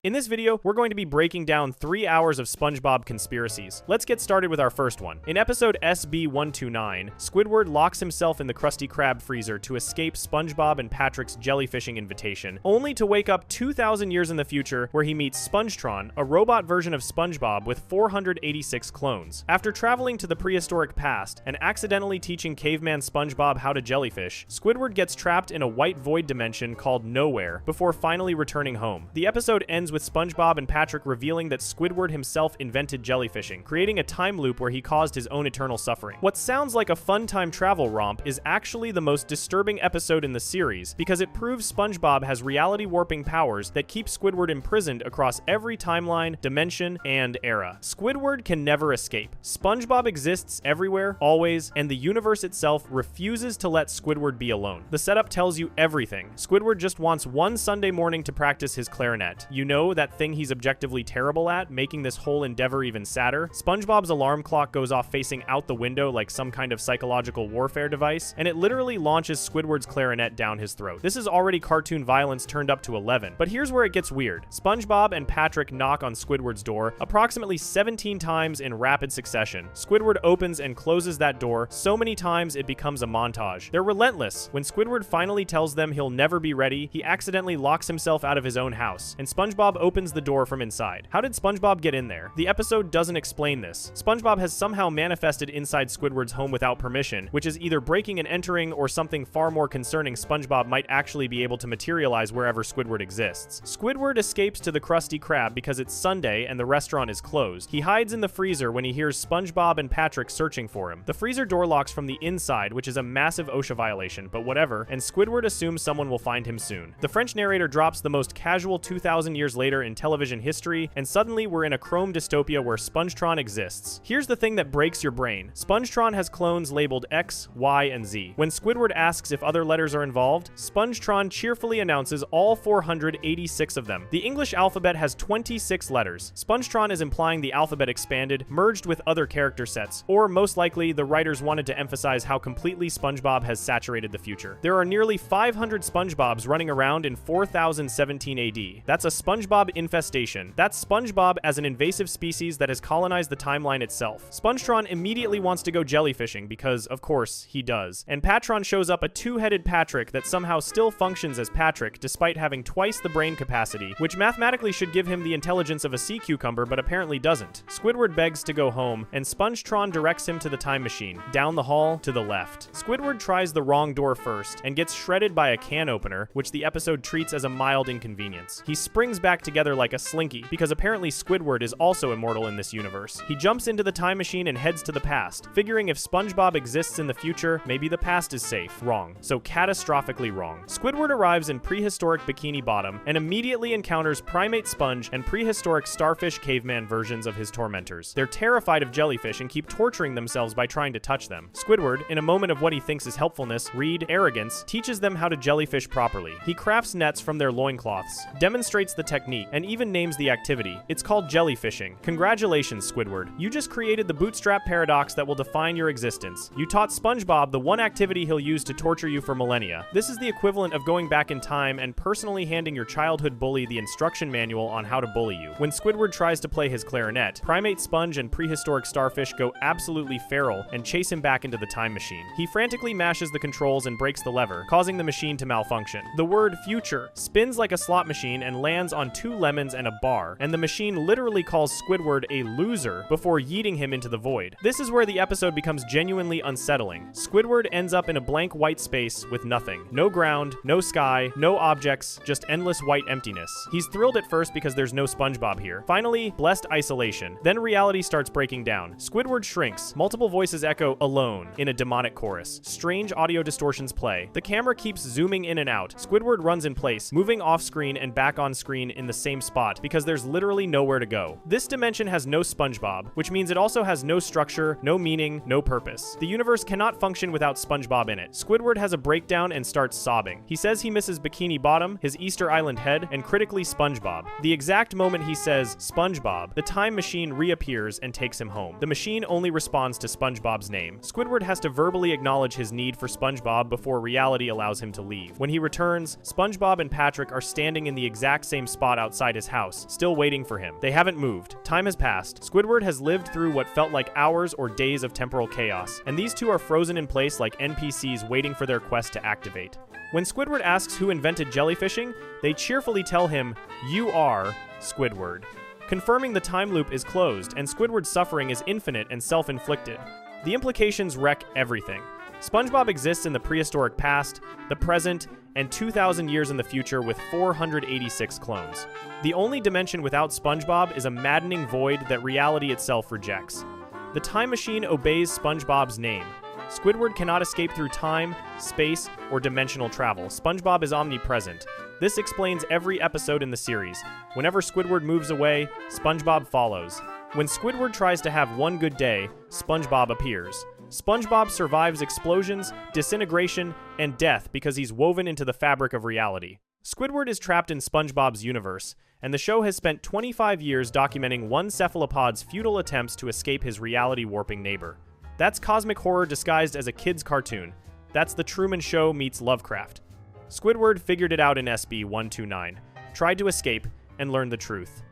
In this video, we're going to be breaking down 3 hours of SpongeBob Conspiracies. Let's get started with our first one. In episode SB129, Squidward locks himself in the Krusty Krab freezer to escape SpongeBob and Patrick's jellyfishing invitation, only to wake up 2,000 years in the future where he meets Spongetron, a robot version of SpongeBob with 486 clones. After traveling to the prehistoric past and accidentally teaching caveman SpongeBob how to jellyfish, Squidward gets trapped in a white void dimension called Nowhere before finally returning home. The episode ends with SpongeBob and Patrick revealing that Squidward himself invented jellyfishing, creating a time loop where he caused his own eternal suffering. What sounds like a fun time travel romp is actually the most disturbing episode in the series because it proves SpongeBob has reality warping powers that keep Squidward imprisoned across every timeline, dimension, and era. Squidward can never escape. SpongeBob exists everywhere, always, and the universe itself refuses to let Squidward be alone. The setup tells you everything. Squidward just wants one Sunday morning to practice his clarinet. You know, that thing he's objectively terrible at, making this whole endeavor even sadder. SpongeBob's alarm clock goes off facing out the window like some kind of psychological warfare device, and it literally launches Squidward's clarinet down his throat. This is already cartoon violence turned up to 11, but here's where it gets weird. SpongeBob and Patrick knock on Squidward's door approximately 17 times in rapid succession. Squidward opens and closes that door so many times it becomes a montage. They're relentless. When Squidward finally tells them he'll never be ready, he accidentally locks himself out of his own house, and SpongeBob opens the door from inside. How did SpongeBob get in there? The episode doesn't explain this. SpongeBob has somehow manifested inside Squidward's home without permission, which is either breaking and entering or something far more concerning. SpongeBob might actually be able to materialize wherever Squidward exists. Squidward escapes to the Krusty Krab because it's Sunday and the restaurant is closed. He hides in the freezer when he hears SpongeBob and Patrick searching for him. The freezer door locks from the inside, which is a massive OSHA violation, but whatever, and Squidward assumes someone will find him soon. The French narrator drops the most casual 2,000 years later in television history, and suddenly we're in a chrome dystopia where Spongetron exists. Here's the thing that breaks your brain. Spongetron has clones labeled X, Y, and Z. When Squidward asks if other letters are involved, Spongetron cheerfully announces all 486 of them. The English alphabet has 26 letters. Spongetron is implying the alphabet expanded, merged with other character sets, or most likely the writers wanted to emphasize how completely SpongeBob has saturated the future. There are nearly 500 SpongeBobs running around in 4017 AD. That's a SpongeBob infestation. That's SpongeBob as an invasive species that has colonized the timeline itself. Spongetron immediately wants to go jellyfishing because, of course, he does. And Patron shows up a two-headed Patrick that somehow still functions as Patrick despite having twice the brain capacity, which mathematically should give him the intelligence of a sea cucumber but apparently doesn't. Squidward begs to go home, and Spongetron directs him to the time machine, down the hall to the left. Squidward tries the wrong door first and gets shredded by a can opener, which the episode treats as a mild inconvenience. He springs back together like a slinky, because apparently Squidward is also immortal in this universe. He jumps into the time machine and heads to the past, figuring if SpongeBob exists in the future, maybe the past is safe. Wrong. So catastrophically wrong. Squidward arrives in prehistoric Bikini Bottom and immediately encounters primate sponge and prehistoric starfish caveman versions of his tormentors. They're terrified of jellyfish and keep torturing themselves by trying to touch them. Squidward, in a moment of what he thinks is helpfulness, read arrogance, teaches them how to jellyfish properly. He crafts nets from their loincloths, demonstrates the technique, and even names the activity. It's called jellyfishing. Congratulations, Squidward. You just created the bootstrap paradox that will define your existence. You taught SpongeBob the one activity he'll use to torture you for millennia. This is the equivalent of going back in time and personally handing your childhood bully the instruction manual on how to bully you. When Squidward tries to play his clarinet, primate sponge and prehistoric starfish go absolutely feral and chase him back into the time machine. He frantically mashes the controls and breaks the lever, causing the machine to malfunction. The word future spins like a slot machine and lands on 2 lemons and a bar, and the machine literally calls Squidward a loser before yeeting him into the void. This is where the episode becomes genuinely unsettling. Squidward ends up in a blank white space with nothing. No ground, no sky, no objects, just endless white emptiness. He's thrilled at first because there's no SpongeBob here. Finally, blessed isolation. Then reality starts breaking down. Squidward shrinks. Multiple voices echo alone in a demonic chorus. Strange audio distortions play. The camera keeps zooming in and out. Squidward runs in place, moving off screen and back on screen in the same spot because there's literally nowhere to go. This dimension has no SpongeBob, which means it also has no structure, no meaning, no purpose. The universe cannot function without SpongeBob in it. Squidward has a breakdown and starts sobbing. He says he misses Bikini Bottom, his Easter Island head, and critically SpongeBob. The exact moment he says SpongeBob, the time machine reappears and takes him home. The machine only responds to SpongeBob's name. Squidward has to verbally acknowledge his need for SpongeBob before reality allows him to leave. When he returns, SpongeBob and Patrick are standing in the exact same spot spot outside his house, still waiting for him. They haven't moved. Time has passed. Squidward has lived through what felt like hours or days of temporal chaos, and these two are frozen in place like NPCs waiting for their quest to activate. When Squidward asks who invented jellyfishing, they cheerfully tell him, "You are Squidward," confirming the time loop is closed and Squidward's suffering is infinite and self-inflicted. The implications wreck everything. SpongeBob exists in the prehistoric past, the present, and 2,000 years in the future with 486 clones. The only dimension without SpongeBob is a maddening void that reality itself rejects. The time machine obeys SpongeBob's name. Squidward cannot escape through time, space, or dimensional travel. SpongeBob is omnipresent. This explains every episode in the series. Whenever Squidward moves away, SpongeBob follows. When Squidward tries to have one good day, SpongeBob appears. SpongeBob survives explosions, disintegration, and death because he's woven into the fabric of reality. Squidward is trapped in SpongeBob's universe, and the show has spent 25 years documenting one cephalopod's futile attempts to escape his reality-warping neighbor. That's cosmic horror disguised as a kid's cartoon. That's The Truman Show meets Lovecraft. Squidward figured it out in SB-129, tried to escape, and learned the truth.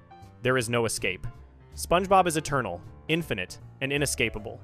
There is no escape. SpongeBob is eternal, infinite, and inescapable.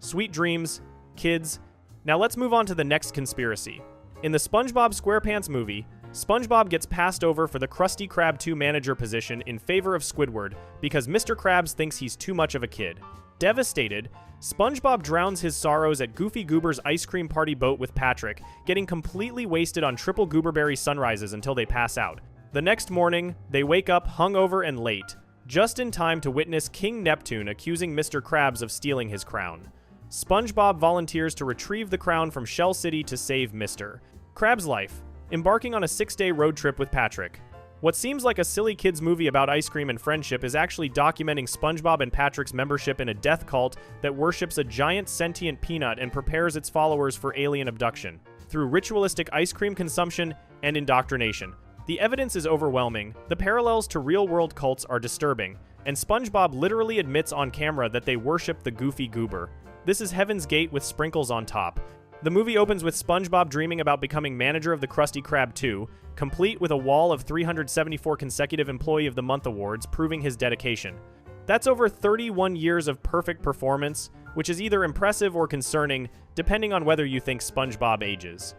Sweet dreams, kids. Now let's move on to the next conspiracy. In the SpongeBob SquarePants movie, SpongeBob gets passed over for the Krusty Krab 2 manager position in favor of Squidward because Mr. Krabs thinks he's too much of a kid. Devastated, SpongeBob drowns his sorrows at Goofy Goober's ice cream party boat with Patrick, getting completely wasted on triple gooberberry sunrises until they pass out. The next morning, they wake up hungover and late, just in time to witness King Neptune accusing Mr. Krabs of stealing his crown. SpongeBob volunteers to retrieve the crown from Shell City to save Mr. Krabs' life, embarking on a 6-day road trip with Patrick. What seems like a silly kids movie about ice cream and friendship is actually documenting SpongeBob and Patrick's membership in a death cult that worships a giant sentient peanut and prepares its followers for alien abduction, through ritualistic ice cream consumption and indoctrination. The evidence is overwhelming, the parallels to real-world cults are disturbing, and SpongeBob literally admits on camera that they worship the Goofy Goober. This is Heaven's Gate with sprinkles on top. The movie opens with SpongeBob dreaming about becoming manager of the Krusty Krab 2, complete with a wall of 374 consecutive Employee of the Month awards proving his dedication. That's over 31 years of perfect performance, which is either impressive or concerning, depending on whether you think SpongeBob ages.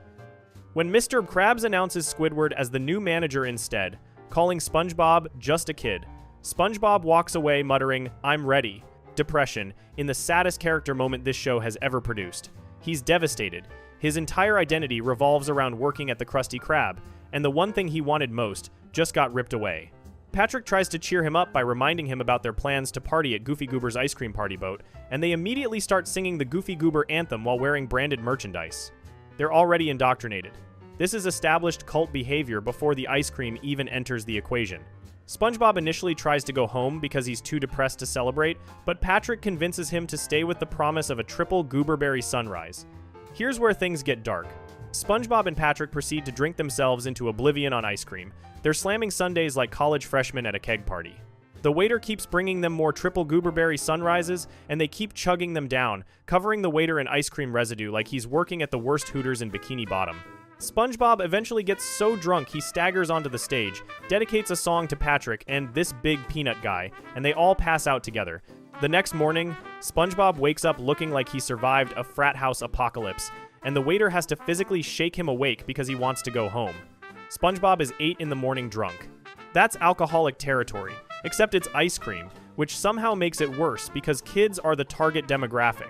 When Mr. Krabs announces Squidward as the new manager instead, calling SpongeBob just a kid, SpongeBob walks away muttering, "I'm ready." Depression, in the saddest character moment this show has ever produced. He's devastated. His entire identity revolves around working at the Krusty Krab, and the one thing he wanted most just got ripped away. Patrick tries to cheer him up by reminding him about their plans to party at Goofy Goober's ice cream party boat, and they immediately start singing the Goofy Goober anthem while wearing branded merchandise. They're already indoctrinated. This is established cult behavior before the ice cream even enters the equation. SpongeBob initially tries to go home because he's too depressed to celebrate, but Patrick convinces him to stay with the promise of a triple gooberberry sunrise. Here's where things get dark. SpongeBob and Patrick proceed to drink themselves into oblivion on ice cream. They're slamming sundaes like college freshmen at a keg party. The waiter keeps bringing them more triple gooberberry sunrises, and they keep chugging them down, covering the waiter in ice cream residue like he's working at the worst Hooters in Bikini Bottom. SpongeBob eventually gets so drunk he staggers onto the stage, dedicates a song to Patrick and this big peanut guy, and they all pass out together. The next morning, SpongeBob wakes up looking like he survived a frat house apocalypse, and the waiter has to physically shake him awake because he wants to go home. SpongeBob is 8 in the morning drunk. That's alcoholic territory, except it's ice cream, which somehow makes it worse because kids are the target demographic.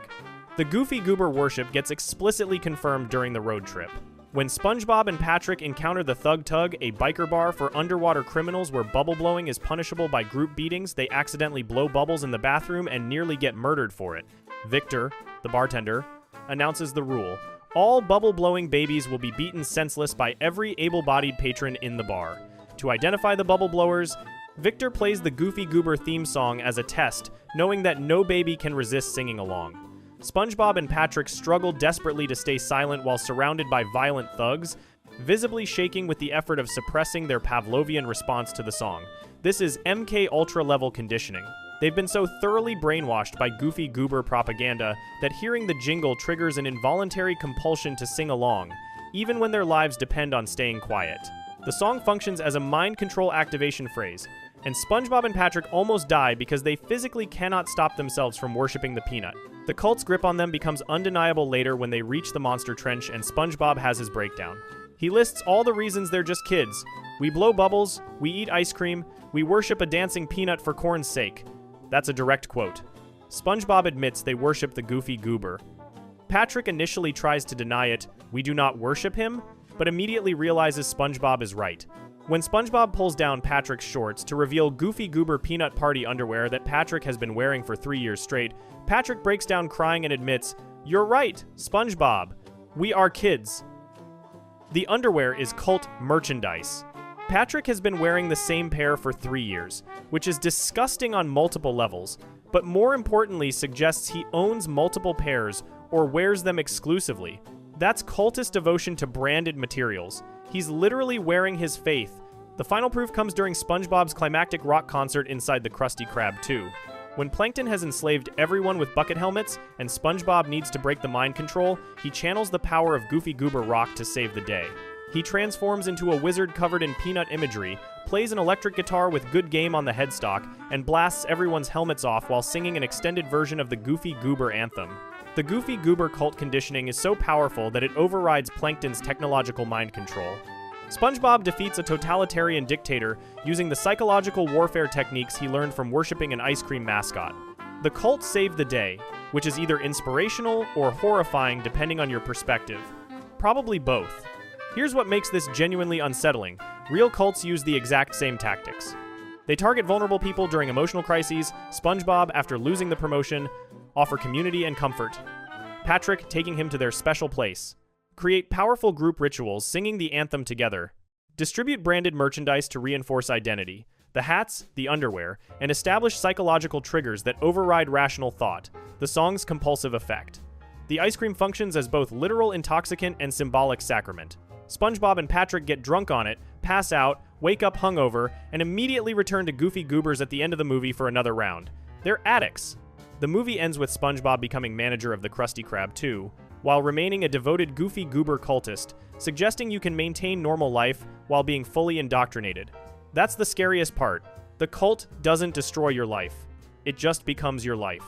The Goofy Goober worship gets explicitly confirmed during the road trip. When SpongeBob and Patrick encounter the Thug Tug, a biker bar for underwater criminals where bubble blowing is punishable by group beatings, they accidentally blow bubbles in the bathroom and nearly get murdered for it. Victor, the bartender, announces the rule. All bubble-blowing babies will be beaten senseless by every able-bodied patron in the bar. To identify the bubble blowers, Victor plays the Goofy Goober theme song as a test, knowing that no baby can resist singing along. SpongeBob and Patrick struggle desperately to stay silent while surrounded by violent thugs, visibly shaking with the effort of suppressing their Pavlovian response to the song. This is MK Ultra level conditioning. They've been so thoroughly brainwashed by Goofy Goober propaganda that hearing the jingle triggers an involuntary compulsion to sing along, even when their lives depend on staying quiet. The song functions as a mind control activation phrase, and SpongeBob and Patrick almost die because they physically cannot stop themselves from worshipping the peanut. The cult's grip on them becomes undeniable later when they reach the monster trench and SpongeBob has his breakdown. He lists all the reasons they're just kids. We blow bubbles, we eat ice cream, we worship a dancing peanut for corn's sake. That's a direct quote. SpongeBob admits they worship the goofy goober. Patrick initially tries to deny it, we do not worship him, but immediately realizes SpongeBob is right. When SpongeBob pulls down Patrick's shorts to reveal Goofy Goober peanut party underwear that Patrick has been wearing for 3 years straight, Patrick breaks down crying and admits, "You're right, SpongeBob. We are kids." The underwear is cult merchandise. Patrick has been wearing the same pair for 3 years, which is disgusting on multiple levels, but more importantly suggests he owns multiple pairs or wears them exclusively. That's cultist devotion to branded materials. He's literally wearing his faith. The final proof comes during SpongeBob's climactic rock concert inside the Krusty Krab 2. When Plankton has enslaved everyone with bucket helmets and SpongeBob needs to break the mind control, he channels the power of Goofy Goober rock to save the day. He transforms into a wizard covered in peanut imagery, plays an electric guitar with good game on the headstock, and blasts everyone's helmets off while singing an extended version of the Goofy Goober anthem. The Goofy Goober cult conditioning is so powerful that it overrides Plankton's technological mind control. SpongeBob defeats a totalitarian dictator using the psychological warfare techniques he learned from worshipping an ice cream mascot. The cult saved the day, which is either inspirational or horrifying depending on your perspective. Probably both. Here's what makes this genuinely unsettling. Real cults use the exact same tactics. They target vulnerable people during emotional crises. SpongeBob, after losing the promotion, offer community and comfort. Patrick taking him to their special place. Create powerful group rituals, singing the anthem together. Distribute branded merchandise to reinforce identity. The hats, the underwear, and establish psychological triggers that override rational thought. The song's compulsive effect. The ice cream functions as both literal intoxicant and symbolic sacrament. SpongeBob and Patrick get drunk on it, pass out, wake up hungover, and immediately return to Goofy Goobers at the end of the movie for another round. They're addicts. The movie ends with SpongeBob becoming manager of the Krusty Krab 2, while remaining a devoted Goofy Goober cultist, suggesting you can maintain normal life while being fully indoctrinated. That's the scariest part. The cult doesn't destroy your life. It just becomes your life.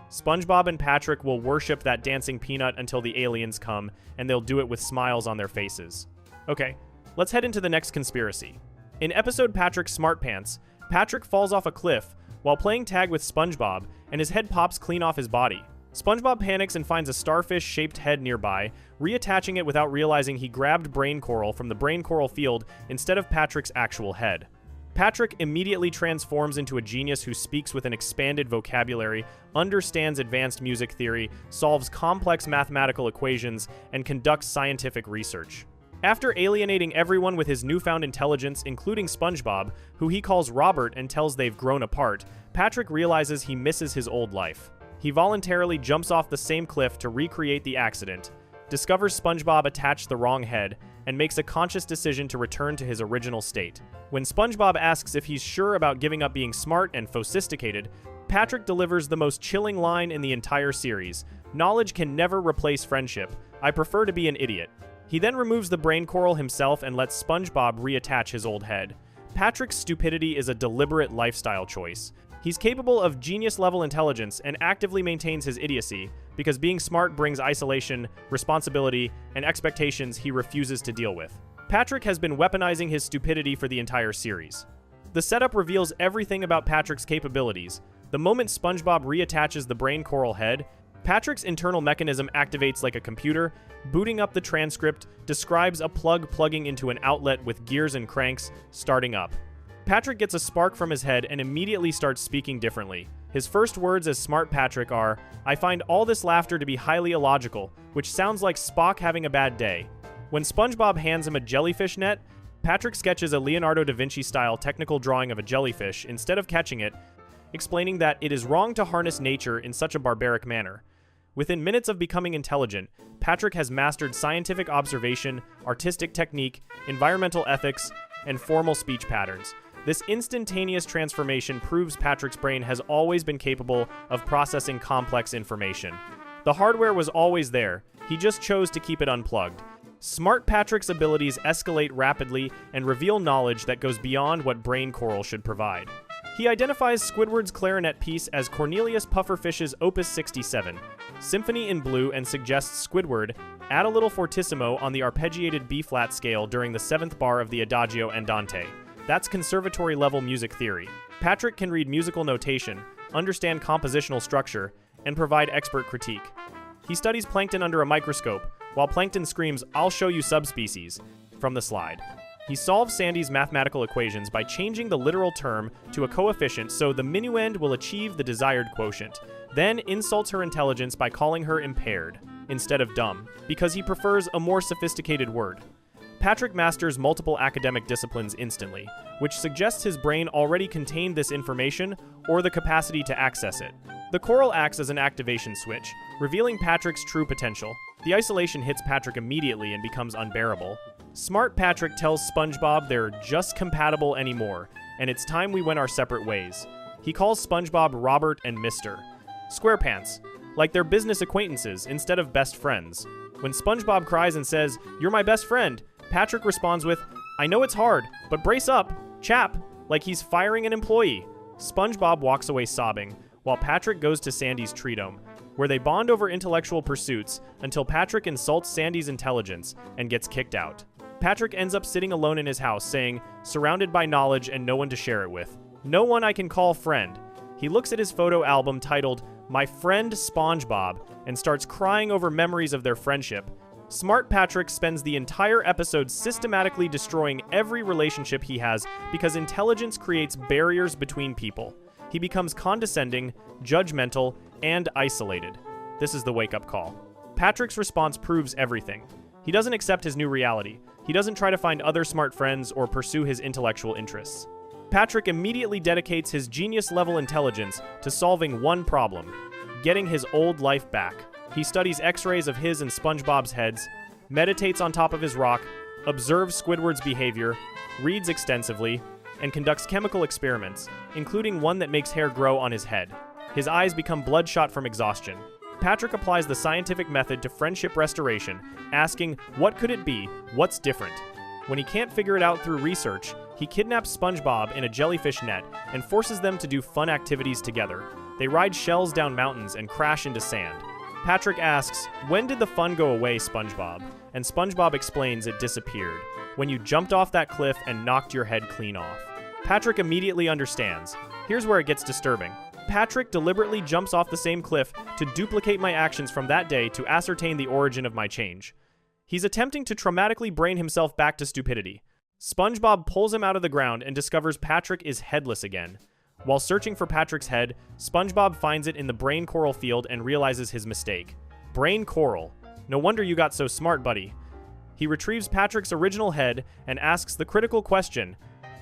SpongeBob and Patrick will worship that dancing peanut until the aliens come, and they'll do it with smiles on their faces. Okay, let's head into the next conspiracy. In episode Patrick's Smart Pants, Patrick falls off a cliff while playing tag with SpongeBob, and his head pops clean off his body. SpongeBob panics and finds a starfish-shaped head nearby, reattaching it without realizing he grabbed brain coral from the brain coral field instead of Patrick's actual head. Patrick immediately transforms into a genius who speaks with an expanded vocabulary, understands advanced music theory, solves complex mathematical equations, and conducts scientific research. After alienating everyone with his newfound intelligence, including SpongeBob, who he calls Robert and tells they've grown apart, Patrick realizes he misses his old life. He voluntarily jumps off the same cliff to recreate the accident, discovers SpongeBob attached the wrong head, and makes a conscious decision to return to his original state. When SpongeBob asks if he's sure about giving up being smart and sophisticated, Patrick delivers the most chilling line in the entire series. "Knowledge can never replace friendship. I prefer to be an idiot." He then removes the brain coral himself and lets SpongeBob reattach his old head. Patrick's stupidity is a deliberate lifestyle choice. He's capable of genius-level intelligence and actively maintains his idiocy, because being smart brings isolation, responsibility, and expectations he refuses to deal with. Patrick has been weaponizing his stupidity for the entire series. The setup reveals everything about Patrick's capabilities. The moment SpongeBob reattaches the brain coral head, Patrick's internal mechanism activates like a computer, booting up the transcript, describes a plug plugging into an outlet with gears and cranks, starting up. Patrick gets a spark from his head and immediately starts speaking differently. His first words as Smart Patrick are, "I find all this laughter to be highly illogical," which sounds like Spock having a bad day. When SpongeBob hands him a jellyfish net, Patrick sketches a Leonardo da Vinci-style technical drawing of a jellyfish instead of catching it, explaining that it is wrong to harness nature in such a barbaric manner. Within minutes of becoming intelligent, Patrick has mastered scientific observation, artistic technique, environmental ethics, and formal speech patterns. This instantaneous transformation proves Patrick's brain has always been capable of processing complex information. The hardware was always there, he just chose to keep it unplugged. Smart Patrick's abilities escalate rapidly and reveal knowledge that goes beyond what Brain Coral should provide. He identifies Squidward's clarinet piece as Cornelius Pufferfish's Opus 67, Symphony in Blue, and suggests Squidward add a little fortissimo on the arpeggiated B-flat scale during the 7th bar of the Adagio Andante. That's conservatory-level music theory. Patrick can read musical notation, understand compositional structure, and provide expert critique. He studies plankton under a microscope, while plankton screams, "I'll show you subspecies," from the slide. He solves Sandy's mathematical equations by changing the literal term to a coefficient so the minuend will achieve the desired quotient, then insults her intelligence by calling her impaired, instead of dumb, because he prefers a more sophisticated word. Patrick masters multiple academic disciplines instantly, which suggests his brain already contained this information or the capacity to access it. The coral acts as an activation switch, revealing Patrick's true potential. The isolation hits Patrick immediately and becomes unbearable. Smart Patrick tells SpongeBob they're just compatible anymore, and it's time we went our separate ways. He calls SpongeBob Robert and Mr. SquarePants, like they're business acquaintances instead of best friends. When SpongeBob cries and says, "You're my best friend," Patrick responds with, "I know it's hard, but brace up, chap," like he's firing an employee. SpongeBob walks away sobbing, while Patrick goes to Sandy's tree dome, where they bond over intellectual pursuits until Patrick insults Sandy's intelligence and gets kicked out. Patrick ends up sitting alone in his house, saying, surrounded by knowledge and no one to share it with. No one I can call friend. He looks at his photo album titled, "My Friend SpongeBob," and starts crying over memories of their friendship. Smart Patrick spends the entire episode systematically destroying every relationship he has because intelligence creates barriers between people. He becomes condescending, judgmental, and isolated. This is the wake-up call. Patrick's response proves everything. He doesn't accept his new reality. He doesn't try to find other smart friends or pursue his intellectual interests. Patrick immediately dedicates his genius-level intelligence to solving one problem: getting his old life back. He studies x-rays of his and SpongeBob's heads, meditates on top of his rock, observes Squidward's behavior, reads extensively, and conducts chemical experiments, including one that makes hair grow on his head. His eyes become bloodshot from exhaustion. Patrick applies the scientific method to friendship restoration, asking, what could it be? What's different? When he can't figure it out through research, he kidnaps SpongeBob in a jellyfish net and forces them to do fun activities together. They ride shells down mountains and crash into sand. Patrick asks, "When did the fun go away, SpongeBob?" And SpongeBob explains it disappeared, when you jumped off that cliff and knocked your head clean off. Patrick immediately understands. Here's where it gets disturbing. Patrick deliberately jumps off the same cliff to duplicate my actions from that day to ascertain the origin of my change. He's attempting to traumatically brain himself back to stupidity. SpongeBob pulls him out of the ground and discovers Patrick is headless again. While searching for Patrick's head, SpongeBob finds it in the brain coral field and realizes his mistake. Brain coral. No wonder you got so smart, buddy. He retrieves Patrick's original head and asks the critical question,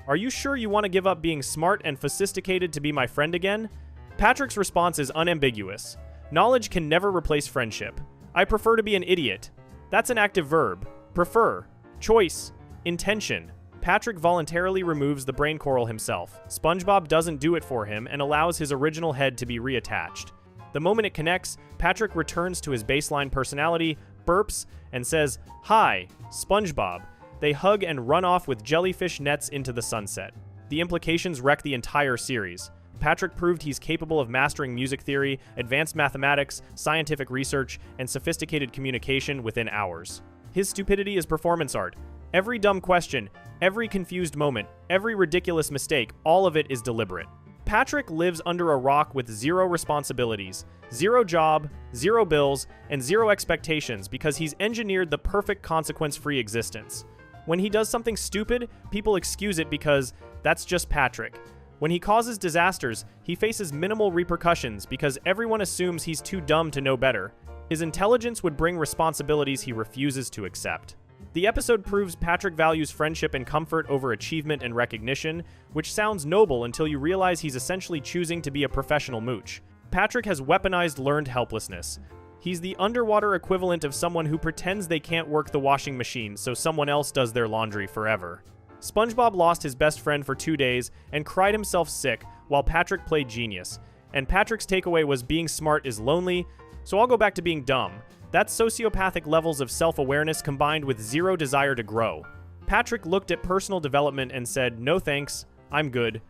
"Are you sure you want to give up being smart and sophisticated to be my friend again?" Patrick's response is unambiguous. Knowledge can never replace friendship. I prefer to be an idiot. That's an active verb. Prefer. Choice. Intention. Patrick voluntarily removes the brain coral himself. SpongeBob doesn't do it for him and allows his original head to be reattached. The moment it connects, Patrick returns to his baseline personality, burps, and says, "Hi, SpongeBob." They hug and run off with jellyfish nets into the sunset. The implications wreck the entire series. Patrick proved he's capable of mastering music theory, advanced mathematics, scientific research, and sophisticated communication within hours. His stupidity is performance art. Every dumb question, every confused moment, every ridiculous mistake, all of it is deliberate. Patrick lives under a rock with zero responsibilities, zero job, zero bills, and zero expectations because he's engineered the perfect consequence-free existence. When he does something stupid, people excuse it because that's just Patrick. When he causes disasters, he faces minimal repercussions because everyone assumes he's too dumb to know better. His intelligence would bring responsibilities he refuses to accept. The episode proves Patrick values friendship and comfort over achievement and recognition, which sounds noble until you realize he's essentially choosing to be a professional mooch. Patrick has weaponized learned helplessness. He's the underwater equivalent of someone who pretends they can't work the washing machine so someone else does their laundry forever. SpongeBob lost his best friend for 2 days and cried himself sick while Patrick played genius. And Patrick's takeaway was being smart is lonely, so I'll go back to being dumb. That's sociopathic levels of self-awareness combined with zero desire to grow. Patrick looked at personal development and said, "No thanks, I'm good.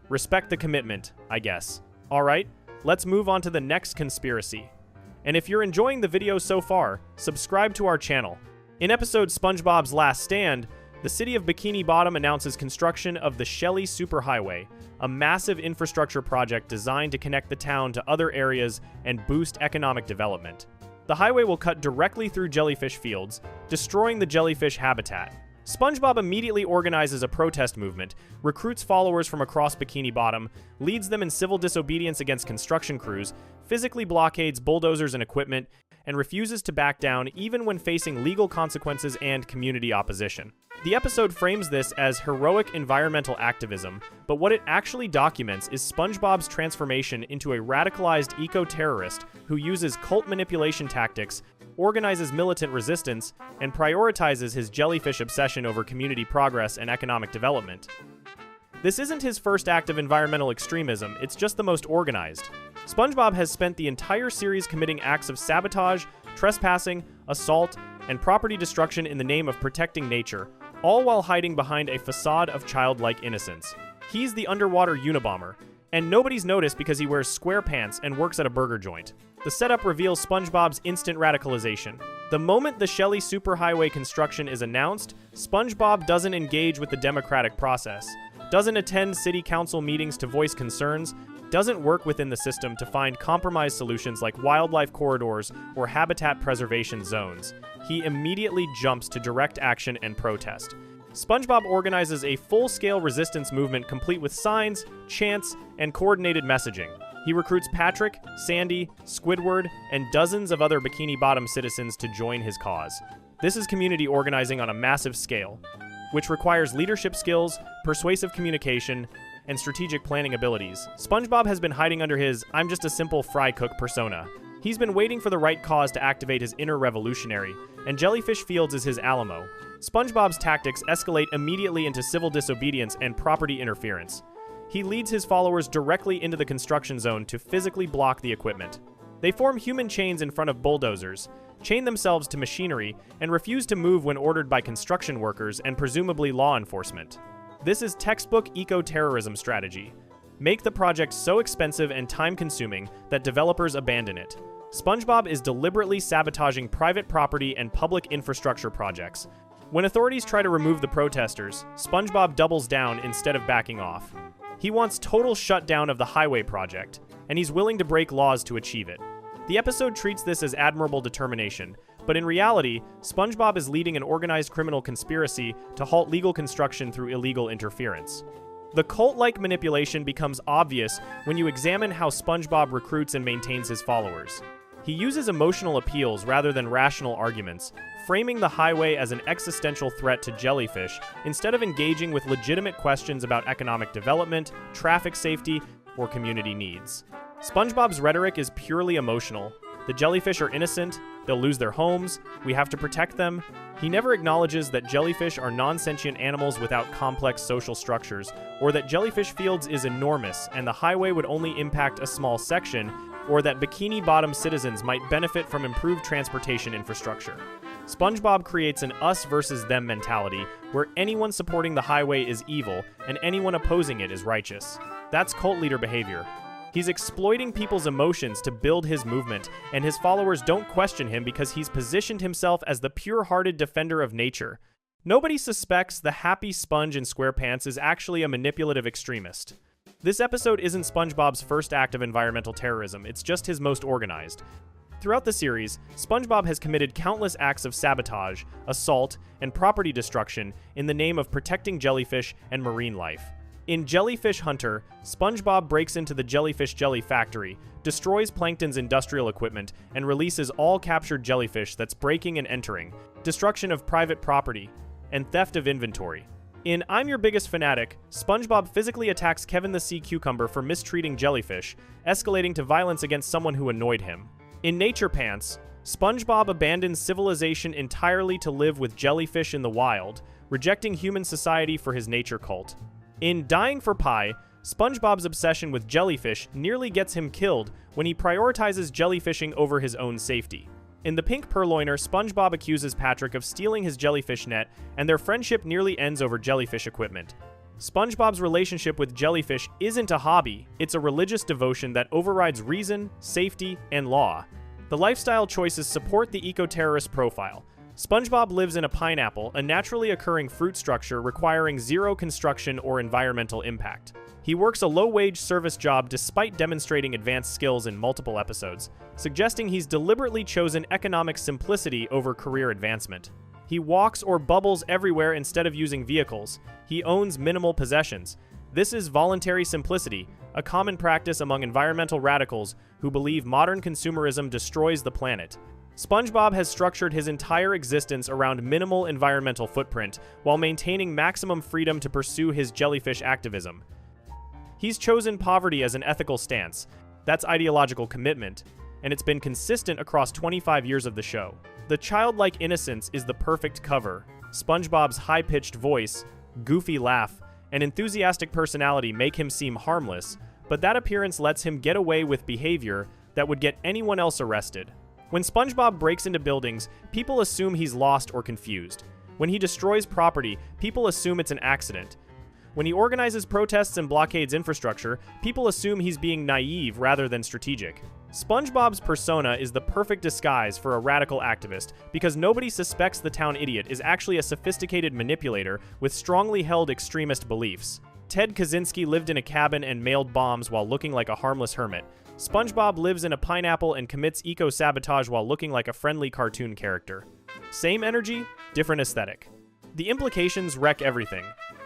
Respect the commitment, I guess." Alright, let's move on to the next conspiracy. And if you're enjoying the video so far, subscribe to our channel. In episode SpongeBob's Last Stand, the city of Bikini Bottom announces construction of the Shelly Superhighway, a massive infrastructure project designed to connect the town to other areas and boost economic development. The highway will cut directly through jellyfish fields, destroying the jellyfish habitat. SpongeBob immediately organizes a protest movement, recruits followers from across Bikini Bottom, leads them in civil disobedience against construction crews, physically blockades bulldozers and equipment, and refuses to back down even when facing legal consequences and community opposition. The episode frames this as heroic environmental activism, but what it actually documents is SpongeBob's transformation into a radicalized eco-terrorist who uses cult manipulation tactics, organizes militant resistance, and prioritizes his jellyfish obsession over community progress and economic development. This isn't his first act of environmental extremism, it's just the most organized. SpongeBob has spent the entire series committing acts of sabotage, trespassing, assault, and property destruction in the name of protecting nature, all while hiding behind a facade of childlike innocence. He's the underwater Unabomber, and nobody's noticed because he wears square pants and works at a burger joint. The setup reveals SpongeBob's instant radicalization. The moment the Shelly Superhighway construction is announced, SpongeBob doesn't engage with the democratic process, doesn't attend city council meetings to voice concerns, doesn't work within the system to find compromise solutions like wildlife corridors or habitat preservation zones. He immediately jumps to direct action and protest. SpongeBob organizes a full-scale resistance movement complete with signs, chants, and coordinated messaging. He recruits Patrick, Sandy, Squidward, and dozens of other Bikini Bottom citizens to join his cause. This is community organizing on a massive scale, which requires leadership skills, persuasive communication, and strategic planning abilities. SpongeBob has been hiding under his "I'm just a simple fry cook" persona. He's been waiting for the right cause to activate his inner revolutionary, and Jellyfish Fields is his Alamo. SpongeBob's tactics escalate immediately into civil disobedience and property interference. He leads his followers directly into the construction zone to physically block the equipment. They form human chains in front of bulldozers, chain themselves to machinery, and refuse to move when ordered by construction workers and presumably law enforcement. This is textbook eco-terrorism strategy. Make the project so expensive and time-consuming that developers abandon it. SpongeBob is deliberately sabotaging private property and public infrastructure projects. When authorities try to remove the protesters, SpongeBob doubles down instead of backing off. He wants total shutdown of the highway project, and he's willing to break laws to achieve it. The episode treats this as admirable determination, but in reality, SpongeBob is leading an organized criminal conspiracy to halt legal construction through illegal interference. The cult-like manipulation becomes obvious when you examine how SpongeBob recruits and maintains his followers. He uses emotional appeals rather than rational arguments, framing the highway as an existential threat to jellyfish instead of engaging with legitimate questions about economic development, traffic safety, or community needs. SpongeBob's rhetoric is purely emotional. The jellyfish are innocent, they'll lose their homes, we have to protect them. He never acknowledges that jellyfish are non-sentient animals without complex social structures, or that Jellyfish Fields is enormous and the highway would only impact a small section, or that Bikini Bottom citizens might benefit from improved transportation infrastructure. SpongeBob creates an us versus them mentality, where anyone supporting the highway is evil and anyone opposing it is righteous. That's cult leader behavior. He's exploiting people's emotions to build his movement, and his followers don't question him because he's positioned himself as the pure-hearted defender of nature. Nobody suspects the happy sponge in SquarePants is actually a manipulative extremist. This episode isn't SpongeBob's first act of environmental terrorism, it's just his most organized. Throughout the series, SpongeBob has committed countless acts of sabotage, assault, and property destruction in the name of protecting jellyfish and marine life. In Jellyfish Hunter, SpongeBob breaks into the Jellyfish Jelly Factory, destroys Plankton's industrial equipment, and releases all captured jellyfish that's breaking and entering, destruction of private property, and theft of inventory. In I'm Your Biggest Fanatic, SpongeBob physically attacks Kevin the Sea Cucumber for mistreating jellyfish, escalating to violence against someone who annoyed him. In Nature Pants, SpongeBob abandons civilization entirely to live with jellyfish in the wild, rejecting human society for his nature cult. In Dying for Pie, SpongeBob's obsession with jellyfish nearly gets him killed when he prioritizes jellyfishing over his own safety. In The Pink Purloiner, SpongeBob accuses Patrick of stealing his jellyfish net, and their friendship nearly ends over jellyfish equipment. SpongeBob's relationship with jellyfish isn't a hobby, it's a religious devotion that overrides reason, safety, and law. The lifestyle choices support the eco-terrorist profile. SpongeBob lives in a pineapple, a naturally occurring fruit structure requiring zero construction or environmental impact. He works a low-wage service job despite demonstrating advanced skills in multiple episodes, suggesting he's deliberately chosen economic simplicity over career advancement. He walks or bubbles everywhere instead of using vehicles. He owns minimal possessions. This is voluntary simplicity, a common practice among environmental radicals who believe modern consumerism destroys the planet. SpongeBob has structured his entire existence around minimal environmental footprint while maintaining maximum freedom to pursue his jellyfish activism. He's chosen poverty as an ethical stance. That's ideological commitment, and it's been consistent across 25 years of the show. The childlike innocence is the perfect cover. SpongeBob's high-pitched voice, goofy laugh, and enthusiastic personality make him seem harmless, but that appearance lets him get away with behavior that would get anyone else arrested. When SpongeBob breaks into buildings, people assume he's lost or confused. When he destroys property, people assume it's an accident. When he organizes protests and blockades infrastructure, people assume he's being naive rather than strategic. SpongeBob's persona is the perfect disguise for a radical activist because nobody suspects the town idiot is actually a sophisticated manipulator with strongly held extremist beliefs. Ted Kaczynski lived in a cabin and mailed bombs while looking like a harmless hermit. SpongeBob lives in a pineapple and commits eco-sabotage while looking like a friendly cartoon character. Same energy, different aesthetic. The implications wreck everything.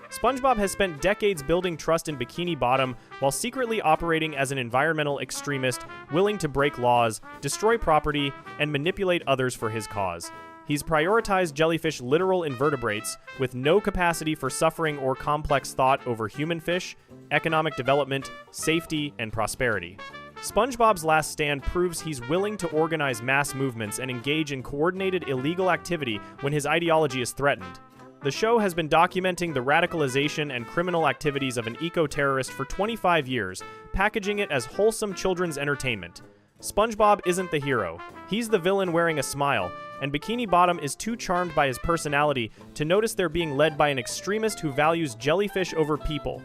SpongeBob has spent decades building trust in Bikini Bottom while secretly operating as an environmental extremist willing to break laws, destroy property, and manipulate others for his cause. He's prioritized jellyfish literal invertebrates with no capacity for suffering or complex thought over human fish, economic development, safety, and prosperity. SpongeBob's last stand proves he's willing to organize mass movements and engage in coordinated illegal activity when his ideology is threatened. The show has been documenting the radicalization and criminal activities of an eco-terrorist for 25 years, packaging it as wholesome children's entertainment. SpongeBob isn't the hero. He's the villain wearing a smile, and Bikini Bottom is too charmed by his personality to notice they're being led by an extremist who values jellyfish over people.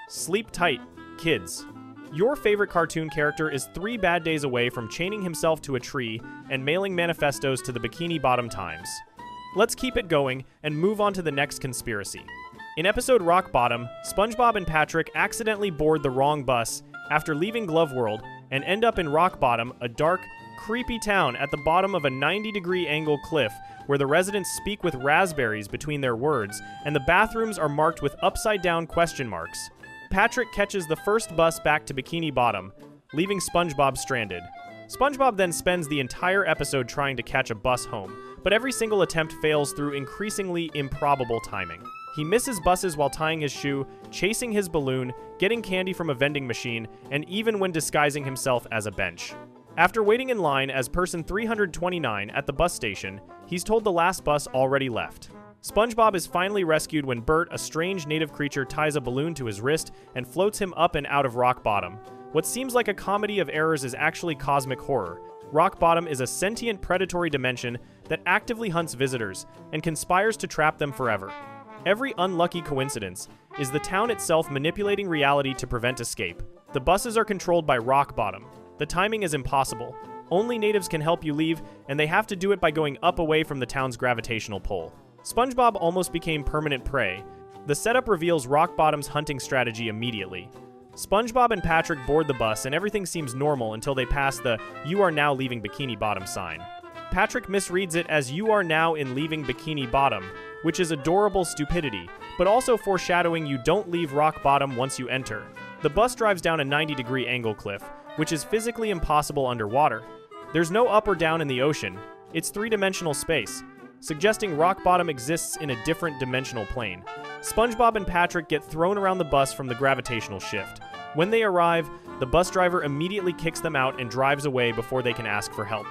Sleep tight, kids. Your favorite cartoon character is 3 bad days away from chaining himself to a tree and mailing manifestos to the Bikini Bottom Times. Let's keep it going and move on to the next conspiracy. In episode Rock Bottom, SpongeBob and Patrick accidentally board the wrong bus after leaving Glove World and end up in Rock Bottom, a dark, creepy town at the bottom of a 90-degree angle cliff where the residents speak with raspberries between their words and the bathrooms are marked with upside-down question marks. Patrick catches the first bus back to Bikini Bottom, leaving SpongeBob stranded. SpongeBob then spends the entire episode trying to catch a bus home, but every single attempt fails through increasingly improbable timing. He misses buses while tying his shoe, chasing his balloon, getting candy from a vending machine, and even when disguising himself as a bench. After waiting in line as person 329 at the bus station, he's told the last bus already left. SpongeBob is finally rescued when Bert, a strange native creature, ties a balloon to his wrist and floats him up and out of Rock Bottom. What seems like a comedy of errors is actually cosmic horror. Rock Bottom is a sentient predatory dimension that actively hunts visitors and conspires to trap them forever. Every unlucky coincidence is the town itself manipulating reality to prevent escape. The buses are controlled by Rock Bottom. The timing is impossible. Only natives can help you leave, and they have to do it by going up away from the town's gravitational pull. SpongeBob almost became permanent prey. The setup reveals Rock Bottom's hunting strategy immediately. SpongeBob and Patrick board the bus and everything seems normal until they pass the "You are now leaving Bikini Bottom" sign. Patrick misreads it as "You are now in leaving Bikini Bottom," which is adorable stupidity, but also foreshadowing you don't leave Rock Bottom once you enter. The bus drives down a 90-degree angle cliff, which is physically impossible underwater. There's no up or down in the ocean. It's 3-dimensional space, suggesting Rock Bottom exists in a different dimensional plane. SpongeBob and Patrick get thrown around the bus from the gravitational shift. When they arrive, the bus driver immediately kicks them out and drives away before they can ask for help.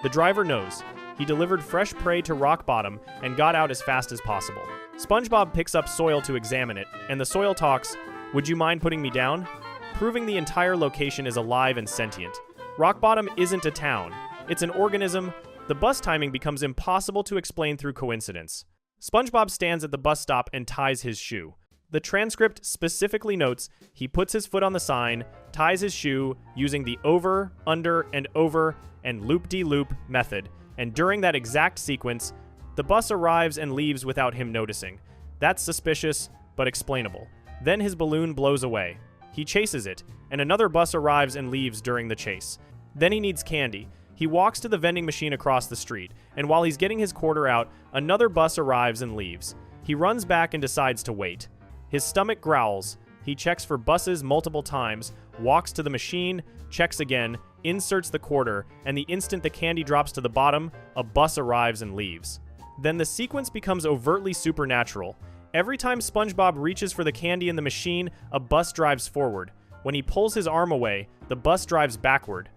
The driver knows. He delivered fresh prey to Rock Bottom and got out as fast as possible. SpongeBob picks up soil to examine it, and the soil talks, "Would you mind putting me down?" proving the entire location is alive and sentient. Rock Bottom isn't a town. It's an organism, The bus timing becomes impossible to explain through coincidence. SpongeBob stands at the bus stop and ties his shoe. The transcript specifically notes he puts his foot on the sign, ties his shoe using the over, under, and over, and loop-de-loop method, and during that exact sequence, the bus arrives and leaves without him noticing. That's suspicious, but explainable. Then his balloon blows away. He chases it, and another bus arrives and leaves during the chase. Then he needs candy. He walks to the vending machine across the street, and while he's getting his quarter out, another bus arrives and leaves. He runs back and decides to wait. His stomach growls. He checks for buses multiple times, walks to the machine, checks again, inserts the quarter, and the instant the candy drops to the bottom, a bus arrives and leaves. Then the sequence becomes overtly supernatural. Every time SpongeBob reaches for the candy in the machine, a bus drives forward. When he pulls his arm away, the bus drives backward.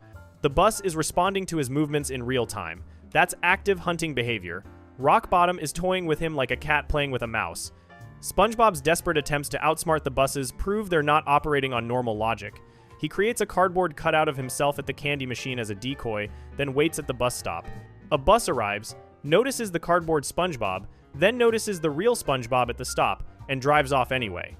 The bus is responding to his movements in real time. That's active hunting behavior. Rock Bottom is toying with him like a cat playing with a mouse. SpongeBob's desperate attempts to outsmart the buses prove they're not operating on normal logic. He creates a cardboard cutout of himself at the candy machine as a decoy, then waits at the bus stop. A bus arrives, notices the cardboard SpongeBob, then notices the real SpongeBob at the stop, and drives off anyway.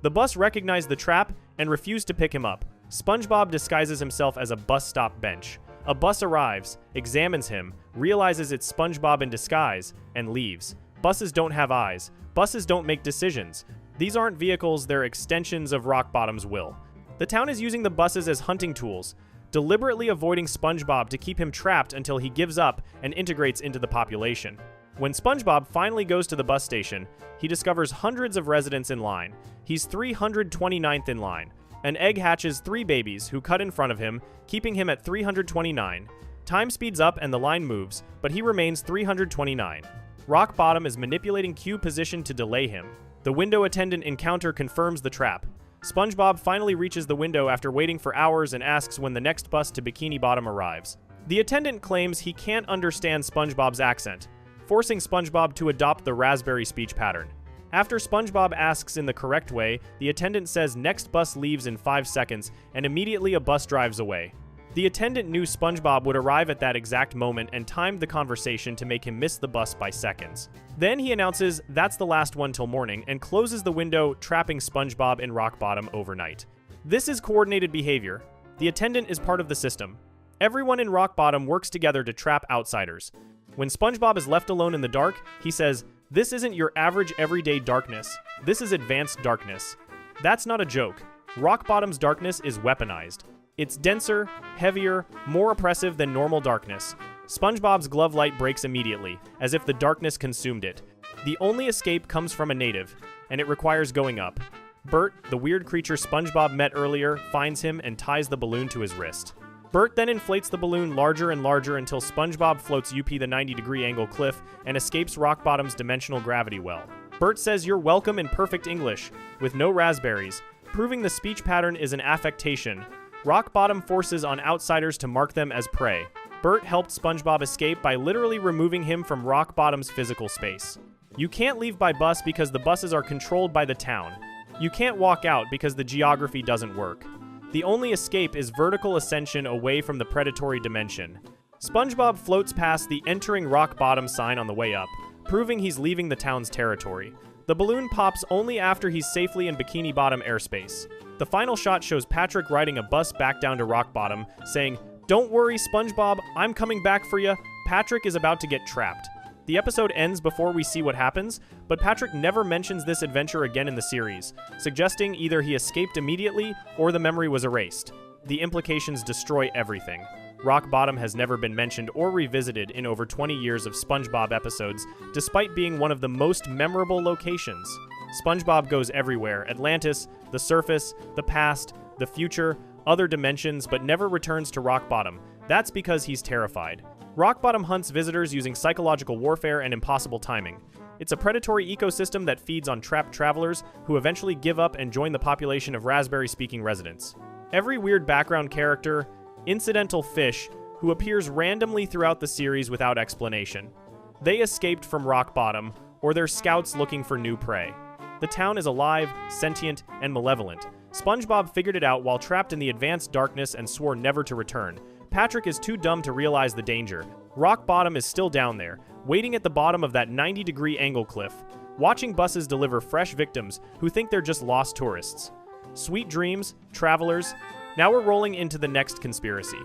The bus recognized the trap and refused to pick him up. SpongeBob disguises himself as a bus stop bench. A bus arrives, examines him, realizes it's SpongeBob in disguise, and leaves. Buses don't have eyes. Buses don't make decisions. These aren't vehicles, they're extensions of Rock Bottom's will. The town is using the buses as hunting tools, deliberately avoiding SpongeBob to keep him trapped until he gives up and integrates into the population. When SpongeBob finally goes to the bus station, he discovers hundreds of residents in line. He's 329th in line. An egg hatches 3 babies who cut in front of him, keeping him at 329. Time speeds up and the line moves, but he remains 329. Rock Bottom is manipulating queue position to delay him. The window attendant encounter confirms the trap. SpongeBob finally reaches the window after waiting for hours and asks when the next bus to Bikini Bottom arrives. The attendant claims he can't understand SpongeBob's accent, forcing SpongeBob to adopt the raspberry speech pattern. After SpongeBob asks in the correct way, the attendant says next bus leaves in 5 seconds, and immediately a bus drives away. The attendant knew SpongeBob would arrive at that exact moment and timed the conversation to make him miss the bus by seconds. Then he announces that's the last one till morning and closes the window, trapping SpongeBob in Rock Bottom overnight. This is coordinated behavior. The attendant is part of the system. Everyone in Rock Bottom works together to trap outsiders. When SpongeBob is left alone in the dark, he says, "This isn't your average everyday darkness. This is advanced darkness." That's not a joke. Rock Bottom's darkness is weaponized. It's denser, heavier, more oppressive than normal darkness. SpongeBob's glove light breaks immediately, as if the darkness consumed it. The only escape comes from a native, and it requires going up. Bert, the weird creature SpongeBob met earlier, finds him and ties the balloon to his wrist. Bert then inflates the balloon larger and larger until SpongeBob floats UP the 90-degree angle cliff and escapes Rock Bottom's dimensional gravity well. Bert says you're welcome in perfect English, with no raspberries, proving the speech pattern is an affectation. Rock Bottom forces on outsiders to mark them as prey. Bert helped SpongeBob escape by literally removing him from Rock Bottom's physical space. You can't leave by bus because the buses are controlled by the town. You can't walk out because the geography doesn't work. The only escape is vertical ascension away from the predatory dimension. SpongeBob floats past the entering Rock Bottom sign on the way up, proving he's leaving the town's territory. The balloon pops only after he's safely in Bikini Bottom airspace. The final shot shows Patrick riding a bus back down to Rock Bottom, saying, "Don't worry, SpongeBob, I'm coming back for ya." Patrick is about to get trapped. The episode ends before we see what happens, but Patrick never mentions this adventure again in the series, suggesting either he escaped immediately or the memory was erased. The implications destroy everything. Rock Bottom has never been mentioned or revisited in over 20 years of SpongeBob episodes, despite being one of the most memorable locations. SpongeBob goes everywhere: Atlantis, the surface, the past, the future, other dimensions, but never returns to Rock Bottom. That's because he's terrified. Rock Bottom hunts visitors using psychological warfare and impossible timing. It's a predatory ecosystem that feeds on trapped travelers who eventually give up and join the population of raspberry-speaking residents. Every weird background character, incidental fish, who appears randomly throughout the series without explanation. They escaped from Rock Bottom, or they're scouts looking for new prey. The town is alive, sentient, and malevolent. SpongeBob figured it out while trapped in the advanced darkness and swore never to return. Patrick is too dumb to realize the danger. Rock Bottom is still down there, waiting at the bottom of that 90-degree angle cliff, watching buses deliver fresh victims who think they're just lost tourists. Sweet dreams, travelers. Now we're rolling into the next conspiracy.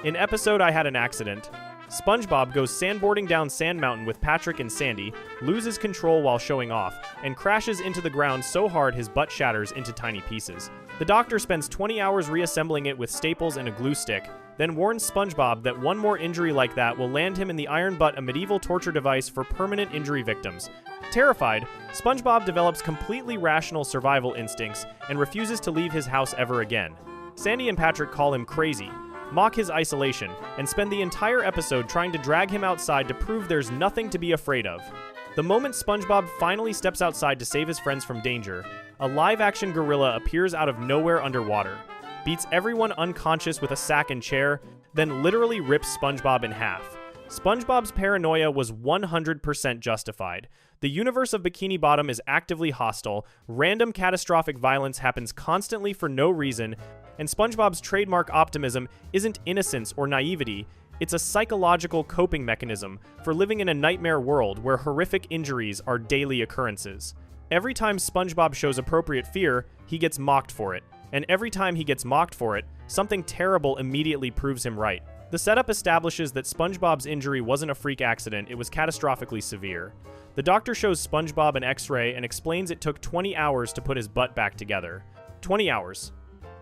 In episode I Had an Accident, SpongeBob goes sandboarding down Sand Mountain with Patrick and Sandy, loses control while showing off, and crashes into the ground so hard his butt shatters into tiny pieces. The doctor spends 20 hours reassembling it with staples and a glue stick, then warns SpongeBob that one more injury like that will land him in the iron butt, a medieval torture device for permanent injury victims. Terrified, SpongeBob develops completely rational survival instincts and refuses to leave his house ever again. Sandy and Patrick call him crazy, mock his isolation, and spend the entire episode trying to drag him outside to prove there's nothing to be afraid of. The moment SpongeBob finally steps outside to save his friends from danger, a live-action gorilla appears out of nowhere underwater, beats everyone unconscious with a sack and chair, then literally rips SpongeBob in half. SpongeBob's paranoia was 100% justified. The universe of Bikini Bottom is actively hostile, random catastrophic violence happens constantly for no reason, and SpongeBob's trademark optimism isn't innocence or naivety, it's a psychological coping mechanism for living in a nightmare world where horrific injuries are daily occurrences. Every time SpongeBob shows appropriate fear, he gets mocked for it, and every time he gets mocked for it, something terrible immediately proves him right. The setup establishes that SpongeBob's injury wasn't a freak accident, it was catastrophically severe. The doctor shows SpongeBob an x-ray and explains it took 20 hours to put his butt back together. 20 hours.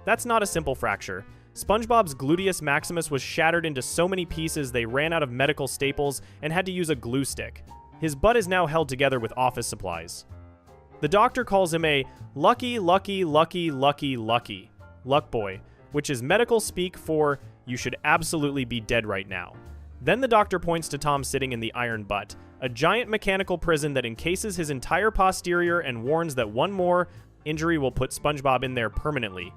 That's not a simple fracture. SpongeBob's gluteus maximus was shattered into so many pieces they ran out of medical staples and had to use a glue stick. His butt is now held together with office supplies. The doctor calls him a lucky luck boy, which is medical speak for you should absolutely be dead right now. Then the doctor points to Tom sitting in the iron butt, a giant mechanical prison that encases his entire posterior and warns that one more injury will put SpongeBob in there permanently.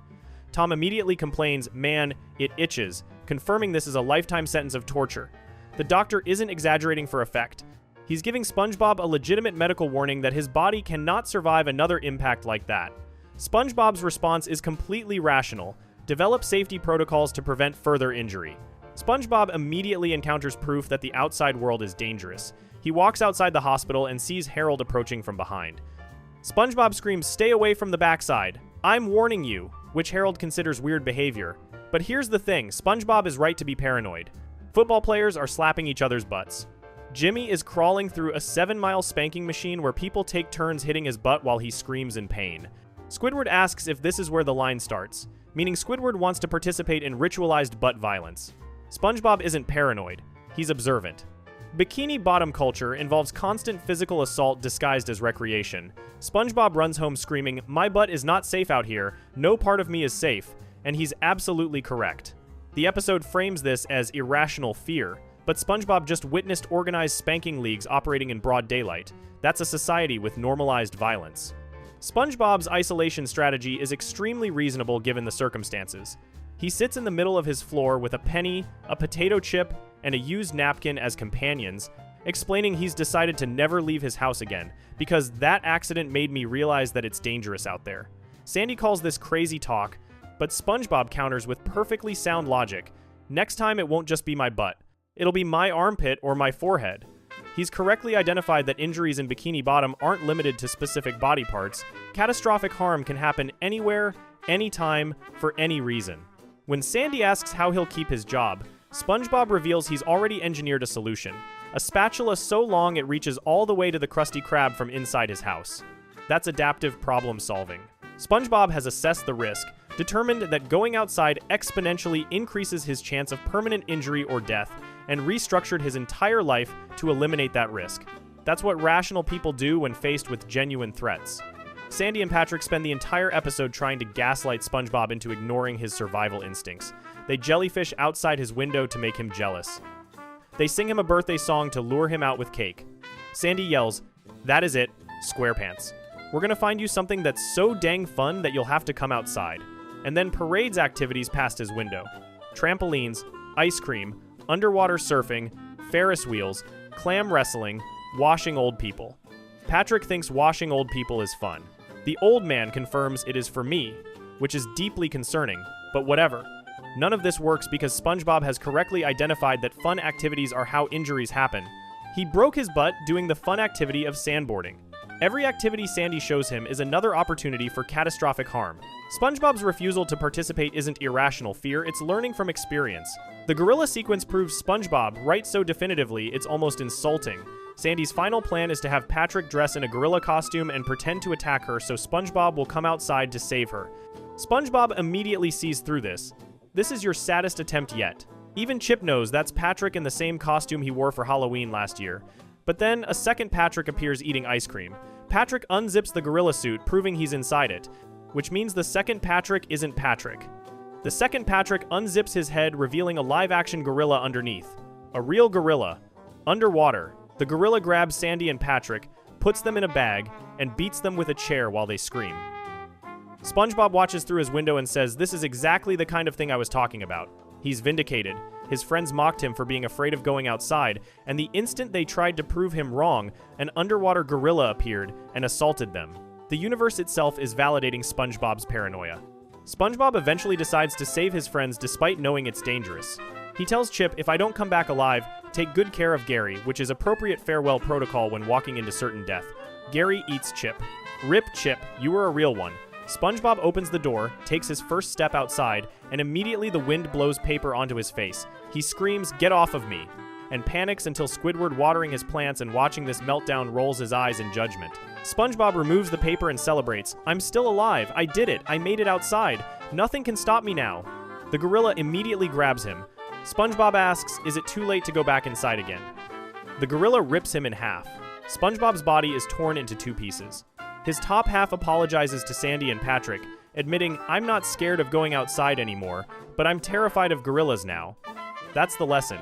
Tom immediately complains, "Man, it itches," confirming this is a lifetime sentence of torture. The doctor isn't exaggerating for effect. He's giving SpongeBob a legitimate medical warning that his body cannot survive another impact like that. SpongeBob's response is completely rational. Develop safety protocols to prevent further injury. SpongeBob immediately encounters proof that the outside world is dangerous. He walks outside the hospital and sees Harold approaching from behind. SpongeBob screams, "Stay away from the backside. I'm warning you," which Harold considers weird behavior. But here's the thing, SpongeBob is right to be paranoid. Football players are slapping each other's butts. Jimmy is crawling through a 7-mile spanking machine where people take turns hitting his butt while he screams in pain. Squidward asks if this is where the line starts, meaning Squidward wants to participate in ritualized butt violence. SpongeBob isn't paranoid, he's observant. Bikini Bottom culture involves constant physical assault disguised as recreation. SpongeBob runs home screaming, "My butt is not safe out here, no part of me is safe," and he's absolutely correct. The episode frames this as irrational fear, but SpongeBob just witnessed organized spanking leagues operating in broad daylight. That's a society with normalized violence. SpongeBob's isolation strategy is extremely reasonable given the circumstances. He sits in the middle of his floor with a penny, a potato chip, and a used napkin as companions, explaining he's decided to never leave his house again, because that accident made me realize that it's dangerous out there. Sandy calls this crazy talk, but SpongeBob counters with perfectly sound logic. Next time it won't just be my butt. It'll be my armpit or my forehead. He's correctly identified that injuries in Bikini Bottom aren't limited to specific body parts. Catastrophic harm can happen anywhere, anytime, for any reason. When Sandy asks how he'll keep his job, SpongeBob reveals he's already engineered a solution. A spatula so long it reaches all the way to the Krusty Krab from inside his house. That's adaptive problem solving. SpongeBob has assessed the risk, determined that going outside exponentially increases his chance of permanent injury or death, and restructured his entire life to eliminate that risk. That's what rational people do when faced with genuine threats. Sandy and Patrick spend the entire episode trying to gaslight SpongeBob into ignoring his survival instincts. They jellyfish outside his window to make him jealous. They sing him a birthday song to lure him out with cake. Sandy yells, "That is it, SquarePants. We're gonna find you something that's so dang fun that you'll have to come outside." And then parades activities past his window. Trampolines, ice cream, underwater surfing, Ferris wheels, clam wrestling, washing old people. Patrick thinks washing old people is fun. The old man confirms it is for me, which is deeply concerning, but whatever. None of this works because SpongeBob has correctly identified that fun activities are how injuries happen. He broke his butt doing the fun activity of sandboarding. Every activity Sandy shows him is another opportunity for catastrophic harm. SpongeBob's refusal to participate isn't irrational fear, it's learning from experience. The gorilla sequence proves SpongeBob right so definitively it's almost insulting. Sandy's final plan is to have Patrick dress in a gorilla costume and pretend to attack her so SpongeBob will come outside to save her. SpongeBob immediately sees through this. This is your saddest attempt yet. Even Chip knows that's Patrick in the same costume he wore for Halloween last year. But then, a second Patrick appears eating ice cream. Patrick unzips the gorilla suit, proving he's inside it, which means the second Patrick isn't Patrick. The second Patrick unzips his head, revealing a live-action gorilla underneath. A real gorilla. Underwater, the gorilla grabs Sandy and Patrick, puts them in a bag, and beats them with a chair while they scream. SpongeBob watches through his window and says, "This is exactly the kind of thing I was talking about." He's vindicated. His friends mocked him for being afraid of going outside, and the instant they tried to prove him wrong, an underwater gorilla appeared and assaulted them. The universe itself is validating SpongeBob's paranoia. SpongeBob eventually decides to save his friends despite knowing it's dangerous. He tells Chip, "If I don't come back alive, take good care of Gary," which is appropriate farewell protocol when walking into certain death. Gary eats Chip. Rip Chip, you were a real one. SpongeBob opens the door, takes his first step outside, and immediately the wind blows paper onto his face. He screams, "Get off of me!" and panics until Squidward, watering his plants and watching this meltdown, rolls his eyes in judgment. SpongeBob removes the paper and celebrates. "I'm still alive! I did it! I made it outside! Nothing can stop me now!" The gorilla immediately grabs him. SpongeBob asks, "Is it too late to go back inside again?" The gorilla rips him in half. SpongeBob's body is torn into two pieces. His top half apologizes to Sandy and Patrick, admitting, "I'm not scared of going outside anymore, but I'm terrified of gorillas now." That's the lesson.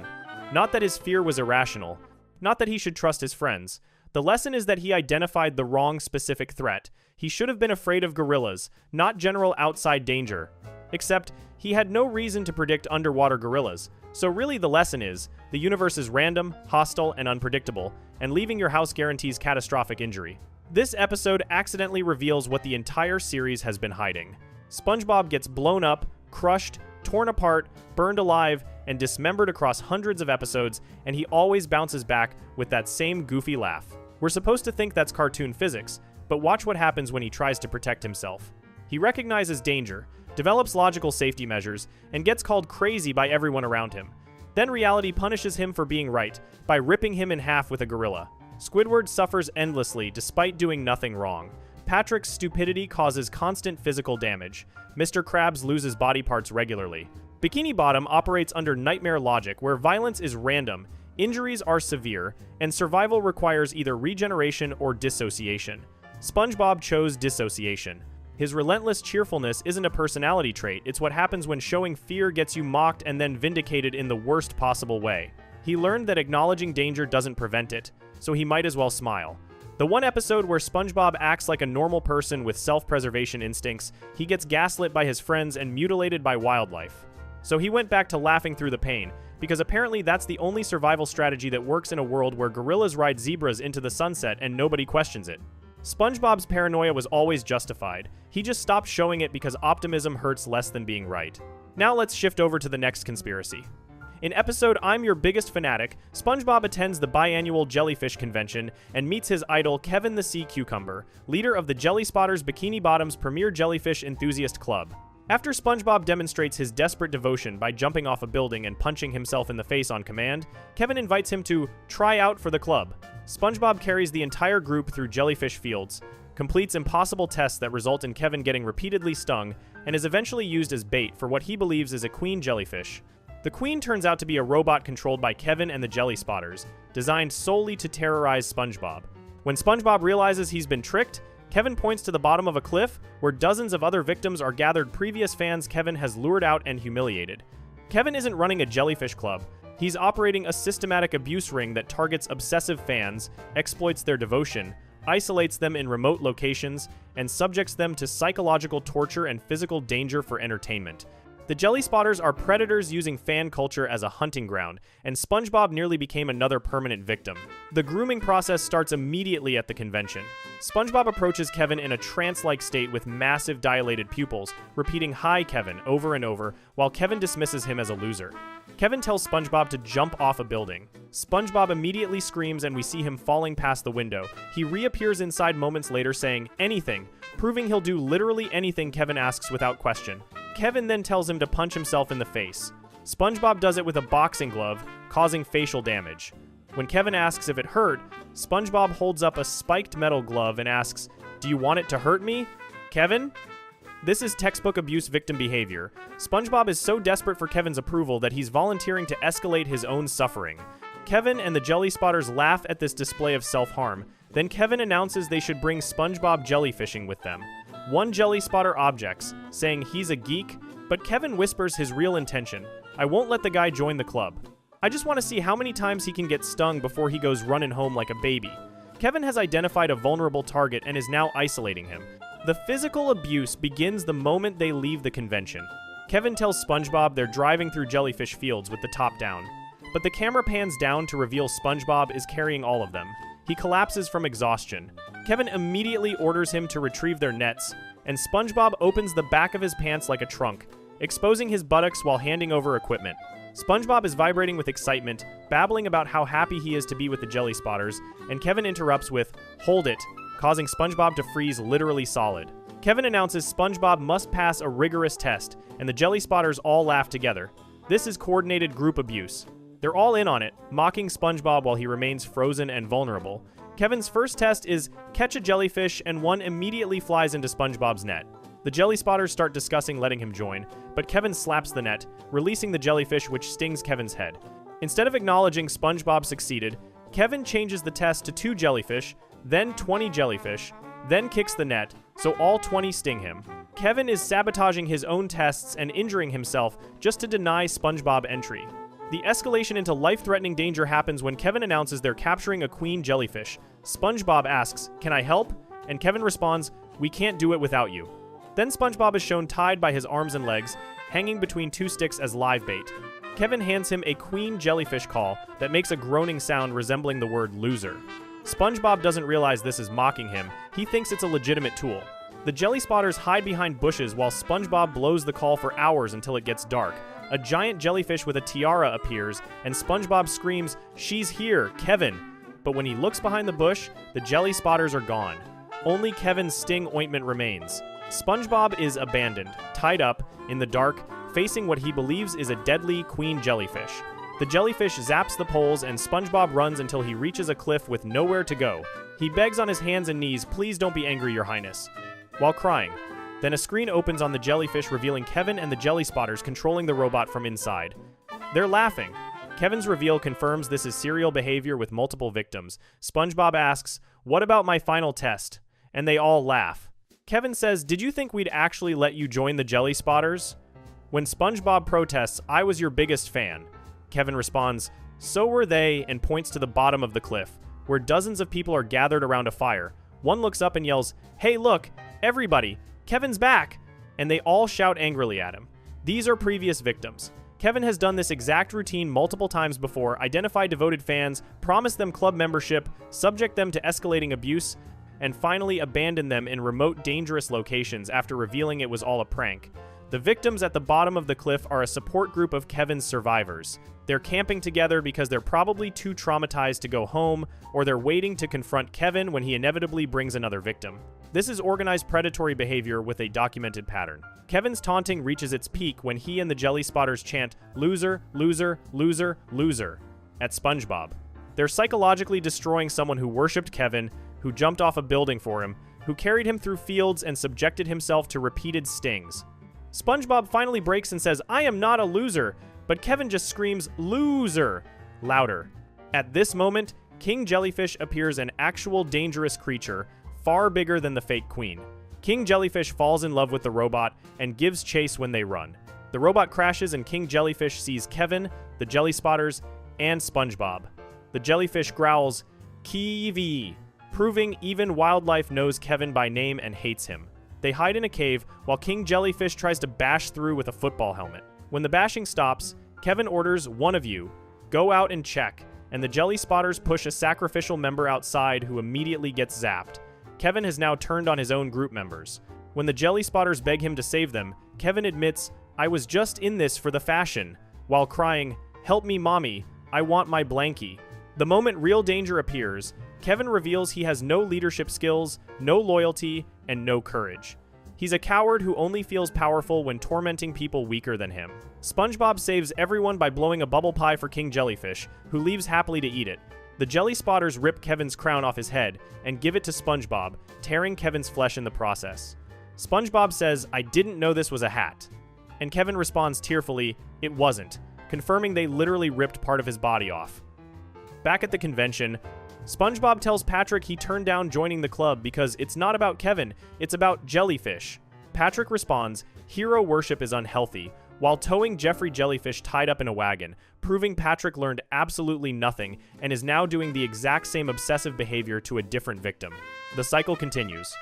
Not that his fear was irrational. Not that he should trust his friends. The lesson is that he identified the wrong specific threat. He should have been afraid of gorillas, not general outside danger. Except, he had no reason to predict underwater gorillas. So really the lesson is, the universe is random, hostile, and unpredictable, and leaving your house guarantees catastrophic injury. This episode accidentally reveals what the entire series has been hiding. SpongeBob gets blown up, crushed, torn apart, burned alive, and dismembered across hundreds of episodes, and he always bounces back with that same goofy laugh. We're supposed to think that's cartoon physics, but watch what happens when he tries to protect himself. He recognizes danger, develops logical safety measures, and gets called crazy by everyone around him. Then reality punishes him for being right, by ripping him in half with a gorilla. Squidward suffers endlessly despite doing nothing wrong. Patrick's stupidity causes constant physical damage. Mr. Krabs loses body parts regularly. Bikini Bottom operates under nightmare logic where violence is random, injuries are severe, and survival requires either regeneration or dissociation. SpongeBob chose dissociation. His relentless cheerfulness isn't a personality trait, it's what happens when showing fear gets you mocked and then vindicated in the worst possible way. He learned that acknowledging danger doesn't prevent it, so he might as well smile. The one episode where SpongeBob acts like a normal person with self-preservation instincts, he gets gaslit by his friends and mutilated by wildlife. So he went back to laughing through the pain, because apparently that's the only survival strategy that works in a world where gorillas ride zebras into the sunset and nobody questions it. SpongeBob's paranoia was always justified. He just stopped showing it because optimism hurts less than being right. Now let's shift over to the next conspiracy. In episode I'm Your Biggest Fanatic, SpongeBob attends the biannual jellyfish convention and meets his idol Kevin the Sea Cucumber, leader of the Jelly Spotters Bikini Bottom's premier jellyfish enthusiast club. After SpongeBob demonstrates his desperate devotion by jumping off a building and punching himself in the face on command, Kevin invites him to try out for the club. SpongeBob carries the entire group through jellyfish fields, completes impossible tests that result in Kevin getting repeatedly stung, and is eventually used as bait for what he believes is a queen jellyfish. The queen turns out to be a robot controlled by Kevin and the Jelly Spotters, designed solely to terrorize SpongeBob. When SpongeBob realizes he's been tricked, Kevin points to the bottom of a cliff where dozens of other victims are gathered, previous fans Kevin has lured out and humiliated. Kevin isn't running a jellyfish club. He's operating a systematic abuse ring that targets obsessive fans, exploits their devotion, isolates them in remote locations, and subjects them to psychological torture and physical danger for entertainment. The Jelly Spotters are predators using fan culture as a hunting ground, and SpongeBob nearly became another permanent victim. The grooming process starts immediately at the convention. SpongeBob approaches Kevin in a trance-like state with massive dilated pupils, repeating "Hi, Kevin" over and over, while Kevin dismisses him as a loser. Kevin tells SpongeBob to jump off a building. SpongeBob immediately screams and we see him falling past the window. He reappears inside moments later saying anything, proving he'll do literally anything Kevin asks without question. Kevin then tells him to punch himself in the face. SpongeBob does it with a boxing glove, causing facial damage. When Kevin asks if it hurt, SpongeBob holds up a spiked metal glove and asks, "Do you want it to hurt me, Kevin?" This is textbook abuse victim behavior. SpongeBob is so desperate for Kevin's approval that he's volunteering to escalate his own suffering. Kevin and the Jelly Spotters laugh at this display of self-harm. Then Kevin announces they should bring SpongeBob jellyfishing with them. One Jelly Spotter objects, saying he's a geek, but Kevin whispers his real intention. "I won't let the guy join the club. I just want to see how many times he can get stung before he goes running home like a baby." Kevin has identified a vulnerable target and is now isolating him. The physical abuse begins the moment they leave the convention. Kevin tells SpongeBob they're driving through jellyfish fields with the top down. But the camera pans down to reveal SpongeBob is carrying all of them. He collapses from exhaustion. Kevin immediately orders him to retrieve their nets, and SpongeBob opens the back of his pants like a trunk, exposing his buttocks while handing over equipment. SpongeBob is vibrating with excitement, babbling about how happy he is to be with the Jelly Spotters, and Kevin interrupts with, "Hold it," causing SpongeBob to freeze literally solid. Kevin announces SpongeBob must pass a rigorous test, and the Jelly Spotters all laugh together. This is coordinated group abuse. They're all in on it, mocking SpongeBob while he remains frozen and vulnerable. Kevin's first test is catch a jellyfish, and one immediately flies into SpongeBob's net. The Jelly Spotters start discussing letting him join, but Kevin slaps the net, releasing the jellyfish which stings Kevin's head. Instead of acknowledging SpongeBob succeeded, Kevin changes the test to 2 jellyfish, then 20 jellyfish, then kicks the net, so all 20 sting him. Kevin is sabotaging his own tests and injuring himself just to deny SpongeBob entry. The escalation into life-threatening danger happens when Kevin announces they're capturing a queen jellyfish. SpongeBob asks, "Can I help?" And Kevin responds, "We can't do it without you." Then SpongeBob is shown tied by his arms and legs, hanging between 2 sticks as live bait. Kevin hands him a queen jellyfish call that makes a groaning sound resembling the word loser. SpongeBob doesn't realize this is mocking him. He thinks it's a legitimate tool. The Jelly Spotters hide behind bushes while SpongeBob blows the call for hours until it gets dark. A giant jellyfish with a tiara appears, and SpongeBob screams, "She's here, Kevin!" But when he looks behind the bush, the Jelly Spotters are gone. Only Kevin's sting ointment remains. SpongeBob is abandoned, tied up, in the dark, facing what he believes is a deadly queen jellyfish. The jellyfish zaps the poles, and SpongeBob runs until he reaches a cliff with nowhere to go. He begs on his hands and knees, "Please don't be angry, Your Highness," while crying. Then a screen opens on the jellyfish, revealing Kevin and the Jelly Spotters controlling the robot from inside. They're laughing. Kevin's reveal confirms this is serial behavior with multiple victims. SpongeBob asks, "What about my final test?" And they all laugh. Kevin says, "Did you think we'd actually let you join the Jelly Spotters?" When SpongeBob protests, "I was your biggest fan," Kevin responds, "So were they," and points to the bottom of the cliff, where dozens of people are gathered around a fire. One looks up and yells, "Hey, look, everybody, Kevin's back!" And they all shout angrily at him. These are previous victims. Kevin has done this exact routine multiple times before, identify devoted fans, promise them club membership, subject them to escalating abuse, and finally abandon them in remote, dangerous locations after revealing it was all a prank. The victims at the bottom of the cliff are a support group of Kevin's survivors. They're camping together because they're probably too traumatized to go home, or they're waiting to confront Kevin when he inevitably brings another victim. This is organized predatory behavior with a documented pattern. Kevin's taunting reaches its peak when he and the Jelly Spotters chant, "Loser, loser, loser, loser," at SpongeBob. They're psychologically destroying someone who worshipped Kevin, who jumped off a building for him, who carried him through fields and subjected himself to repeated stings. SpongeBob finally breaks and says, "I am not a loser," but Kevin just screams, "Loser!" louder. At this moment, King Jellyfish appears an actual dangerous creature, far bigger than the fake queen. King Jellyfish falls in love with the robot and gives chase when they run. The robot crashes and King Jellyfish sees Kevin, the Jelly Spotters, and SpongeBob. The jellyfish growls, "Kiwi," proving even wildlife knows Kevin by name and hates him. They hide in a cave while King Jellyfish tries to bash through with a football helmet. When the bashing stops, Kevin orders, "One of you, go out and check," and the jelly spotters push a sacrificial member outside who immediately gets zapped. Kevin has now turned on his own group members. When the jelly spotters beg him to save them, Kevin admits, "I was just in this for the fashion," while crying, "Help me, mommy, I want my blankie." The moment real danger appears, Kevin reveals he has no leadership skills, no loyalty, and no courage. He's a coward who only feels powerful when tormenting people weaker than him. SpongeBob saves everyone by blowing a bubble pie for King Jellyfish, who leaves happily to eat it. The jelly spotters rip Kevin's crown off his head and give it to SpongeBob, tearing Kevin's flesh in the process. SpongeBob says, "I didn't know this was a hat." And Kevin responds tearfully, "It wasn't," confirming they literally ripped part of his body off. Back at the convention, SpongeBob tells Patrick he turned down joining the club because it's not about Kevin, it's about Jellyfish. Patrick responds, "Hero worship is unhealthy," while towing Jeffrey Jellyfish tied up in a wagon, proving Patrick learned absolutely nothing and is now doing the exact same obsessive behavior to a different victim. The cycle continues.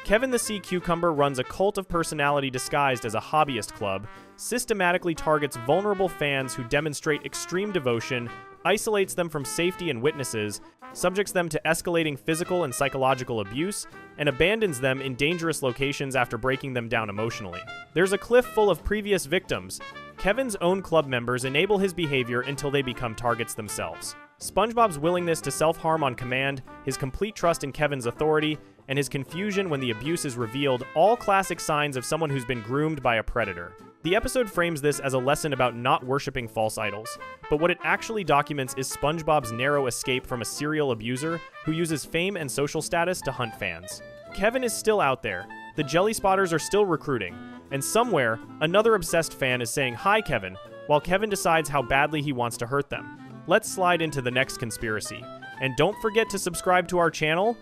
Kevin the Sea Cucumber runs a cult of personality disguised as a hobbyist club, systematically targets vulnerable fans who demonstrate extreme devotion, isolates them from safety and witnesses, subjects them to escalating physical and psychological abuse, and abandons them in dangerous locations after breaking them down emotionally. There's a cliff full of previous victims. Kevin's own club members enable his behavior until they become targets themselves. SpongeBob's willingness to self-harm on command, his complete trust in Kevin's authority, and his confusion when the abuse is revealed, all classic signs of someone who's been groomed by a predator. The episode frames this as a lesson about not worshipping false idols, but what it actually documents is SpongeBob's narrow escape from a serial abuser who uses fame and social status to hunt fans. Kevin is still out there, the jelly spotters are still recruiting, and somewhere, another obsessed fan is saying hi Kevin, while Kevin decides how badly he wants to hurt them. Let's slide into the next conspiracy. And don't forget to subscribe to our channel.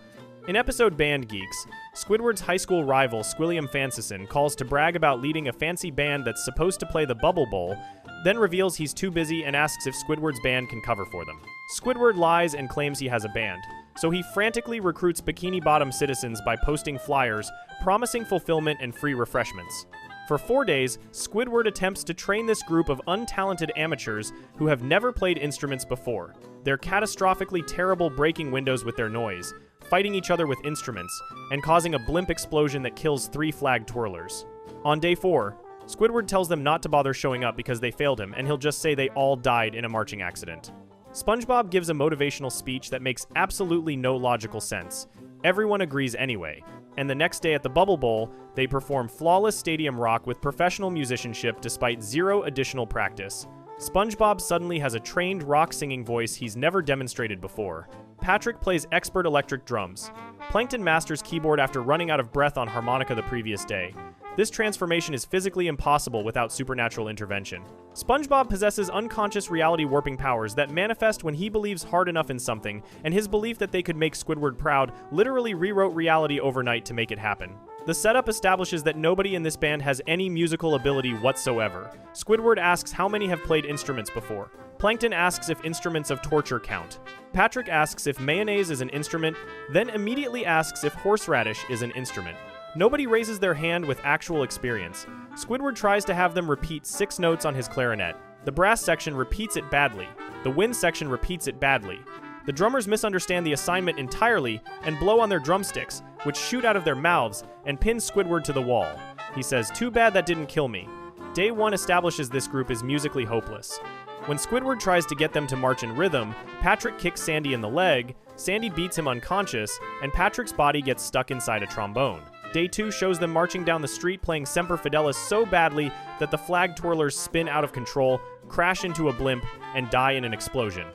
In episode Band Geeks, Squidward's high school rival Squilliam Fancison calls to brag about leading a fancy band that's supposed to play the Bubble Bowl, then reveals he's too busy and asks if Squidward's band can cover for them. Squidward lies and claims he has a band, so he frantically recruits Bikini Bottom citizens by posting flyers, promising fulfillment and free refreshments. For 4 days, Squidward attempts to train this group of untalented amateurs who have never played instruments before. They're catastrophically terrible breaking windows with their noise, fighting each other with instruments, and causing a blimp explosion that kills 3 flag twirlers. On day 4, Squidward tells them not to bother showing up because they failed him, and he'll just say they all died in a marching accident. SpongeBob gives a motivational speech that makes absolutely no logical sense. Everyone agrees anyway, and the next day at the Bubble Bowl, they perform flawless stadium rock with professional musicianship despite 0 additional practice. SpongeBob suddenly has a trained rock singing voice he's never demonstrated before. Patrick plays expert electric drums. Plankton masters keyboard after running out of breath on harmonica the previous day. This transformation is physically impossible without supernatural intervention. SpongeBob possesses unconscious reality warping powers that manifest when he believes hard enough in something, and his belief that they could make Squidward proud literally rewrote reality overnight to make it happen. The setup establishes that nobody in this band has any musical ability whatsoever. Squidward asks how many have played instruments before. Plankton asks if instruments of torture count. Patrick asks if mayonnaise is an instrument, then immediately asks if horseradish is an instrument. Nobody raises their hand with actual experience. Squidward tries to have them repeat 6 notes on his clarinet. The brass section repeats it badly. The wind section repeats it badly. The drummers misunderstand the assignment entirely and blow on their drumsticks, which shoot out of their mouths and pin Squidward to the wall. He says, "Too bad that didn't kill me." Day 1 establishes this group is musically hopeless. When Squidward tries to get them to march in rhythm, Patrick kicks Sandy in the leg, Sandy beats him unconscious, and Patrick's body gets stuck inside a trombone. Day 2 shows them marching down the street playing Semper Fidelis so badly that the flag twirlers spin out of control, crash into a blimp, and die in an explosion.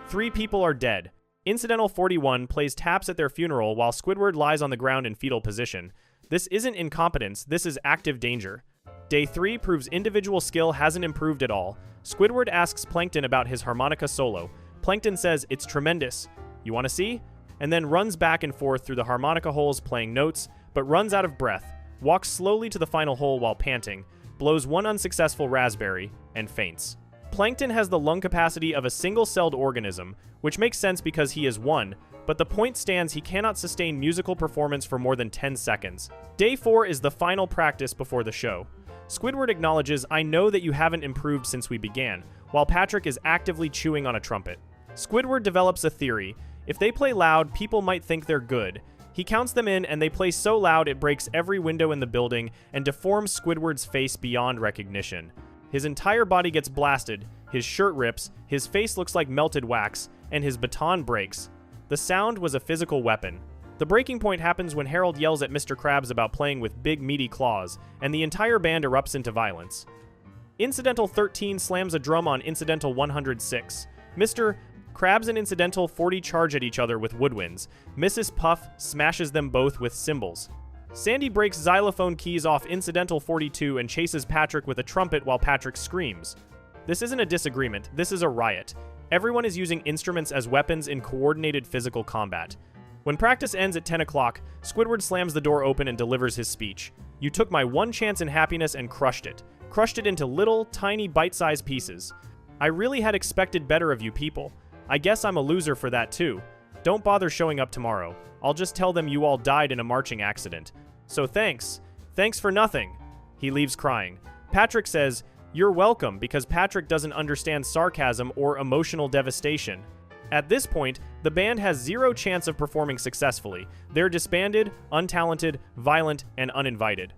3 people are dead. Incidental 41 plays taps at their funeral while Squidward lies on the ground in fetal position. This isn't incompetence, this is active danger. Day 3 proves individual skill hasn't improved at all. Squidward asks Plankton about his harmonica solo. Plankton says, "It's tremendous. You want to see?" And then runs back and forth through the harmonica holes playing notes, but runs out of breath, walks slowly to the final hole while panting, blows 1 unsuccessful raspberry, and faints. Plankton has the lung capacity of a single-celled organism, which makes sense because he is 1, but the point stands he cannot sustain musical performance for more than 10 seconds. Day 4 is the final practice before the show. Squidward acknowledges, "I know that you haven't improved since we began," while Patrick is actively chewing on a trumpet. Squidward develops a theory. If they play loud, people might think they're good. He counts them in, and they play so loud it breaks every window in the building and deforms Squidward's face beyond recognition. His entire body gets blasted, his shirt rips, his face looks like melted wax, and his baton breaks. The sound was a physical weapon. The breaking point happens when Harold yells at Mr. Krabs about playing with big meaty claws, and the entire band erupts into violence. Incidental 13 slams a drum on Incidental 106. Mr. Krabs and Incidental 40 charge at each other with woodwinds. Mrs. Puff smashes them both with cymbals. Sandy breaks xylophone keys off Incidental 42 and chases Patrick with a trumpet while Patrick screams. This isn't a disagreement, this is a riot. Everyone is using instruments as weapons in coordinated physical combat. When practice ends at 10 o'clock, Squidward slams the door open and delivers his speech. You took my one chance in happiness and crushed it. Crushed it into little, tiny, bite-sized pieces. I really had expected better of you people. I guess I'm a loser for that too. Don't bother showing up tomorrow. I'll just tell them you all died in a marching accident. So thanks. Thanks for nothing. He leaves crying. Patrick says, "You're welcome," because Patrick doesn't understand sarcasm or emotional devastation. At this point, the band has zero chance of performing successfully. They're disbanded, untalented, violent, and uninvited.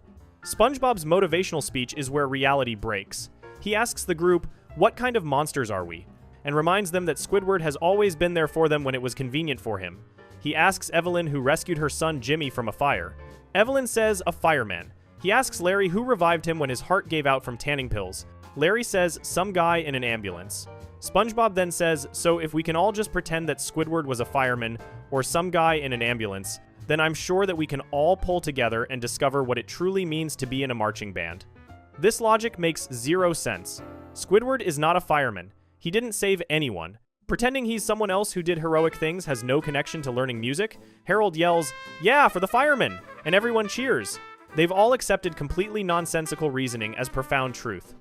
SpongeBob's motivational speech is where reality breaks. He asks the group, "What kind of monsters are we?" and reminds them that Squidward has always been there for them when it was convenient for him. He asks Evelyn who rescued her son Jimmy from a fire. Evelyn says a fireman. He asks Larry who revived him when his heart gave out from tanning pills. Larry says some guy in an ambulance. SpongeBob then says, so if we can all just pretend that Squidward was a fireman or some guy in an ambulance, then I'm sure that we can all pull together and discover what it truly means to be in a marching band. This logic makes zero sense. Squidward is not a fireman. He didn't save anyone. Pretending he's someone else who did heroic things has no connection to learning music. Harold yells, "Yeah, for the firemen!" and everyone cheers. They've all accepted completely nonsensical reasoning as profound truth.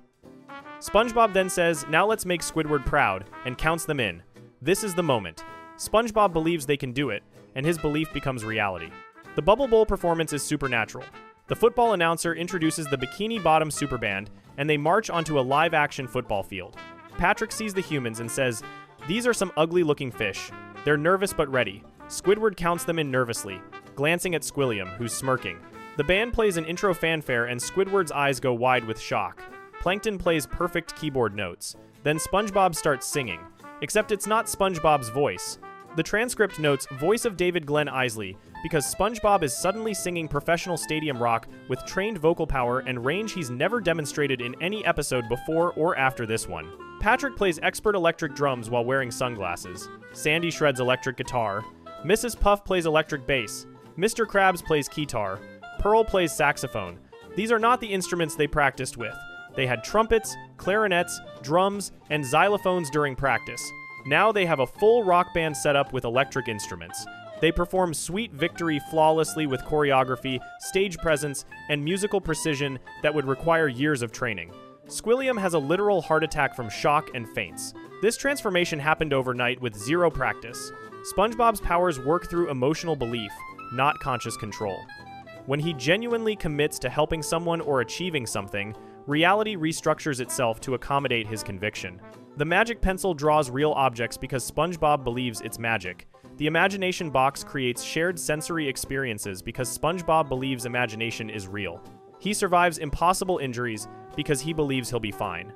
SpongeBob then says, "Now let's make Squidward proud," and counts them in. This is the moment. SpongeBob believes they can do it, and his belief becomes reality. The Bubble Bowl performance is supernatural. The football announcer introduces the Bikini Bottom Superband, and they march onto a live-action football field. Patrick sees the humans and says, "These are some ugly-looking fish. They're nervous but ready." Squidward counts them in nervously, glancing at Squilliam, who's smirking. The band plays an intro fanfare, and Squidward's eyes go wide with shock. Plankton plays perfect keyboard notes. Then SpongeBob starts singing. Except it's not SpongeBob's voice. The transcript notes voice of David Glenn Isley, because SpongeBob is suddenly singing professional stadium rock with trained vocal power and range he's never demonstrated in any episode before or after this one. Patrick plays expert electric drums while wearing sunglasses. Sandy shreds electric guitar. Mrs. Puff plays electric bass. Mr. Krabs plays keytar. Pearl plays saxophone. These are not the instruments they practiced with. They had trumpets, clarinets, drums, and xylophones during practice. Now they have a full rock band set up with electric instruments. They perform Sweet Victory flawlessly with choreography, stage presence, and musical precision that would require years of training. Squilliam has a literal heart attack from shock and faints. This transformation happened overnight with zero practice. SpongeBob's powers work through emotional belief, not conscious control. When he genuinely commits to helping someone or achieving something, reality restructures itself to accommodate his conviction. The magic pencil draws real objects because SpongeBob believes it's magic. The imagination box creates shared sensory experiences because SpongeBob believes imagination is real. He survives impossible injuries because he believes he'll be fine.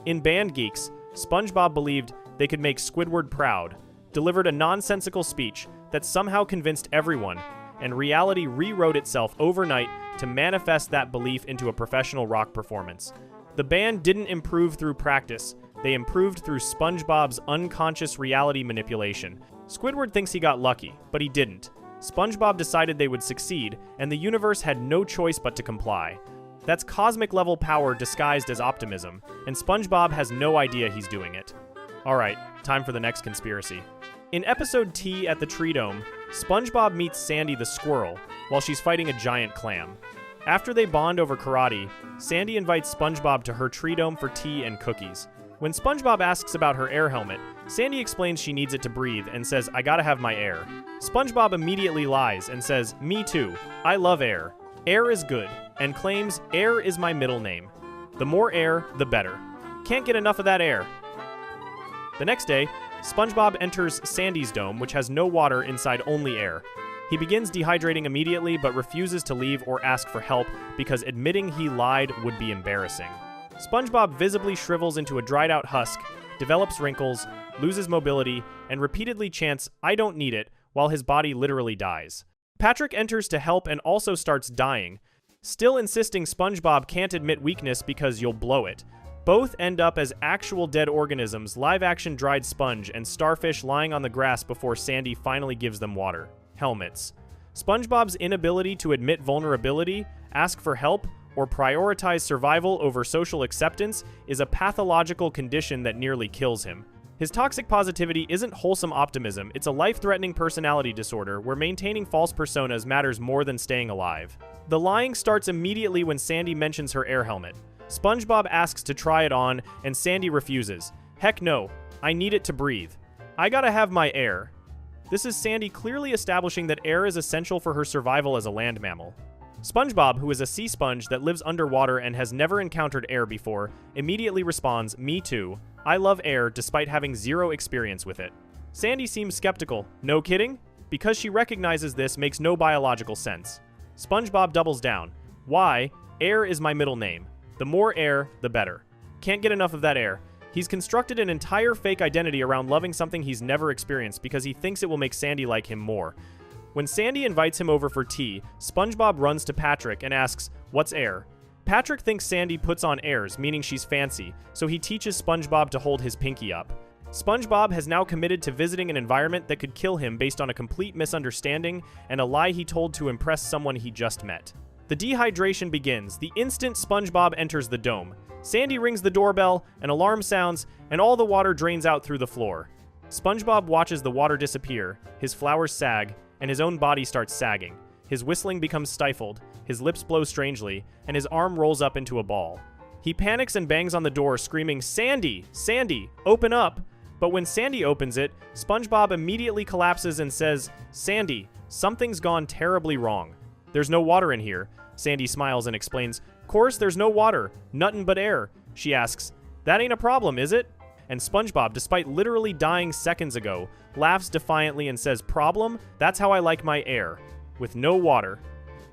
In Band Geeks, SpongeBob believed they could make Squidward proud, delivered a nonsensical speech that somehow convinced everyone, and reality rewrote itself overnight to manifest that belief into a professional rock performance. The band didn't improve through practice, they improved through SpongeBob's unconscious reality manipulation. Squidward thinks he got lucky, but he didn't. SpongeBob decided they would succeed, and the universe had no choice but to comply. That's cosmic-level power disguised as optimism, and SpongeBob has no idea he's doing it. Alright, time for the next conspiracy. In episode T at the Tree Dome, SpongeBob meets Sandy the squirrel while she's fighting a giant clam. After they bond over karate, Sandy invites SpongeBob to her tree dome for tea and cookies. When SpongeBob asks about her air helmet, Sandy explains she needs it to breathe and says, "I gotta have my air." SpongeBob immediately lies and says, "Me too. I love air. Air is good," and claims, "Air is my middle name. The more air, the better. Can't get enough of that air." The next day, SpongeBob enters Sandy's dome, which has no water inside, only air. He begins dehydrating immediately, but refuses to leave or ask for help because admitting he lied would be embarrassing. SpongeBob visibly shrivels into a dried-out husk, develops wrinkles, loses mobility, and repeatedly chants, "I don't need it," while his body literally dies. Patrick enters to help and also starts dying, still insisting SpongeBob can't admit weakness because you'll blow it. Both end up as actual dead organisms, live-action dried sponge, and starfish lying on the grass before Sandy finally gives them water. Helmets. SpongeBob's inability to admit vulnerability, ask for help, or prioritize survival over social acceptance is a pathological condition that nearly kills him. His toxic positivity isn't wholesome optimism, it's a life-threatening personality disorder where maintaining false personas matters more than staying alive. The lying starts immediately when Sandy mentions her air helmet. SpongeBob asks to try it on, and Sandy refuses. "Heck no, I need it to breathe. I gotta have my air." This is Sandy clearly establishing that air is essential for her survival as a land mammal. SpongeBob, who is a sea sponge that lives underwater and has never encountered air before, immediately responds, "Me too. I love air despite having zero experience with it." Sandy seems skeptical. "No kidding?" Because she recognizes this makes no biological sense. SpongeBob doubles down. "Why? Air is my middle name. The more air, the better. Can't get enough of that air." He's constructed an entire fake identity around loving something he's never experienced because he thinks it will make Sandy like him more. When Sandy invites him over for tea, SpongeBob runs to Patrick and asks, "What's air?" Patrick thinks Sandy puts on airs, meaning she's fancy, so he teaches SpongeBob to hold his pinky up. SpongeBob has now committed to visiting an environment that could kill him based on a complete misunderstanding and a lie he told to impress someone he just met. The dehydration begins the instant SpongeBob enters the dome. Sandy rings the doorbell, an alarm sounds, and all the water drains out through the floor. SpongeBob watches the water disappear, his flowers sag, and his own body starts sagging. His whistling becomes stifled, his lips blow strangely, and his arm rolls up into a ball. He panics and bangs on the door, screaming, "Sandy! Sandy! Open up!" But when Sandy opens it, SpongeBob immediately collapses and says, "Sandy, something's gone terribly wrong. There's no water in here." Sandy smiles and explains, "Course there's no water, nuttin' but air." She asks, "That ain't a problem, is it?" And SpongeBob, despite literally dying seconds ago, laughs defiantly and says, "Problem? That's how I like my air. With no water."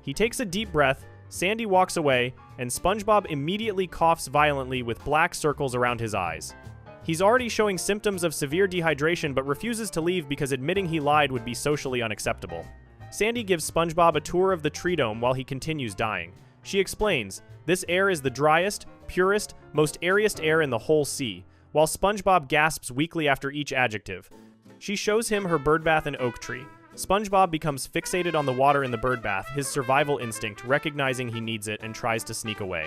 He takes a deep breath, Sandy walks away, and SpongeBob immediately coughs violently with black circles around his eyes. He's already showing symptoms of severe dehydration but refuses to leave because admitting he lied would be socially unacceptable. Sandy gives SpongeBob a tour of the tree dome while he continues dying. She explains, "This air is the driest, purest, most airiest air in the whole sea," while SpongeBob gasps weakly after each adjective. She shows him her birdbath and oak tree. SpongeBob becomes fixated on the water in the birdbath, his survival instinct, recognizing he needs it, and tries to sneak away.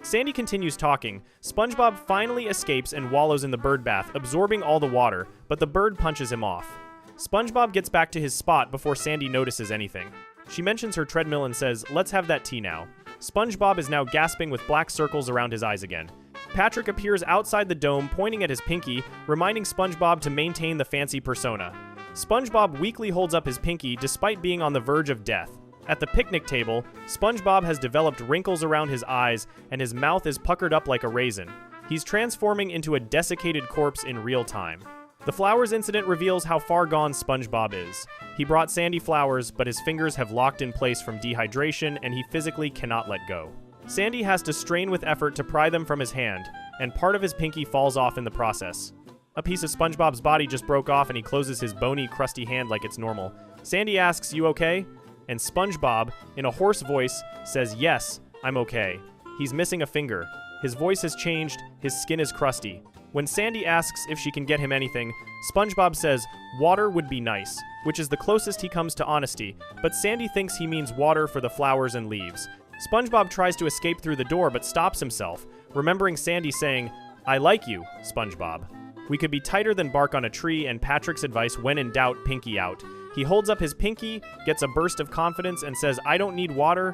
Sandy continues talking. SpongeBob finally escapes and wallows in the birdbath, absorbing all the water, but the bird punches him off. SpongeBob gets back to his spot before Sandy notices anything. She mentions her treadmill and says, "Let's have that tea now." SpongeBob is now gasping with black circles around his eyes again. Patrick appears outside the dome, pointing at his pinky, reminding SpongeBob to maintain the fancy persona. SpongeBob weakly holds up his pinky despite being on the verge of death. At the picnic table, SpongeBob has developed wrinkles around his eyes and his mouth is puckered up like a raisin. He's transforming into a desiccated corpse in real time. The flowers incident reveals how far gone SpongeBob is. He brought Sandy flowers, but his fingers have locked in place from dehydration and he physically cannot let go. Sandy has to strain with effort to pry them from his hand, and part of his pinky falls off in the process. A piece of SpongeBob's body just broke off and he closes his bony, crusty hand like it's normal. Sandy asks, "You okay?" And SpongeBob, in a hoarse voice, says, "Yes, I'm okay." He's missing a finger. His voice has changed, his skin is crusty. When Sandy asks if she can get him anything, SpongeBob says, "Water would be nice," which is the closest he comes to honesty, but Sandy thinks he means water for the flowers and leaves. SpongeBob tries to escape through the door but stops himself, remembering Sandy saying, "I like you, SpongeBob." We could be tighter than bark on a tree, and Patrick's advice, when in doubt, pinky out. He holds up his pinky, gets a burst of confidence, and says, "I don't need water.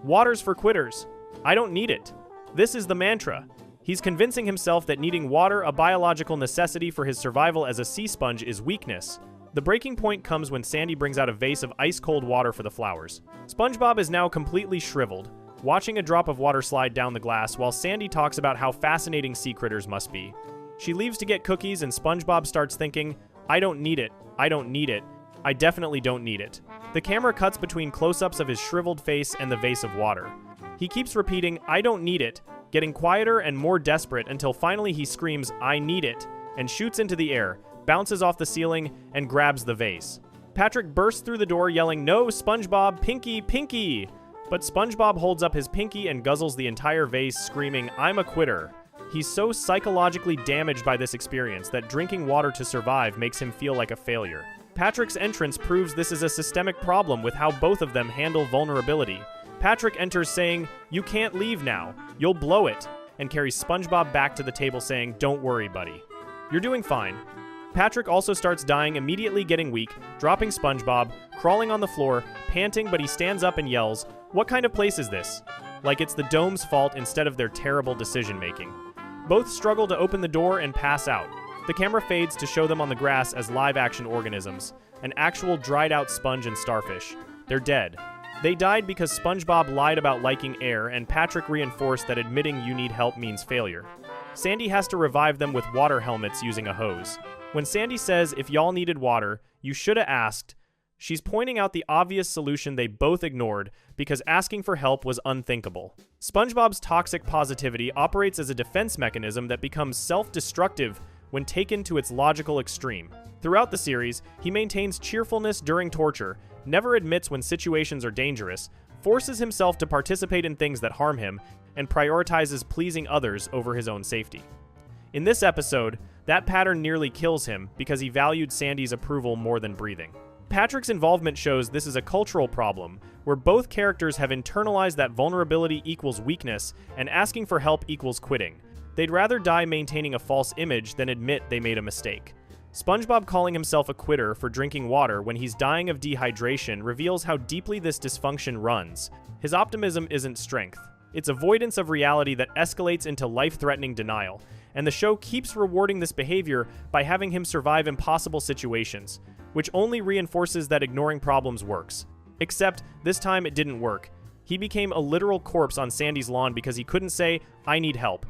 Water's for quitters. I don't need it." This is the mantra. He's convincing himself that needing water, a biological necessity for his survival as a sea sponge, is weakness. The breaking point comes when Sandy brings out a vase of ice-cold water for the flowers. SpongeBob is now completely shriveled, watching a drop of water slide down the glass while Sandy talks about how fascinating sea critters must be. She leaves to get cookies, and SpongeBob starts thinking, I don't need it, I don't need it, I definitely don't need it. The camera cuts between close-ups of his shriveled face and the vase of water. He keeps repeating, I don't need it, getting quieter and more desperate until finally he screams, I need it, and shoots into the air, bounces off the ceiling, and grabs the vase. Patrick bursts through the door yelling, No, SpongeBob, Pinky, Pinky! But SpongeBob holds up his pinky and guzzles the entire vase, screaming, I'm a quitter. He's so psychologically damaged by this experience that drinking water to survive makes him feel like a failure. Patrick's entrance proves this is a systemic problem with how both of them handle vulnerability. Patrick enters saying, You can't leave now, you'll blow it, and carries SpongeBob back to the table saying, Don't worry, buddy. You're doing fine. Patrick also starts dying, immediately getting weak, dropping SpongeBob, crawling on the floor, panting, but he stands up and yells, What kind of place is this? Like it's the dome's fault instead of their terrible decision-making. Both struggle to open the door and pass out. The camera fades to show them on the grass as live-action organisms, an actual dried-out sponge and starfish. They're dead. They died because SpongeBob lied about liking air, and Patrick reinforced that admitting you need help means failure. Sandy has to revive them with water helmets using a hose. When Sandy says, if y'all needed water, you shoulda asked, she's pointing out the obvious solution they both ignored because asking for help was unthinkable. SpongeBob's toxic positivity operates as a defense mechanism that becomes self-destructive when taken to its logical extreme. Throughout the series, he maintains cheerfulness during torture, never admits when situations are dangerous, forces himself to participate in things that harm him, and prioritizes pleasing others over his own safety. In this episode, that pattern nearly kills him because he valued Sandy's approval more than breathing. Patrick's involvement shows this is a cultural problem, where both characters have internalized that vulnerability equals weakness and asking for help equals quitting. They'd rather die maintaining a false image than admit they made a mistake. SpongeBob calling himself a quitter for drinking water when he's dying of dehydration reveals how deeply this dysfunction runs. His optimism isn't strength. It's avoidance of reality that escalates into life-threatening denial, and the show keeps rewarding this behavior by having him survive impossible situations, which only reinforces that ignoring problems works. Except, this time it didn't work. He became a literal corpse on Sandy's lawn because he couldn't say, I need help.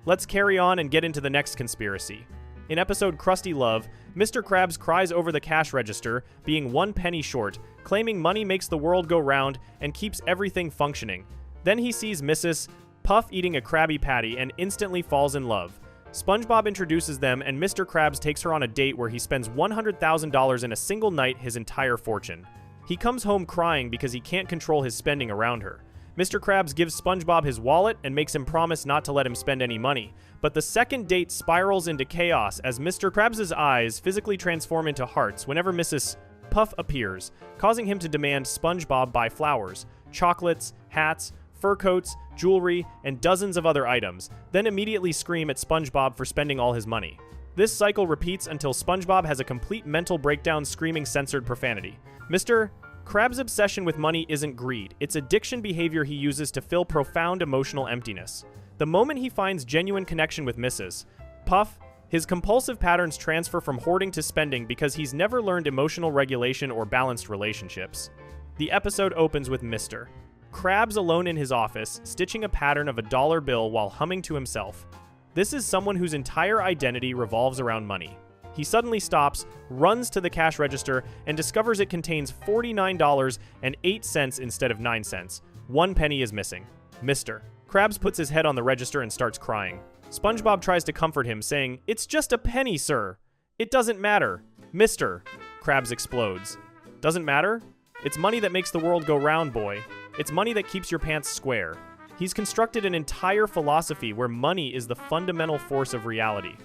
Let's carry on and get into the next conspiracy. In episode Krusty Love, Mr. Krabs cries over the cash register, being 1 penny short, claiming money makes the world go round and keeps everything functioning. Then he sees Mrs. Puff eating a Krabby Patty and instantly falls in love. SpongeBob introduces them, and Mr. Krabs takes her on a date where he spends $100,000 in a single night, his entire fortune. He comes home crying because he can't control his spending around her. Mr. Krabs gives SpongeBob his wallet and makes him promise not to let him spend any money. But the second date spirals into chaos as Mr. Krabs' eyes physically transform into hearts whenever Mrs. Puff appears, causing him to demand SpongeBob buy flowers, chocolates, hats, fur coats, jewelry, and dozens of other items, then immediately scream at SpongeBob for spending all his money. This cycle repeats until SpongeBob has a complete mental breakdown screaming censored profanity. Mr. Krabs' obsession with money isn't greed, it's addiction behavior he uses to fill profound emotional emptiness. The moment he finds genuine connection with Mrs. Puff, his compulsive patterns transfer from hoarding to spending because he's never learned emotional regulation or balanced relationships. The episode opens with Mr. Krabs alone in his office, stitching a pattern of a dollar bill while humming to himself. This is someone whose entire identity revolves around money. He suddenly stops, runs to the cash register, and discovers it contains $49.08 instead of 9 cents. 1 penny is missing. Mr. Krabs puts his head on the register and starts crying. SpongeBob tries to comfort him, saying, It's just a penny, sir. It doesn't matter. Mr. Krabs explodes. Doesn't matter? It's money that makes the world go round, boy. It's money that keeps your pants square. He's constructed an entire philosophy where money is the fundamental force of reality.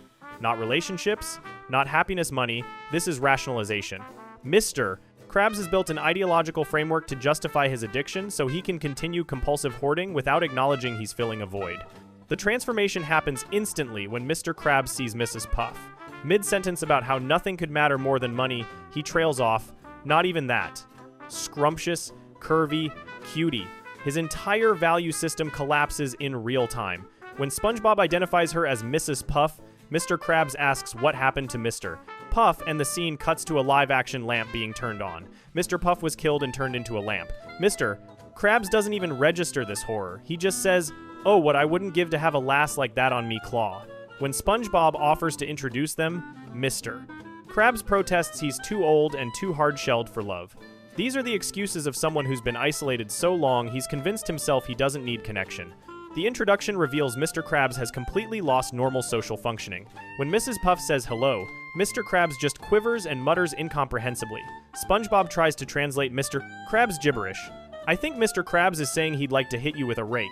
Not relationships, not happiness money, this is rationalization. Mr. Krabs has built an ideological framework to justify his addiction so he can continue compulsive hoarding without acknowledging he's filling a void. The transformation happens instantly when Mr. Krabs sees Mrs. Puff. Mid-sentence about how nothing could matter more than money, he trails off, not even that. Scrumptious, curvy, cutie. His entire value system collapses in real time. When SpongeBob identifies her as Mrs. Puff, Mr. Krabs asks what happened to Mr. Puff, and the scene cuts to a live-action lamp being turned on. Mr. Puff was killed and turned into a lamp. Mr. Krabs doesn't even register this horror. He just says, oh, what I wouldn't give to have a lass like that on me claw. When SpongeBob offers to introduce them, Mr. Krabs protests he's too old and too hard-shelled for love. These are the excuses of someone who's been isolated so long he's convinced himself he doesn't need connection. The introduction reveals Mr. Krabs has completely lost normal social functioning. When Mrs. Puff says hello, Mr. Krabs just quivers and mutters incomprehensibly. SpongeBob tries to translate Mr. Krabs' gibberish. I think Mr. Krabs is saying he'd like to hit you with a rake.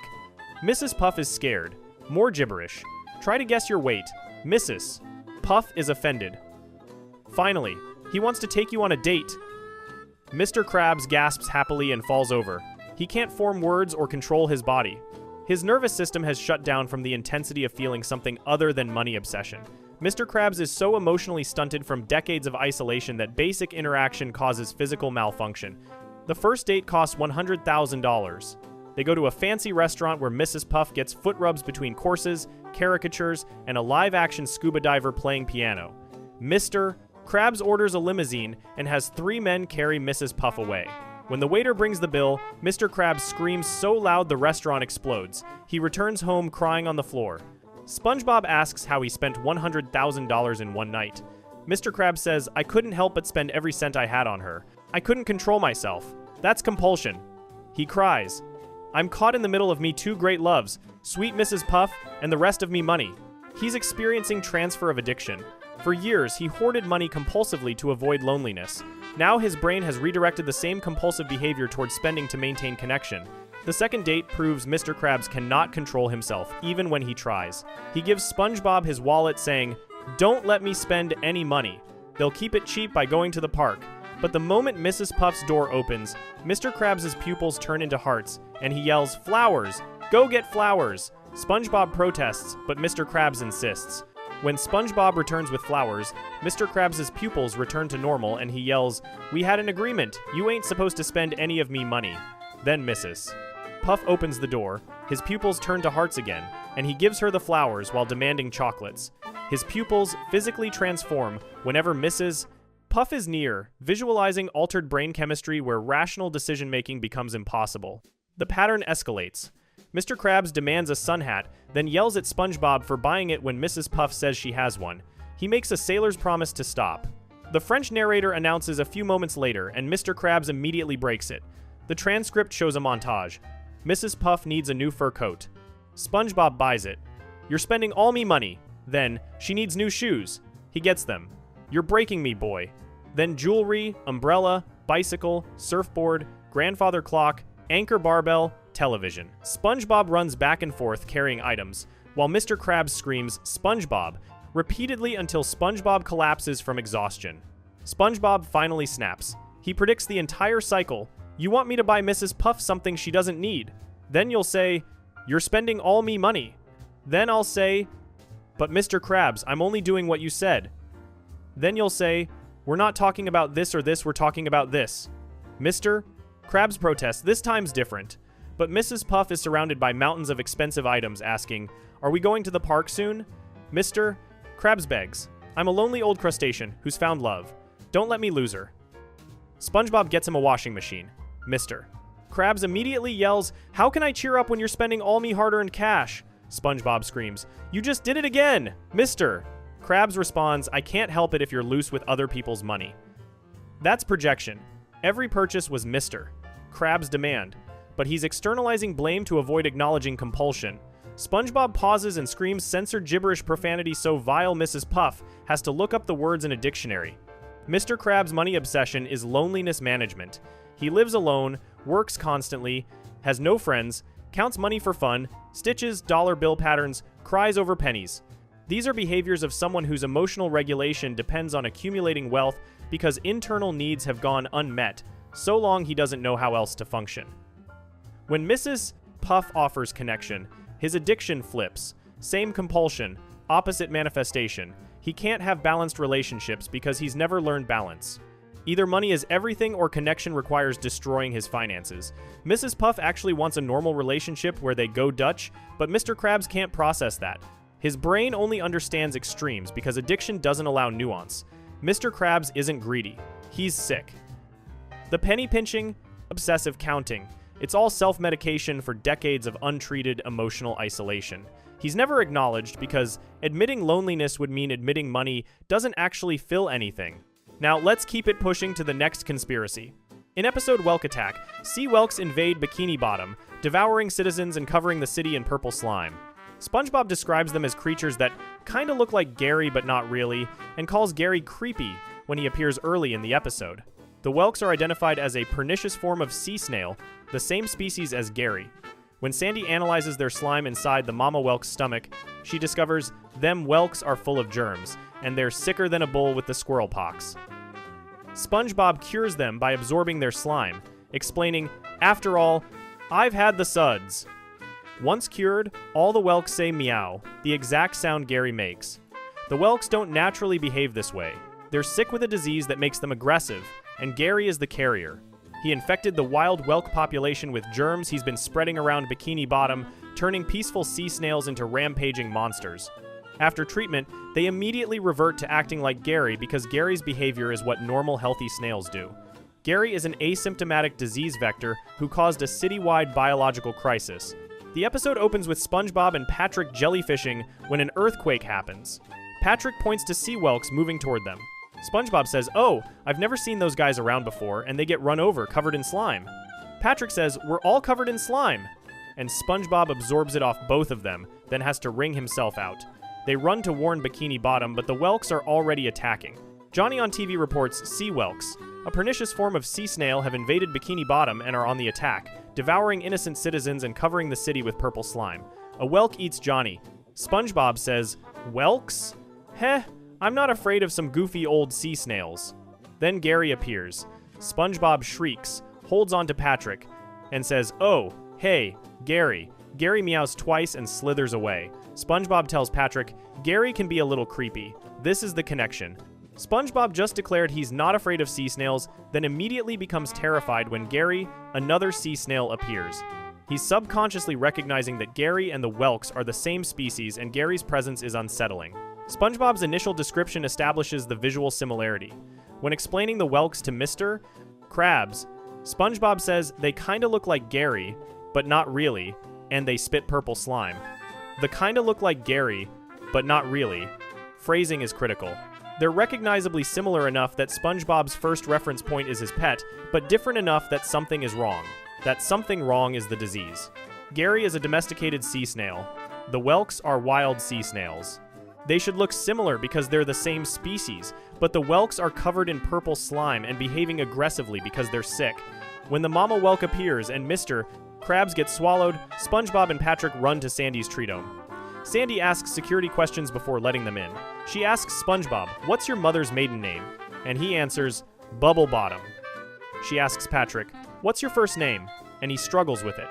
Mrs. Puff is scared. More gibberish. Try to guess your weight. Mrs. Puff is offended. Finally, he wants to take you on a date. Mr. Krabs gasps happily and falls over. He can't form words or control his body. His nervous system has shut down from the intensity of feeling something other than money obsession. Mr. Krabs is so emotionally stunted from decades of isolation that basic interaction causes physical malfunction. The first date costs $100,000. They go to a fancy restaurant where Mrs. Puff gets foot rubs between courses, caricatures, and a live-action scuba diver playing piano. Mr. Krabs orders a limousine and has 3 men carry Mrs. Puff away. When the waiter brings the bill, Mr. Krabs screams so loud the restaurant explodes. He returns home crying on the floor. SpongeBob asks how he spent $100,000 in one night. Mr. Krabs says, I couldn't help but spend every cent I had on her. I couldn't control myself. That's compulsion. He cries. I'm caught in the middle of me 2 great loves, sweet Mrs. Puff and the rest of me money. He's experiencing transfer of addiction. For years, he hoarded money compulsively to avoid loneliness. Now his brain has redirected the same compulsive behavior towards spending to maintain connection. The second date proves Mr. Krabs cannot control himself, even when he tries. He gives SpongeBob his wallet saying, don't let me spend any money. They'll keep it cheap by going to the park. But the moment Mrs. Puff's door opens, Mr. Krabs' pupils turn into hearts, and he yells, flowers! Go get flowers! SpongeBob protests, but Mr. Krabs insists. When SpongeBob returns with flowers, Mr. Krabs' pupils return to normal and he yells, we had an agreement, you ain't supposed to spend any of me money. Then Mrs. Puff opens the door, his pupils turn to hearts again, and he gives her the flowers while demanding chocolates. His pupils physically transform whenever Mrs. Puff is near, visualizing altered brain chemistry where rational decision-making becomes impossible. The pattern escalates. Mr. Krabs demands a sun hat, then yells at SpongeBob for buying it when Mrs. Puff says she has one. He makes a sailor's promise to stop. The French narrator announces a few moments later, and Mr. Krabs immediately breaks it. The transcript shows a montage. Mrs. Puff needs a new fur coat. SpongeBob buys it. You're spending all me money. Then, she needs new shoes. He gets them. You're breaking me, boy. Then jewelry, umbrella, bicycle, surfboard, grandfather clock, anchor barbell, television. SpongeBob runs back and forth carrying items, while Mr. Krabs screams, SpongeBob, repeatedly until SpongeBob collapses from exhaustion. SpongeBob finally snaps. He predicts the entire cycle. You want me to buy Mrs. Puff something she doesn't need. Then you'll say, you're spending all me money. Then I'll say, but Mr. Krabs, I'm only doing what you said. Then you'll say, we're not talking about this or this, we're talking about this. Mr. Krabs protests, this time's different. But Mrs. Puff is surrounded by mountains of expensive items asking, are we going to the park soon? Mr. Krabs begs, I'm a lonely old crustacean who's found love. Don't let me lose her. SpongeBob gets him a washing machine. Mr. Krabs immediately yells, how can I cheer up when you're spending all me hard-earned cash? SpongeBob screams, you just did it again! Mr. Krabs responds, I can't help it if you're loose with other people's money. That's projection. Every purchase was Mr. Krabs' demand, but he's externalizing blame to avoid acknowledging compulsion. SpongeBob pauses and screams censored gibberish profanity so vile Mrs. Puff has to look up the words in a dictionary. Mr. Krabs' money obsession is loneliness management. He lives alone, works constantly, has no friends, counts money for fun, stitches dollar bill patterns, cries over pennies. These are behaviors of someone whose emotional regulation depends on accumulating wealth because internal needs have gone unmet, so long he doesn't know how else to function. When Mrs. Puff offers connection, his addiction flips. Same compulsion, opposite manifestation. He can't have balanced relationships because he's never learned balance. Either money is everything or connection requires destroying his finances. Mrs. Puff actually wants a normal relationship where they go Dutch, but Mr. Krabs can't process that. His brain only understands extremes because addiction doesn't allow nuance. Mr. Krabs isn't greedy. He's sick. The penny pinching, obsessive counting. It's all self-medication for decades of untreated emotional isolation. He's never acknowledged because admitting loneliness would mean admitting money doesn't actually fill anything. Now, let's keep it pushing to the next conspiracy. In episode Whelk Attack, sea whelks invade Bikini Bottom, devouring citizens and covering the city in purple slime. SpongeBob describes them as creatures that kinda look like Gary but not really, and calls Gary creepy when he appears early in the episode. The whelks are identified as a pernicious form of sea snail, the same species as Gary. When Sandy analyzes their slime inside the mama whelk's stomach, she discovers them whelks are full of germs, and they're sicker than a bull with the squirrel pox. SpongeBob cures them by absorbing their slime, explaining, "After all, I've had the suds." Once cured, all the whelks say meow, the exact sound Gary makes. The whelks don't naturally behave this way. They're sick with a disease that makes them aggressive, and Gary is the carrier. He infected the wild whelk population with germs he's been spreading around Bikini Bottom, turning peaceful sea snails into rampaging monsters. After treatment, they immediately revert to acting like Gary because Gary's behavior is what normal healthy snails do. Gary is an asymptomatic disease vector who caused a citywide biological crisis. The episode opens with SpongeBob and Patrick jellyfishing when an earthquake happens. Patrick points to sea whelks moving toward them. SpongeBob says, "Oh, I've never seen those guys around before, and they get run over, covered in slime." Patrick says, "We're all covered in slime." And SpongeBob absorbs it off both of them, then has to wring himself out. They run to warn Bikini Bottom, but the whelks are already attacking. Johnny on TV reports sea whelks, a pernicious form of sea snail, have invaded Bikini Bottom and are on the attack, devouring innocent citizens and covering the city with purple slime. A whelk eats Johnny. SpongeBob says, "Whelks? Heh, I'm not afraid of some goofy old sea snails." Then Gary appears. SpongeBob shrieks, holds on to Patrick, and says, "Oh, hey, Gary." Gary meows twice and slithers away. SpongeBob tells Patrick, "Gary can be a little creepy. This is the connection." SpongeBob just declared he's not afraid of sea snails, then immediately becomes terrified when Gary, another sea snail, appears. He's subconsciously recognizing that Gary and the whelks are the same species and Gary's presence is unsettling. SpongeBob's initial description establishes the visual similarity. When explaining the whelks to Mr. Krabs, SpongeBob says they kinda look like Gary, but not really, and they spit purple slime. The kinda look like Gary, but not really. Phrasing is critical. They're recognizably similar enough that SpongeBob's first reference point is his pet, but different enough that something is wrong. That something wrong is the disease. Gary is a domesticated sea snail. The whelks are wild sea snails. They should look similar because they're the same species, but the whelks are covered in purple slime and behaving aggressively because they're sick. When the mama whelk appears and Mr. Krabs gets swallowed, SpongeBob and Patrick run to Sandy's tree dome. Sandy asks security questions before letting them in. She asks SpongeBob, "What's your mother's maiden name?" And he answers, "Bubble Bottom." She asks Patrick, "What's your first name?" And he struggles with it.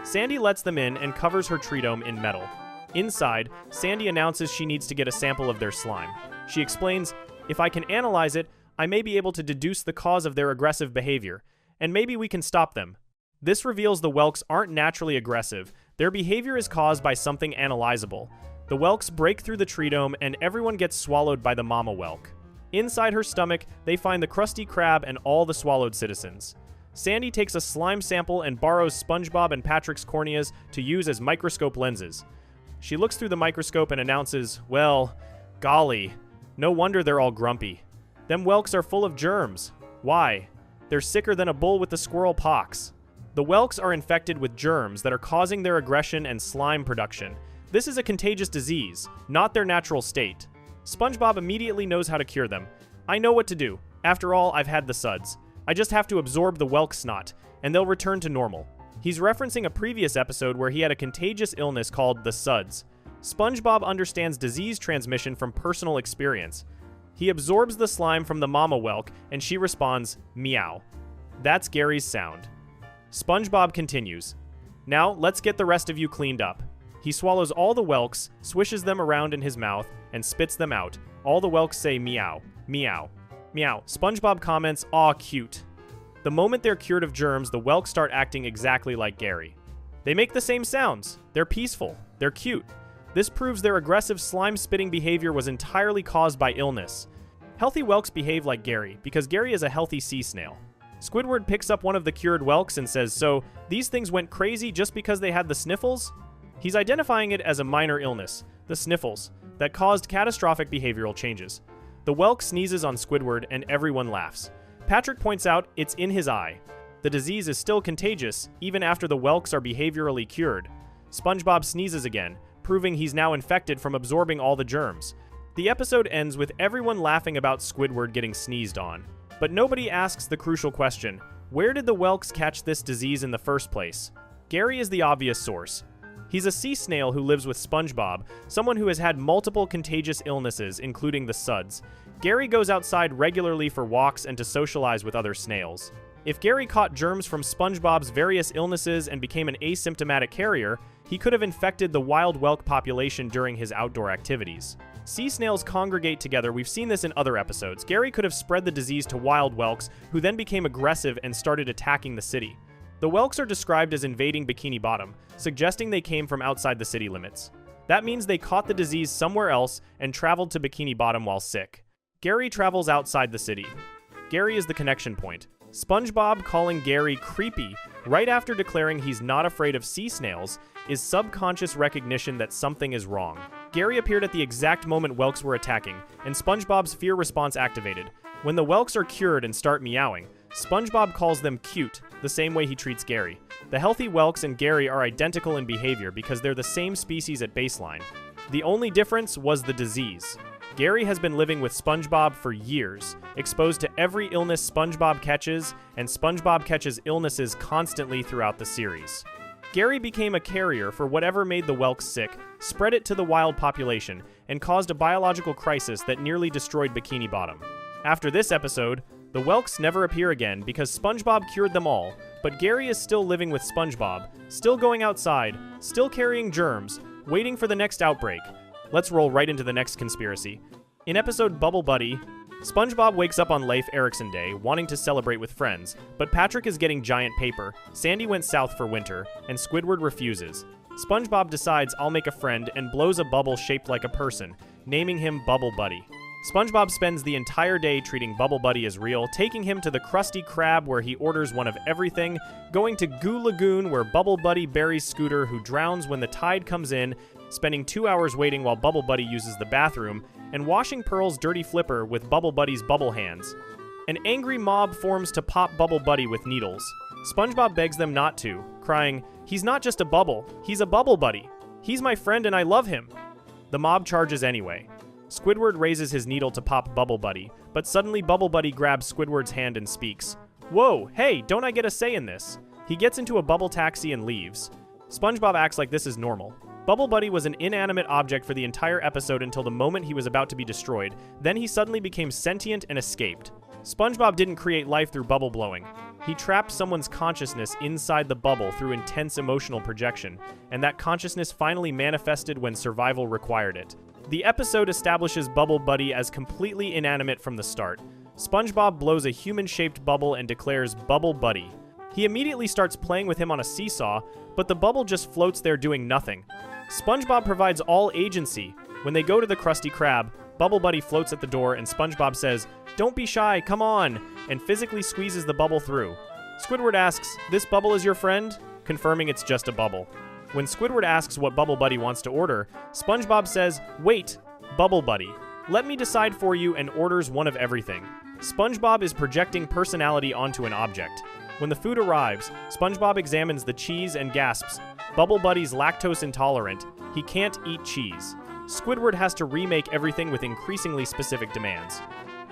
Sandy lets them in and covers her tree dome in metal. Inside, Sandy announces she needs to get a sample of their slime. She explains, "If I can analyze it, I may be able to deduce the cause of their aggressive behavior, and maybe we can stop them." This reveals the whelks aren't naturally aggressive. Their behavior is caused by something analyzable. The whelks break through the tree dome and everyone gets swallowed by the mama whelk. Inside her stomach, they find the Krusty Krab and all the swallowed citizens. Sandy takes a slime sample and borrows SpongeBob and Patrick's corneas to use as microscope lenses. She looks through the microscope and announces, "Well, golly, no wonder they're all grumpy. Them whelks are full of germs. Why? They're sicker than a bull with the squirrel pox." The whelks are infected with germs that are causing their aggression and slime production. This is a contagious disease, not their natural state. SpongeBob immediately knows how to cure them. "I know what to do. After all, I've had the suds. I just have to absorb the whelk snot, and they'll return to normal." He's referencing a previous episode where he had a contagious illness called the suds. SpongeBob understands disease transmission from personal experience. He absorbs the slime from the mama whelk, and she responds, "Meow." That's Gary's sound. SpongeBob continues, "Now, let's get the rest of you cleaned up." He swallows all the whelks, swishes them around in his mouth, and spits them out. All the whelks say meow, meow, meow. SpongeBob comments, "Aw, cute." The moment they're cured of germs, the whelks start acting exactly like Gary. They make the same sounds. They're peaceful. They're cute. This proves their aggressive slime-spitting behavior was entirely caused by illness. Healthy whelks behave like Gary, because Gary is a healthy sea snail. Squidward picks up one of the cured whelks and says, "So, these things went crazy just because they had the sniffles?" He's identifying it as a minor illness, the sniffles, that caused catastrophic behavioral changes. The whelk sneezes on Squidward and everyone laughs. Patrick points out it's in his eye. The disease is still contagious, even after the whelks are behaviorally cured. SpongeBob sneezes again, proving he's now infected from absorbing all the germs. The episode ends with everyone laughing about Squidward getting sneezed on. But nobody asks the crucial question, where did the whelks catch this disease in the first place? Gary is the obvious source. He's a sea snail who lives with SpongeBob, someone who has had multiple contagious illnesses, including the suds. Gary goes outside regularly for walks and to socialize with other snails. If Gary caught germs from SpongeBob's various illnesses and became an asymptomatic carrier, he could have infected the wild whelk population during his outdoor activities. Sea snails congregate together. We've seen this in other episodes. Gary could have spread the disease to wild whelks, who then became aggressive and started attacking the city. The whelks are described as invading Bikini Bottom, suggesting they came from outside the city limits. That means they caught the disease somewhere else and traveled to Bikini Bottom while sick. Gary travels outside the city. Gary is the connection point. SpongeBob calling Gary creepy right after declaring he's not afraid of sea snails is subconscious recognition that something is wrong. Gary appeared at the exact moment whelks were attacking, and SpongeBob's fear response activated. When the whelks are cured and start meowing, SpongeBob calls them cute, the same way he treats Gary. The healthy whelks and Gary are identical in behavior because they're the same species at baseline. The only difference was the disease. Gary has been living with SpongeBob for years, exposed to every illness SpongeBob catches, and SpongeBob catches illnesses constantly throughout the series. Gary became a carrier for whatever made the whelks sick, spread it to the wild population, and caused a biological crisis that nearly destroyed Bikini Bottom. After this episode, the whelks never appear again because SpongeBob cured them all, but Gary is still living with SpongeBob, still going outside, still carrying germs, waiting for the next outbreak. Let's roll right into the next conspiracy. In episode Bubble Buddy, SpongeBob wakes up on Leif Erikson Day, wanting to celebrate with friends, but Patrick is getting giant paper, Sandy went south for winter, and Squidward refuses. SpongeBob decides I'll make a friend and blows a bubble shaped like a person, naming him Bubble Buddy. SpongeBob spends the entire day treating Bubble Buddy as real, taking him to the Krusty Krab where he orders one of everything, going to Goo Lagoon where Bubble Buddy buries Scooter who drowns when the tide comes in, spending 2 hours waiting while Bubble Buddy uses the bathroom, and washing Pearl's dirty flipper with Bubble Buddy's bubble hands. An angry mob forms to pop Bubble Buddy with needles. SpongeBob begs them not to, crying, "He's not just a bubble, he's a Bubble Buddy. He's my friend and I love him." The mob charges anyway. Squidward raises his needle to pop Bubble Buddy, but suddenly Bubble Buddy grabs Squidward's hand and speaks. "Whoa, hey, don't I get a say in this?" He gets into a bubble taxi and leaves. SpongeBob acts like this is normal. Bubble Buddy was an inanimate object for the entire episode until the moment he was about to be destroyed, then he suddenly became sentient and escaped. SpongeBob didn't create life through bubble blowing. He trapped someone's consciousness inside the bubble through intense emotional projection, and that consciousness finally manifested when survival required it. The episode establishes Bubble Buddy as completely inanimate from the start. SpongeBob blows a human-shaped bubble and declares Bubble Buddy. He immediately starts playing with him on a seesaw, but the bubble just floats there doing nothing. SpongeBob provides all agency. When they go to the Krusty Krab, Bubble Buddy floats at the door and SpongeBob says, "Don't be shy, come on," and physically squeezes the bubble through. Squidward asks, "This bubble is your friend?" confirming it's just a bubble. When Squidward asks what Bubble Buddy wants to order, SpongeBob says, "Wait, Bubble Buddy, let me decide for you," and orders one of everything. SpongeBob is projecting personality onto an object. When the food arrives, SpongeBob examines the cheese and gasps, "Bubble Buddy's lactose intolerant. He can't eat cheese." Squidward has to remake everything with increasingly specific demands.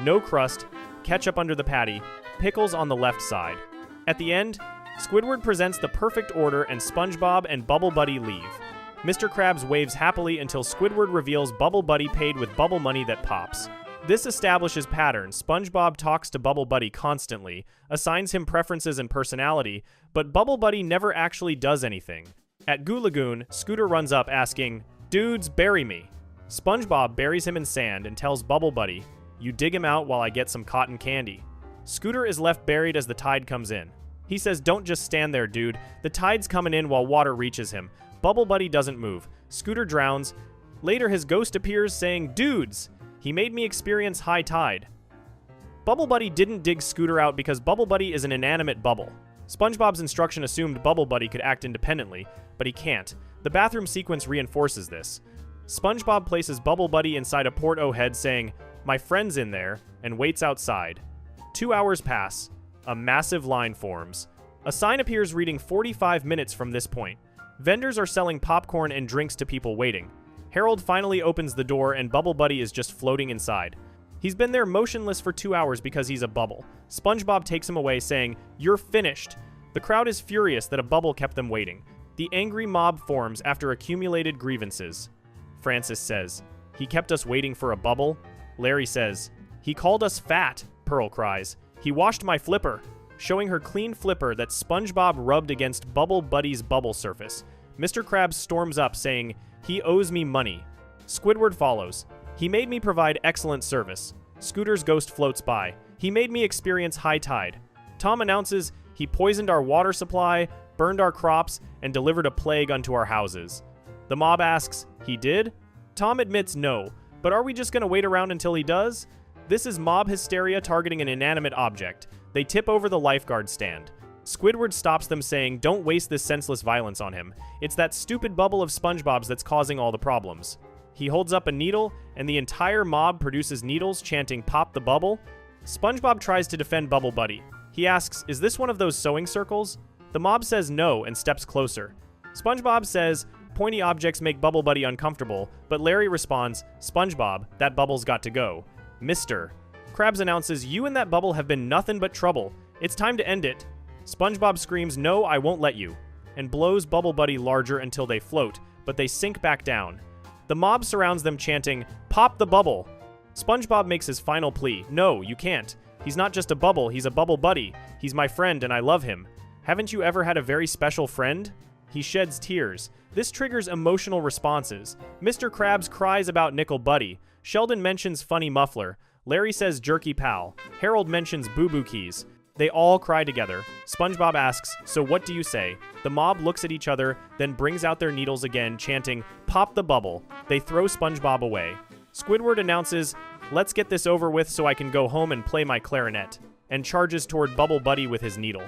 No crust, ketchup under the patty, pickles on the left side. At the end, Squidward presents the perfect order and SpongeBob and Bubble Buddy leave. Mr. Krabs waves happily until Squidward reveals Bubble Buddy paid with bubble money that pops. This establishes pattern. SpongeBob talks to Bubble Buddy constantly, assigns him preferences and personality, but Bubble Buddy never actually does anything. At Goo Lagoon, Scooter runs up asking, "Dudes, bury me." SpongeBob buries him in sand and tells Bubble Buddy, "You dig him out while I get some cotton candy." Scooter is left buried as the tide comes in. He says, "Don't just stand there, dude. The tide's coming in while water reaches him." Bubble Buddy doesn't move. Scooter drowns. Later, his ghost appears saying, "Dudes, he made me experience high tide." Bubble Buddy didn't dig Scooter out because Bubble Buddy is an inanimate bubble. SpongeBob's instruction assumed Bubble Buddy could act independently, but he can't. The bathroom sequence reinforces this. SpongeBob places Bubble Buddy inside a port-o-head saying, "My friend's in there," and waits outside. 2 hours pass. A massive line forms. A sign appears reading 45 minutes from this point. Vendors are selling popcorn and drinks to people waiting. Harold finally opens the door and Bubble Buddy is just floating inside. He's been there motionless for 2 hours because he's a bubble. SpongeBob takes him away saying, "You're finished." The crowd is furious that a bubble kept them waiting. The angry mob forms after accumulated grievances. Francis says, "He kept us waiting for a bubble?" Larry says, "He called us fat," Pearl cries. "He washed my flipper," showing her clean flipper that SpongeBob rubbed against Bubble Buddy's bubble surface. Mr. Krabs storms up saying, "He owes me money." Squidward follows. "He made me provide excellent service." Scooter's ghost floats by. "He made me experience high tide." Tom announces, "He poisoned our water supply, burned our crops, and delivered a plague unto our houses." The mob asks, "He did?" Tom admits no, but are we just going to wait around until he does? This is mob hysteria targeting an inanimate object. They tip over the lifeguard stand. Squidward stops them saying, "Don't waste this senseless violence on him. It's that stupid bubble of SpongeBob's that's causing all the problems." He holds up a needle, and the entire mob produces needles, chanting, "Pop the bubble." SpongeBob tries to defend Bubble Buddy. He asks, "Is this one of those sewing circles?" The mob says no and steps closer. SpongeBob says, "Pointy objects make Bubble Buddy uncomfortable," but Larry responds, "SpongeBob, that bubble's got to go." "Mister." Krabs announces, "You and that bubble have been nothing but trouble. It's time to end it." SpongeBob screams, "No, I won't let you," and blows Bubble Buddy larger until they float, but they sink back down. The mob surrounds them chanting, "Pop the bubble." SpongeBob makes his final plea, "No, you can't. He's not just a bubble, he's a Bubble Buddy. He's my friend and I love him. Haven't you ever had a very special friend?" He sheds tears. This triggers emotional responses. Mr. Krabs cries about Nickel Buddy. Sheldon mentions Funny Muffler. Larry says Jerky Pal. Harold mentions Boo Boo Keys. They all cry together. SpongeBob asks, "So what do you say?" The mob looks at each other, then brings out their needles again, chanting, "Pop the bubble." They throw SpongeBob away. Squidward announces, "Let's get this over with so I can go home and play my clarinet," and charges toward Bubble Buddy with his needle.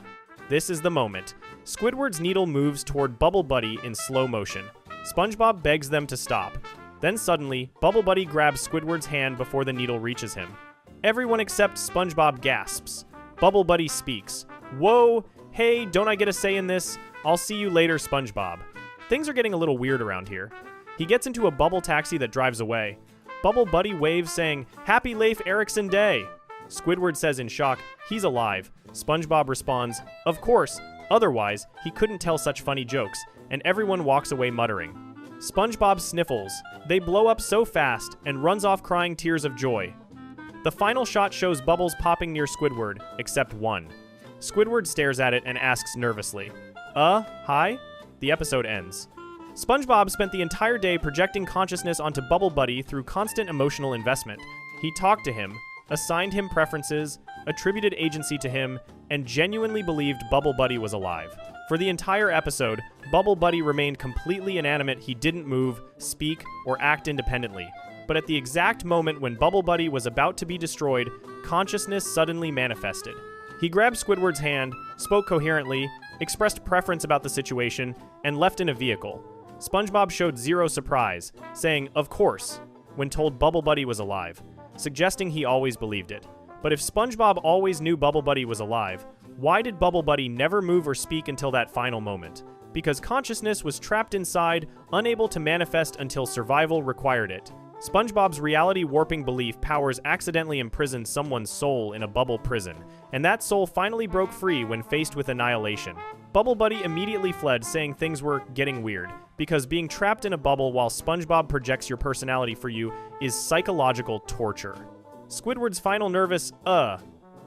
This is the moment. Squidward's needle moves toward Bubble Buddy in slow motion. SpongeBob begs them to stop. Then suddenly, Bubble Buddy grabs Squidward's hand before the needle reaches him. Everyone except SpongeBob gasps. Bubble Buddy speaks. "Whoa, hey, don't I get a say in this? I'll see you later, SpongeBob." Things are getting a little weird around here. He gets into a bubble taxi that drives away. Bubble Buddy waves saying, "Happy Leif Erikson Day." Squidward says in shock, "He's alive." SpongeBob responds, "Of course, otherwise he couldn't tell such funny jokes," and everyone walks away muttering. SpongeBob sniffles. They blow up so fast and runs off crying tears of joy. The final shot shows bubbles popping near Squidward, except one. Squidward stares at it and asks nervously, hi?" The episode ends. SpongeBob spent the entire day projecting consciousness onto Bubble Buddy through constant emotional investment. He talked to him, assigned him preferences, attributed agency to him, and genuinely believed Bubble Buddy was alive. For the entire episode, Bubble Buddy remained completely inanimate. He didn't move, speak, or act independently. But at the exact moment when Bubble Buddy was about to be destroyed, consciousness suddenly manifested. He grabbed Squidward's hand, spoke coherently, expressed preference about the situation, and left in a vehicle. SpongeBob showed zero surprise, saying, "Of course," when told Bubble Buddy was alive, suggesting he always believed it. But if SpongeBob always knew Bubble Buddy was alive, why did Bubble Buddy never move or speak until that final moment? Because consciousness was trapped inside, unable to manifest until survival required it. SpongeBob's reality-warping belief powers accidentally imprisoned someone's soul in a bubble prison, and that soul finally broke free when faced with annihilation. Bubble Buddy immediately fled, saying things were getting weird, because being trapped in a bubble while SpongeBob projects your personality for you is psychological torture. Squidward's final nervous,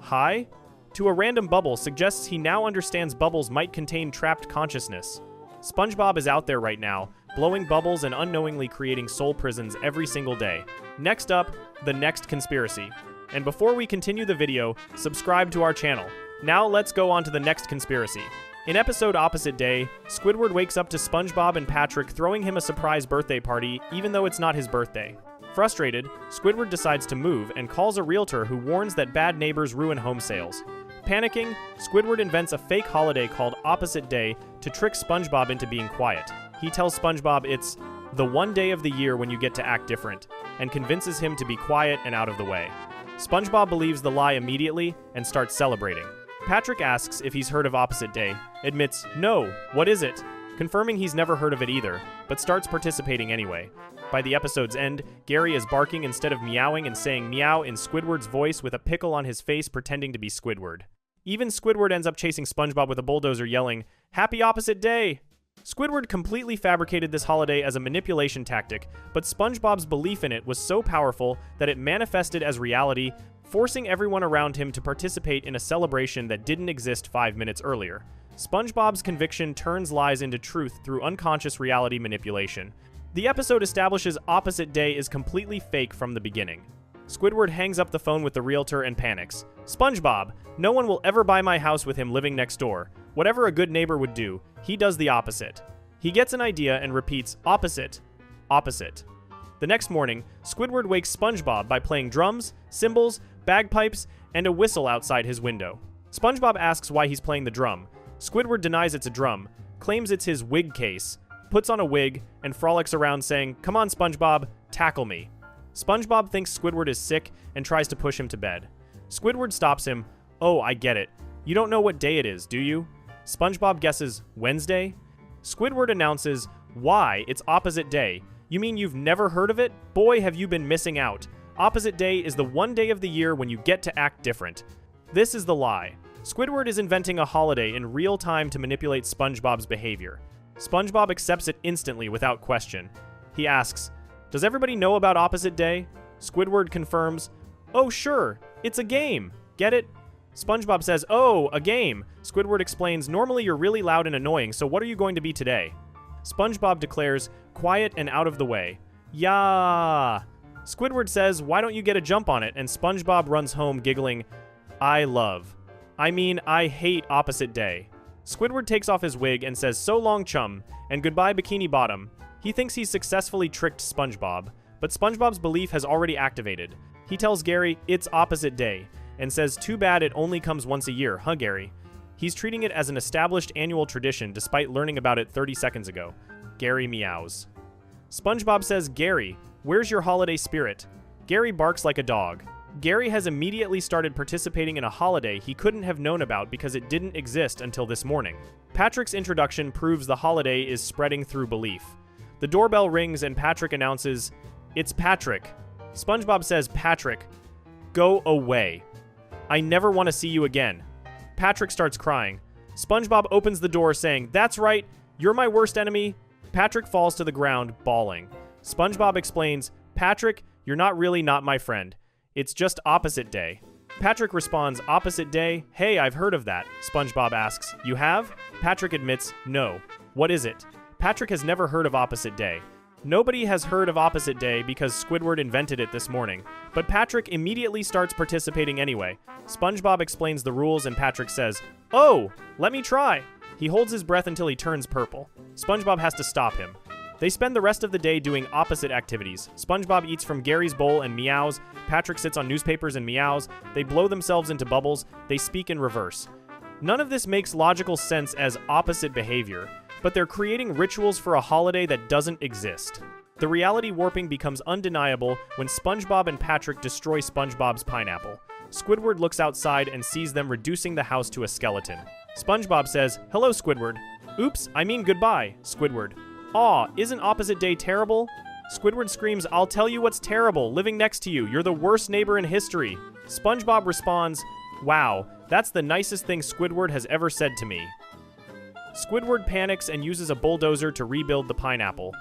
hi? To a random bubble suggests he now understands bubbles might contain trapped consciousness. SpongeBob is out there right now, blowing bubbles and unknowingly creating soul prisons every single day. Next up, the next conspiracy. And before we continue the video, subscribe to our channel. Now let's go on to the next conspiracy. In episode Opposite Day, Squidward wakes up to SpongeBob and Patrick throwing him a surprise birthday party, even though it's not his birthday. Frustrated, Squidward decides to move and calls a realtor who warns that bad neighbors ruin home sales. Panicking, Squidward invents a fake holiday called Opposite Day to trick SpongeBob into being quiet. He tells SpongeBob it's the one day of the year when you get to act different, and convinces him to be quiet and out of the way. SpongeBob believes the lie immediately and starts celebrating. Patrick asks if he's heard of Opposite Day, admits, no, what is it? Confirming he's never heard of it either, but starts participating anyway. By the episode's end, Gary is barking instead of meowing and saying meow in Squidward's voice with a pickle on his face pretending to be Squidward. Even Squidward ends up chasing SpongeBob with a bulldozer yelling, "Happy Opposite Day!" Squidward completely fabricated this holiday as a manipulation tactic, but SpongeBob's belief in it was so powerful that it manifested as reality, forcing everyone around him to participate in a celebration that didn't exist 5 minutes earlier. SpongeBob's conviction turns lies into truth through unconscious reality manipulation. The episode establishes Opposite Day is completely fake from the beginning. Squidward hangs up the phone with the realtor and panics. SpongeBob, no one will ever buy my house with him living next door. Whatever a good neighbor would do, he does the opposite. He gets an idea and repeats, opposite, opposite. The next morning, Squidward wakes SpongeBob by playing drums, cymbals, bagpipes, and a whistle outside his window. SpongeBob asks why he's playing the drum. Squidward denies it's a drum, claims it's his wig case, puts on a wig, and frolics around saying, "Come on, SpongeBob, tackle me." SpongeBob thinks Squidward is sick and tries to push him to bed. Squidward stops him. "Oh, I get it. You don't know what day it is, do you?" SpongeBob guesses, "Wednesday?" Squidward announces, "Why, it's Opposite Day. You mean you've never heard of it? Boy, have you been missing out. Opposite Day is the one day of the year when you get to act different." This is the lie. Squidward is inventing a holiday in real time to manipulate SpongeBob's behavior. SpongeBob accepts it instantly without question. He asks, "Does everybody know about Opposite Day?" Squidward confirms, "Oh, sure, it's a game. Get it?" SpongeBob says, "Oh, a game." Squidward explains, "Normally you're really loud and annoying, so what are you going to be today?" SpongeBob declares, "Quiet and out of the way." "Yeah." Squidward says, "Why don't you get a jump on it?" And SpongeBob runs home giggling, I hate Opposite Day." Squidward takes off his wig and says, "So long, chum," and goodbye, Bikini Bottom. He thinks he's successfully tricked SpongeBob, but SpongeBob's belief has already activated. He tells Gary, "It's Opposite Day," and says, "Too bad it only comes once a year, huh, Gary?" He's treating it as an established annual tradition despite learning about it 30 seconds ago. Gary meows. SpongeBob says, "Gary, where's your holiday spirit?" Gary barks like a dog. Gary has immediately started participating in a holiday he couldn't have known about because it didn't exist until this morning. Patrick's introduction proves the holiday is spreading through belief. The doorbell rings and Patrick announces, "It's Patrick." SpongeBob says, "Patrick, go away. I never want to see you again." Patrick starts crying. SpongeBob opens the door saying, "That's right, you're my worst enemy." Patrick falls to the ground, bawling. SpongeBob explains, "Patrick, you're not my friend. It's just Opposite Day." Patrick responds, "Opposite Day? Hey, I've heard of that." SpongeBob asks, "You have?" Patrick admits, "No. What is it?" Patrick has never heard of Opposite Day. Nobody has heard of Opposite Day because Squidward invented it this morning, but Patrick immediately starts participating anyway. SpongeBob explains the rules and Patrick says, "Oh, let me try." He holds his breath until he turns purple. SpongeBob has to stop him. They spend the rest of the day doing opposite activities. SpongeBob eats from Gary's bowl and meows. Patrick sits on newspapers and meows. They blow themselves into bubbles. They speak in reverse. None of this makes logical sense as opposite behavior, but they're creating rituals for a holiday that doesn't exist. The reality warping becomes undeniable when SpongeBob and Patrick destroy SpongeBob's pineapple. Squidward looks outside and sees them reducing the house to a skeleton. SpongeBob says, "Hello, Squidward." "Oops, I mean goodbye." Squidward, "Aw, isn't Opposite Day terrible?" Squidward screams, "I'll tell you what's terrible, living next to you. You're the worst neighbor in history." SpongeBob responds, "Wow, that's the nicest thing Squidward has ever said to me." Squidward panics and uses a bulldozer to rebuild the pineapple.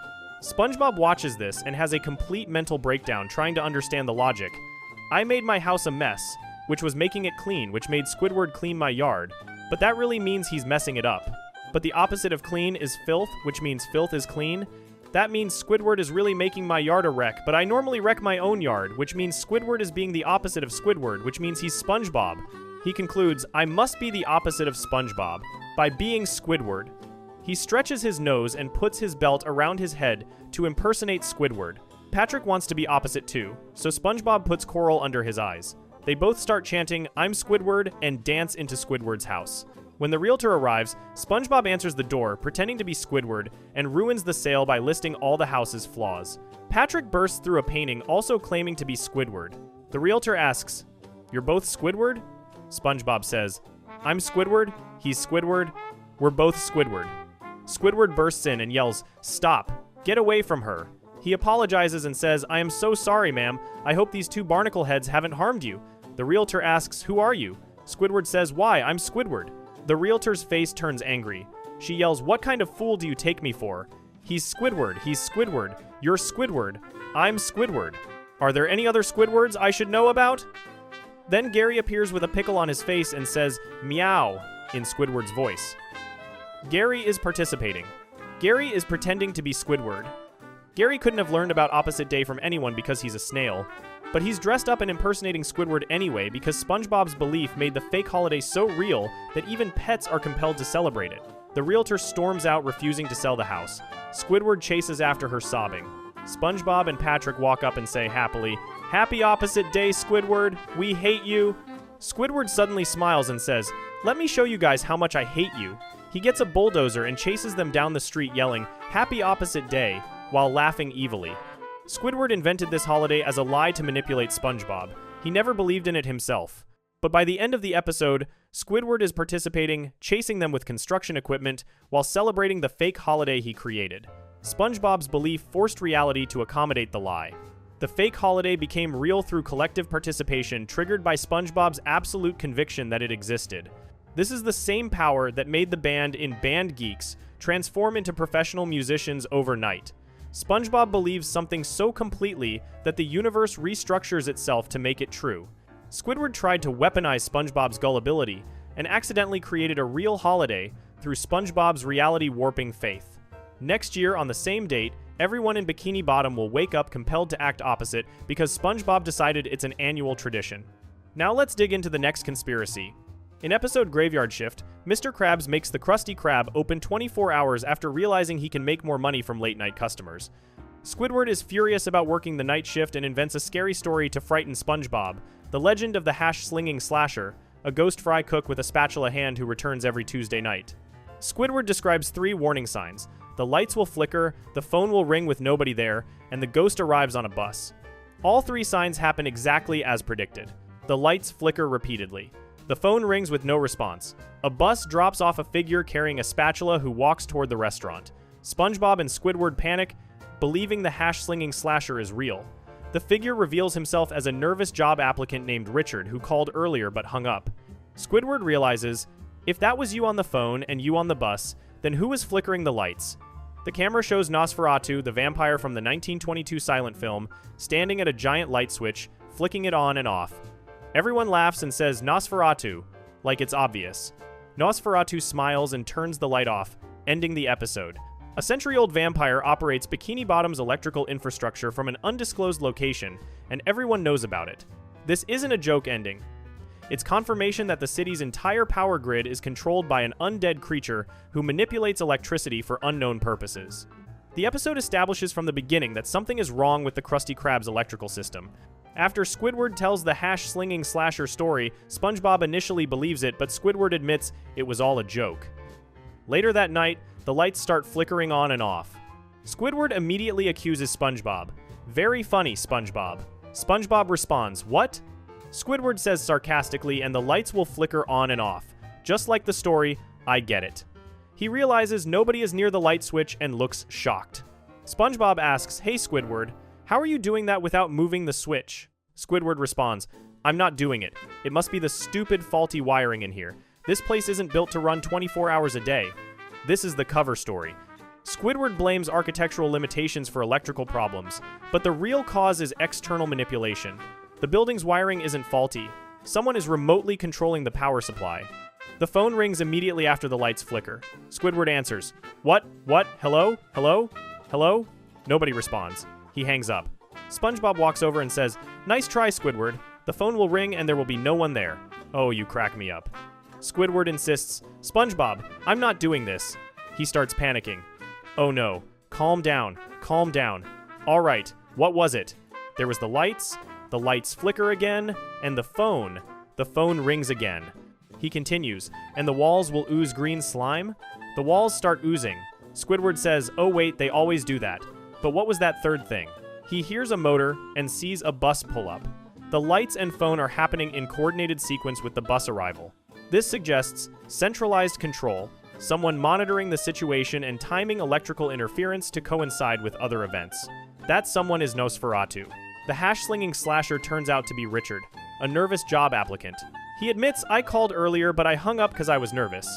SpongeBob watches this and has a complete mental breakdown trying to understand the logic. "I made my house a mess," which was making it clean, which made Squidward clean my yard. But that really means he's messing it up. But the opposite of clean is filth, which means filth is clean. That means Squidward is really making my yard a wreck, but I normally wreck my own yard, which means Squidward is being the opposite of Squidward, which means he's SpongeBob. He concludes, "I must be the opposite of SpongeBob by being Squidward." He stretches his nose and puts his belt around his head to impersonate Squidward. Patrick wants to be opposite too, so SpongeBob puts coral under his eyes. They both start chanting, "I'm Squidward," and dance into Squidward's house. When the realtor arrives, SpongeBob answers the door, pretending to be Squidward, and ruins the sale by listing all the house's flaws. Patrick bursts through a painting, also claiming to be Squidward. The realtor asks, "You're both Squidward?" SpongeBob says, "I'm Squidward, he's Squidward, we're both Squidward." Squidward bursts in and yells, "Stop! Get away from her!" He apologizes and says, "I am so sorry, ma'am. I hope these two barnacle heads haven't harmed you." The realtor asks, "Who are you?" Squidward says, "Why, I'm Squidward." The realtor's face turns angry. She yells, "What kind of fool do you take me for? He's Squidward, he's Squidward, you're Squidward, I'm Squidward. Are there any other Squidwards I should know about?" Then Gary appears with a pickle on his face and says, "Meow," in Squidward's voice. Gary is participating. Gary is pretending to be Squidward. Gary couldn't have learned about Opposite Day from anyone because he's a snail, but he's dressed up and impersonating Squidward anyway because SpongeBob's belief made the fake holiday so real that even pets are compelled to celebrate it. The realtor storms out, refusing to sell the house. Squidward chases after her, sobbing. SpongeBob and Patrick walk up and say happily, "Happy Opposite Day, Squidward! We hate you!" Squidward suddenly smiles and says, "Let me show you guys how much I hate you." He gets a bulldozer and chases them down the street yelling, "Happy Opposite Day," while laughing evilly. Squidward invented this holiday as a lie to manipulate SpongeBob. He never believed in it himself. But by the end of the episode, Squidward is participating, chasing them with construction equipment, while celebrating the fake holiday he created. SpongeBob's belief forced reality to accommodate the lie. The fake holiday became real through collective participation triggered by SpongeBob's absolute conviction that it existed. This is the same power that made the band in Band Geeks transform into professional musicians overnight. SpongeBob believes something so completely that the universe restructures itself to make it true. Squidward tried to weaponize SpongeBob's gullibility and accidentally created a real holiday through SpongeBob's reality-warping faith. Next year, on the same date, everyone in Bikini Bottom will wake up compelled to act opposite because SpongeBob decided it's an annual tradition. Now let's dig into the next conspiracy. In episode Graveyard Shift, Mr. Krabs makes the Krusty Krab open 24 hours after realizing he can make more money from late-night customers. Squidward is furious about working the night shift and invents a scary story to frighten SpongeBob, the legend of the hash-slinging slasher, a ghost fry cook with a spatula hand who returns every Tuesday night. Squidward describes 3 warning signs. The lights will flicker, the phone will ring with nobody there, and the ghost arrives on a bus. All 3 signs happen exactly as predicted. The lights flicker repeatedly. The phone rings with no response. A bus drops off a figure carrying a spatula who walks toward the restaurant. SpongeBob and Squidward panic, believing the hash-slinging slasher is real. The figure reveals himself as a nervous job applicant named Richard who called earlier but hung up. Squidward realizes, if that was you on the phone and you on the bus, then who was flickering the lights? The camera shows Nosferatu, the vampire from the 1922 silent film, standing at a giant light switch, flicking it on and off. Everyone laughs and says Nosferatu, like it's obvious. Nosferatu smiles and turns the light off, ending the episode. A century-old vampire operates Bikini Bottom's electrical infrastructure from an undisclosed location, and everyone knows about it. This isn't a joke ending. It's confirmation that the city's entire power grid is controlled by an undead creature who manipulates electricity for unknown purposes. The episode establishes from the beginning that something is wrong with the Krusty Krab's electrical system. After Squidward tells the hash-slinging slasher story, SpongeBob initially believes it, but Squidward admits it was all a joke. Later that night, the lights start flickering on and off. Squidward immediately accuses SpongeBob. "Very funny, SpongeBob." SpongeBob responds, "What?" Squidward says sarcastically, and the lights will flicker on and off. Just like the story, I get it. He realizes nobody is near the light switch and looks shocked. SpongeBob asks, "Hey Squidward, how are you doing that without moving the switch?" Squidward responds, "I'm not doing it. It must be the stupid faulty wiring in here. This place isn't built to run 24 hours a day." This is the cover story. Squidward blames architectural limitations for electrical problems, but the real cause is external manipulation. The building's wiring isn't faulty. Someone is remotely controlling the power supply. The phone rings immediately after the lights flicker. Squidward answers, What? Hello? Hello? Hello?" Nobody responds. He hangs up. SpongeBob walks over and says, "Nice try, Squidward. The phone will ring and there will be no one there." "Oh, you crack me up." Squidward insists, "SpongeBob, I'm not doing this." He starts panicking. "Oh no. Calm down. Calm down. All right, what was it?" There was the lights flicker again, and the phone rings again. He continues, and the walls will ooze green slime? The walls start oozing. Squidward says, oh wait, they always do that. But what was that third thing? He hears a motor and sees a bus pull up. The lights and phone are happening in coordinated sequence with the bus arrival. This suggests centralized control, someone monitoring the situation and timing electrical interference to coincide with other events. That someone is Nosferatu. The hash-slinging slasher turns out to be Richard, a nervous job applicant. He admits, I called earlier, but I hung up because I was nervous.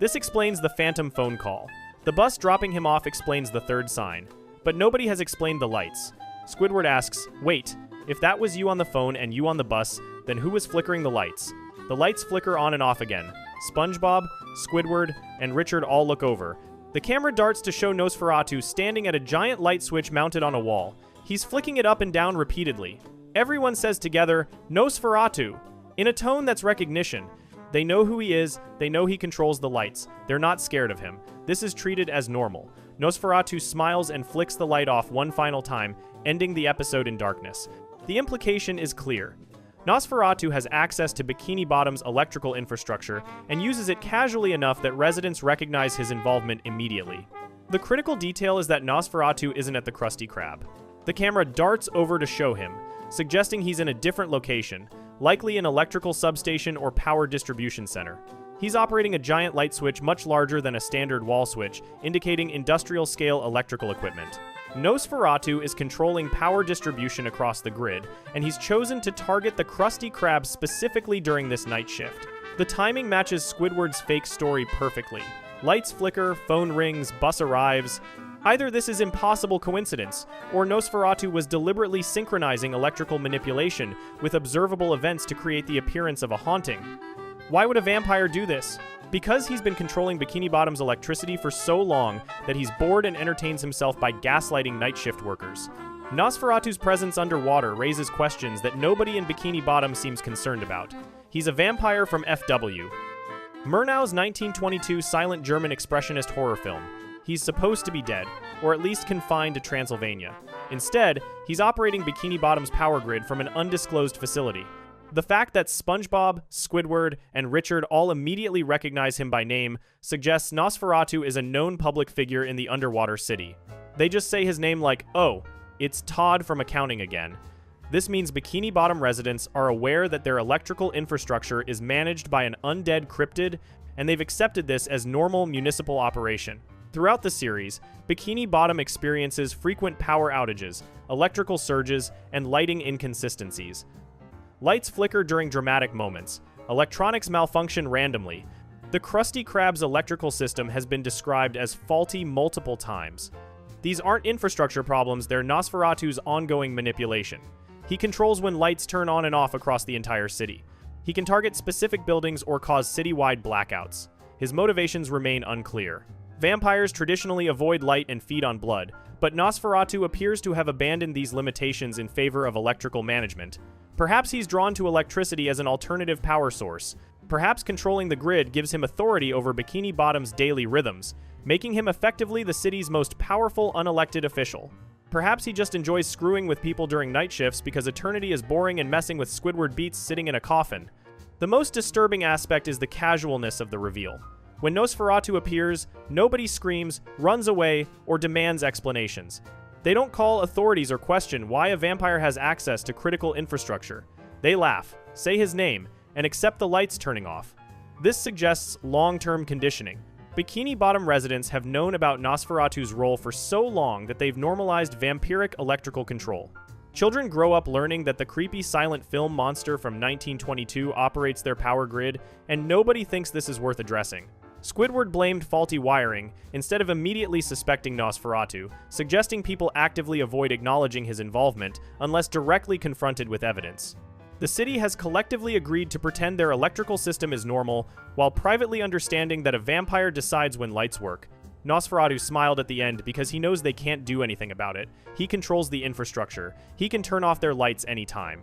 This explains the phantom phone call. The bus dropping him off explains the third sign. But nobody has explained the lights. Squidward asks, wait, if that was you on the phone and you on the bus, then who was flickering the lights? The lights flicker on and off again. SpongeBob, Squidward, and Richard all look over. The camera darts to show Nosferatu standing at a giant light switch mounted on a wall. He's flicking it up and down repeatedly. Everyone says together, Nosferatu, in a tone that's recognition. They know who he is, they know he controls the lights. They're not scared of him. This is treated as normal. Nosferatu smiles and flicks the light off one final time, ending the episode in darkness. The implication is clear. Nosferatu has access to Bikini Bottom's electrical infrastructure and uses it casually enough that residents recognize his involvement immediately. The critical detail is that Nosferatu isn't at the Krusty Krab. The camera darts over to show him, suggesting he's in a different location, likely an electrical substation or power distribution center. He's operating a giant light switch much larger than a standard wall switch, indicating industrial-scale electrical equipment. Nosferatu is controlling power distribution across the grid, and he's chosen to target the Krusty Krab specifically during this night shift. The timing matches Squidward's fake story perfectly. Lights flicker, phone rings, bus arrives. Either this is impossible coincidence, or Nosferatu was deliberately synchronizing electrical manipulation with observable events to create the appearance of a haunting. Why would a vampire do this? Because he's been controlling Bikini Bottom's electricity for so long that he's bored and entertains himself by gaslighting night shift workers. Nosferatu's presence underwater raises questions that nobody in Bikini Bottom seems concerned about. He's a vampire from FW. Murnau's 1922 silent German expressionist horror film. He's supposed to be dead, or at least confined to Transylvania. Instead, he's operating Bikini Bottom's power grid from an undisclosed facility. The fact that SpongeBob, Squidward, and Richard all immediately recognize him by name suggests Nosferatu is a known public figure in the underwater city. They just say his name like, oh, it's Todd from accounting again. This means Bikini Bottom residents are aware that their electrical infrastructure is managed by an undead cryptid, and they've accepted this as normal municipal operation. Throughout the series, Bikini Bottom experiences frequent power outages, electrical surges, and lighting inconsistencies. Lights flicker during dramatic moments. Electronics malfunction randomly. The Krusty Krab's electrical system has been described as faulty multiple times. These aren't infrastructure problems, they're Nosferatu's ongoing manipulation. He controls when lights turn on and off across the entire city. He can target specific buildings or cause citywide blackouts. His motivations remain unclear. Vampires traditionally avoid light and feed on blood, but Nosferatu appears to have abandoned these limitations in favor of electrical management. Perhaps he's drawn to electricity as an alternative power source. Perhaps controlling the grid gives him authority over Bikini Bottom's daily rhythms, making him effectively the city's most powerful unelected official. Perhaps he just enjoys screwing with people during night shifts because eternity is boring and messing with Squidward beats sitting in a coffin. The most disturbing aspect is the casualness of the reveal. When Nosferatu appears, nobody screams, runs away, or demands explanations. They don't call authorities or question why a vampire has access to critical infrastructure. They laugh, say his name, and accept the lights turning off. This suggests long-term conditioning. Bikini Bottom residents have known about Nosferatu's role for so long that they've normalized vampiric electrical control. Children grow up learning that the creepy silent film monster from 1922 operates their power grid, and nobody thinks this is worth addressing. Squidward blamed faulty wiring, instead of immediately suspecting Nosferatu, suggesting people actively avoid acknowledging his involvement unless directly confronted with evidence. The city has collectively agreed to pretend their electrical system is normal, while privately understanding that a vampire decides when lights work. Nosferatu smiled at the end because he knows they can't do anything about it. He controls the infrastructure. He can turn off their lights anytime.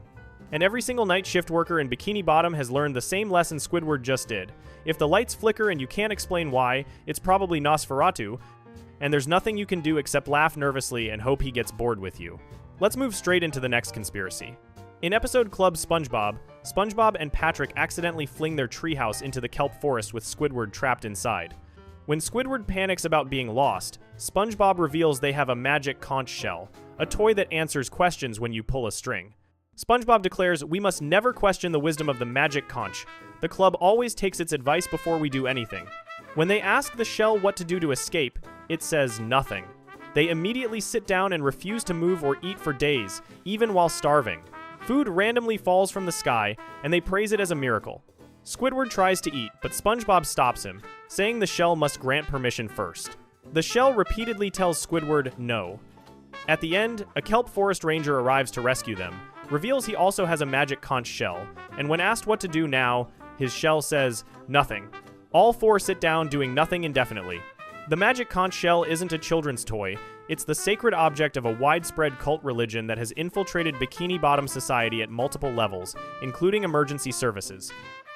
And every single night shift worker in Bikini Bottom has learned the same lesson Squidward just did. If the lights flicker and you can't explain why, it's probably Nosferatu, and there's nothing you can do except laugh nervously and hope he gets bored with you. Let's move straight into the next conspiracy. In episode Club SpongeBob, SpongeBob and Patrick accidentally fling their treehouse into the kelp forest with Squidward trapped inside. When Squidward panics about being lost, SpongeBob reveals they have a magic conch shell, a toy that answers questions when you pull a string. SpongeBob declares, "We must never question the wisdom of the magic conch. The club always takes its advice before we do anything." When they ask the shell what to do to escape, it says nothing. They immediately sit down and refuse to move or eat for days, even while starving. Food randomly falls from the sky, and they praise it as a miracle. Squidward tries to eat, but SpongeBob stops him, saying the shell must grant permission first. The shell repeatedly tells Squidward no. At the end, a kelp forest ranger arrives to rescue them, reveals he also has a magic conch shell, and when asked what to do now, his shell says, nothing. All four sit down doing nothing indefinitely. The magic conch shell isn't a children's toy, it's the sacred object of a widespread cult religion that has infiltrated Bikini Bottom society at multiple levels, including emergency services.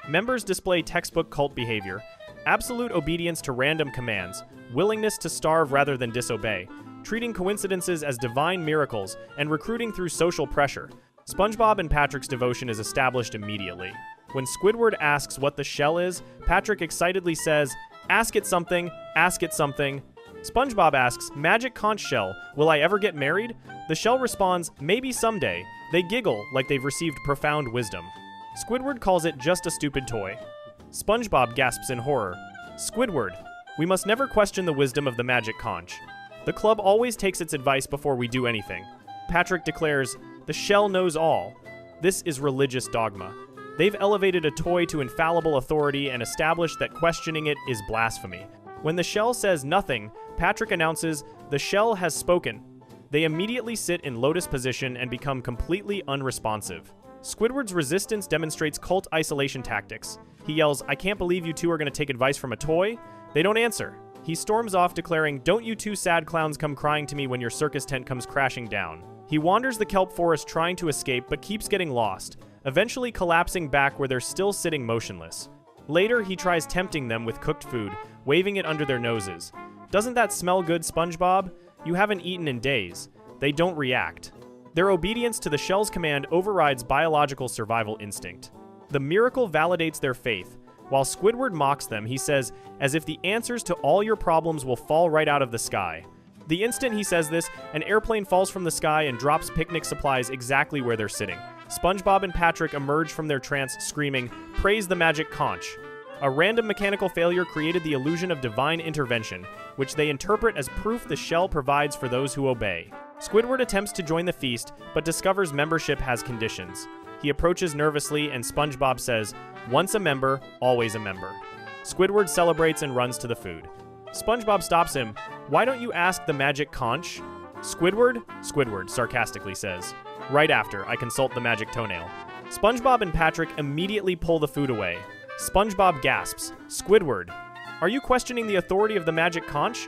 Members display textbook cult behavior, absolute obedience to random commands, willingness to starve rather than disobey, treating coincidences as divine miracles, and recruiting through social pressure. SpongeBob and Patrick's devotion is established immediately. When Squidward asks what the shell is, Patrick excitedly says, "Ask it something, ask it something." SpongeBob asks, "Magic conch shell, will I ever get married?" The shell responds, "Maybe someday." They giggle like they've received profound wisdom. Squidward calls it just a stupid toy. SpongeBob gasps in horror. "Squidward, we must never question the wisdom of the magic conch. The club always takes its advice before we do anything." Patrick declares, "The shell knows all." This is religious dogma. They've elevated a toy to infallible authority and established that questioning it is blasphemy. When the shell says nothing, Patrick announces, "The shell has spoken." They immediately sit in lotus position and become completely unresponsive. Squidward's resistance demonstrates cult isolation tactics. He yells, "I can't believe you two are going to take advice from a toy." They don't answer. He storms off declaring, "Don't you two sad clowns come crying to me when your circus tent comes crashing down." He wanders the kelp forest trying to escape but keeps getting lost, eventually collapsing back where they're still sitting motionless. Later, he tries tempting them with cooked food, waving it under their noses. "Doesn't that smell good, SpongeBob? You haven't eaten in days." They don't react. Their obedience to the shell's command overrides biological survival instinct. The miracle validates their faith. While Squidward mocks them, he says, "As if the answers to all your problems will fall right out of the sky." The instant he says this, an airplane falls from the sky and drops picnic supplies exactly where they're sitting. SpongeBob and Patrick emerge from their trance screaming, "Praise the magic conch." A random mechanical failure created the illusion of divine intervention, which they interpret as proof the shell provides for those who obey. Squidward attempts to join the feast, but discovers membership has conditions. He approaches nervously, and SpongeBob says, "Once a member, always a member." Squidward celebrates and runs to the food. SpongeBob stops him. "Why don't you ask the magic conch?" Squidward sarcastically says. Right after, I consult the magic toenail. SpongeBob and Patrick immediately pull the food away. SpongeBob gasps, "Squidward, are you questioning the authority of the magic conch?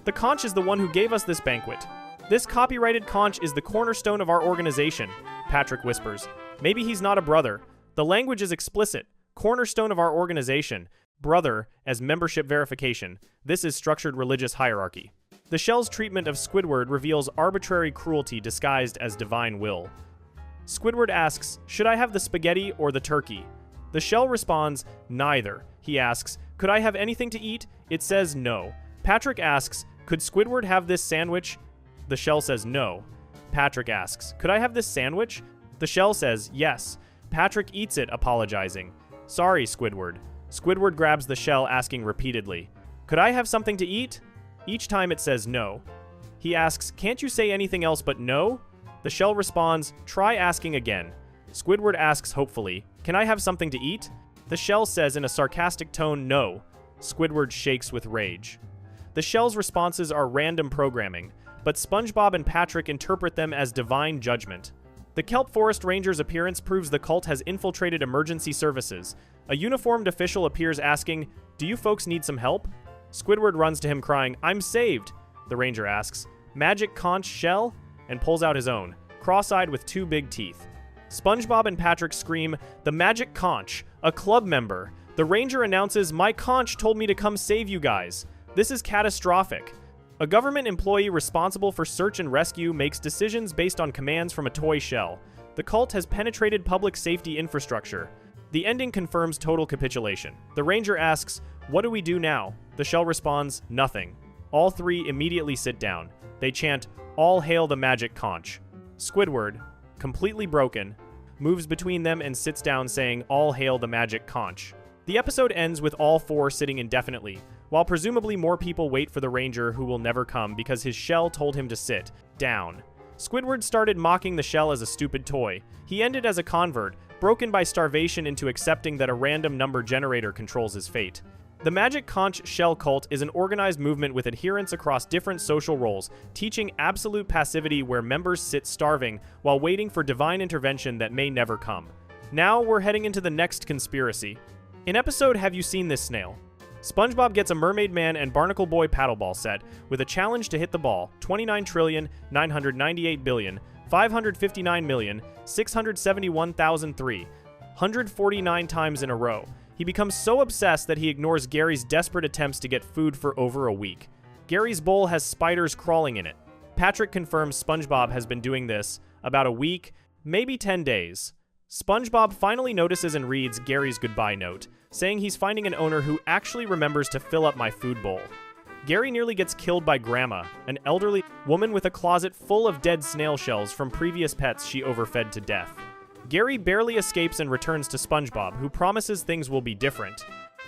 The conch is the one who gave us this banquet. This copyrighted conch is the cornerstone of our organization," Patrick whispers. "Maybe he's not a brother. The language is explicit. Cornerstone of our organization. Brother as membership verification. This is structured religious hierarchy." The shell's treatment of Squidward reveals arbitrary cruelty disguised as divine will. Squidward asks, "Should I have the spaghetti or the turkey?" The shell responds, "Neither." He asks, "Could I have anything to eat?" It says no. Patrick asks, "Could Squidward have this sandwich?" The shell says no. Patrick asks, "Could I have this sandwich?" The shell says yes. Patrick eats it, apologizing. "Sorry, Squidward." Squidward grabs the shell, asking repeatedly, "Could I have something to eat?" Each time it says no. He asks, "Can't you say anything else but no?" The shell responds, "Try asking again." Squidward asks hopefully, "Can I have something to eat?" The shell says in a sarcastic tone, "No." Squidward shakes with rage. The shell's responses are random programming, but SpongeBob and Patrick interpret them as divine judgment. The Kelp Forest Ranger's appearance proves the cult has infiltrated emergency services. A uniformed official appears asking, "Do you folks need some help?" Squidward runs to him crying, "I'm saved." The ranger asks, "Magic conch shell?" and pulls out his own, cross-eyed with two big teeth. SpongeBob and Patrick scream, "The magic conch, a club member." The ranger announces, "My conch told me to come save you guys. This is catastrophic." A government employee responsible for search and rescue makes decisions based on commands from a toy shell. The cult has penetrated public safety infrastructure. The ending confirms total capitulation. The ranger asks, "What do we do now?" The shell responds, "Nothing." All three immediately sit down. They chant, "All hail the magic conch." Squidward, completely broken, moves between them and sits down saying, "All hail the magic conch." The episode ends with all four sitting indefinitely, while presumably more people wait for the ranger who will never come because his shell told him to sit down. Squidward started mocking the shell as a stupid toy. He ended as a convert, broken by starvation into accepting that a random number generator controls his fate. The Magic Conch Shell Cult is an organized movement with adherents across different social roles, teaching absolute passivity where members sit starving while waiting for divine intervention that may never come. Now we're heading into the next conspiracy. In episode Have You Seen This Snail? SpongeBob gets a Mermaid Man and Barnacle Boy paddleball set with a challenge to hit the ball 29,998,559,671,003, 149 times in a row. He becomes so obsessed that he ignores Gary's desperate attempts to get food for over a week. Gary's bowl has spiders crawling in it. Patrick confirms SpongeBob has been doing this about a week, maybe 10 days. SpongeBob finally notices and reads Gary's goodbye note, saying he's finding an owner who actually remembers to fill up my food bowl. Gary nearly gets killed by Grandma, an elderly woman with a closet full of dead snail shells from previous pets she overfed to death. Gary barely escapes and returns to SpongeBob, who promises things will be different.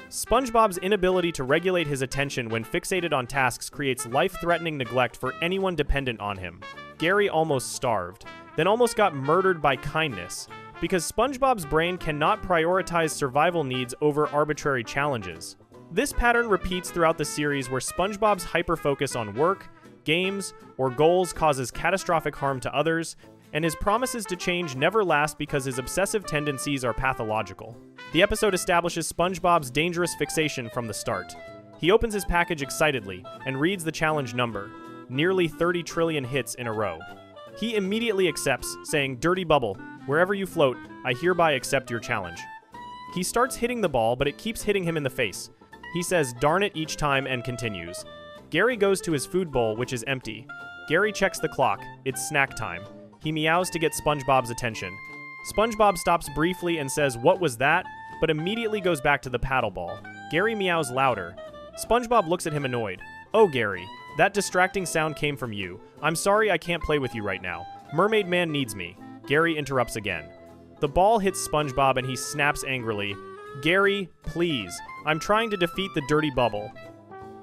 SpongeBob's inability to regulate his attention when fixated on tasks creates life-threatening neglect for anyone dependent on him. Gary almost starved, then almost got murdered by kindness, because SpongeBob's brain cannot prioritize survival needs over arbitrary challenges. This pattern repeats throughout the series where SpongeBob's hyper-focus on work, games, or goals causes catastrophic harm to others, and his promises to change never last because his obsessive tendencies are pathological. The episode establishes SpongeBob's dangerous fixation from the start. He opens his package excitedly and reads the challenge number, nearly 30 trillion hits in a row. He immediately accepts, saying, "Dirty Bubble, wherever you float, I hereby accept your challenge." He starts hitting the ball, but it keeps hitting him in the face. He says, "Darn it," each time and continues. Gary goes to his food bowl, which is empty. Gary checks the clock. It's snack time. He meows to get SpongeBob's attention. SpongeBob stops briefly and says, "What was that?" but immediately goes back to the paddle ball. Gary meows louder. SpongeBob looks at him annoyed. "Oh, Gary, that distracting sound came from you. I'm sorry I can't play with you right now. Mermaid Man needs me." Gary interrupts again. The ball hits SpongeBob and he snaps angrily. "Gary, please. I'm trying to defeat the dirty bubble."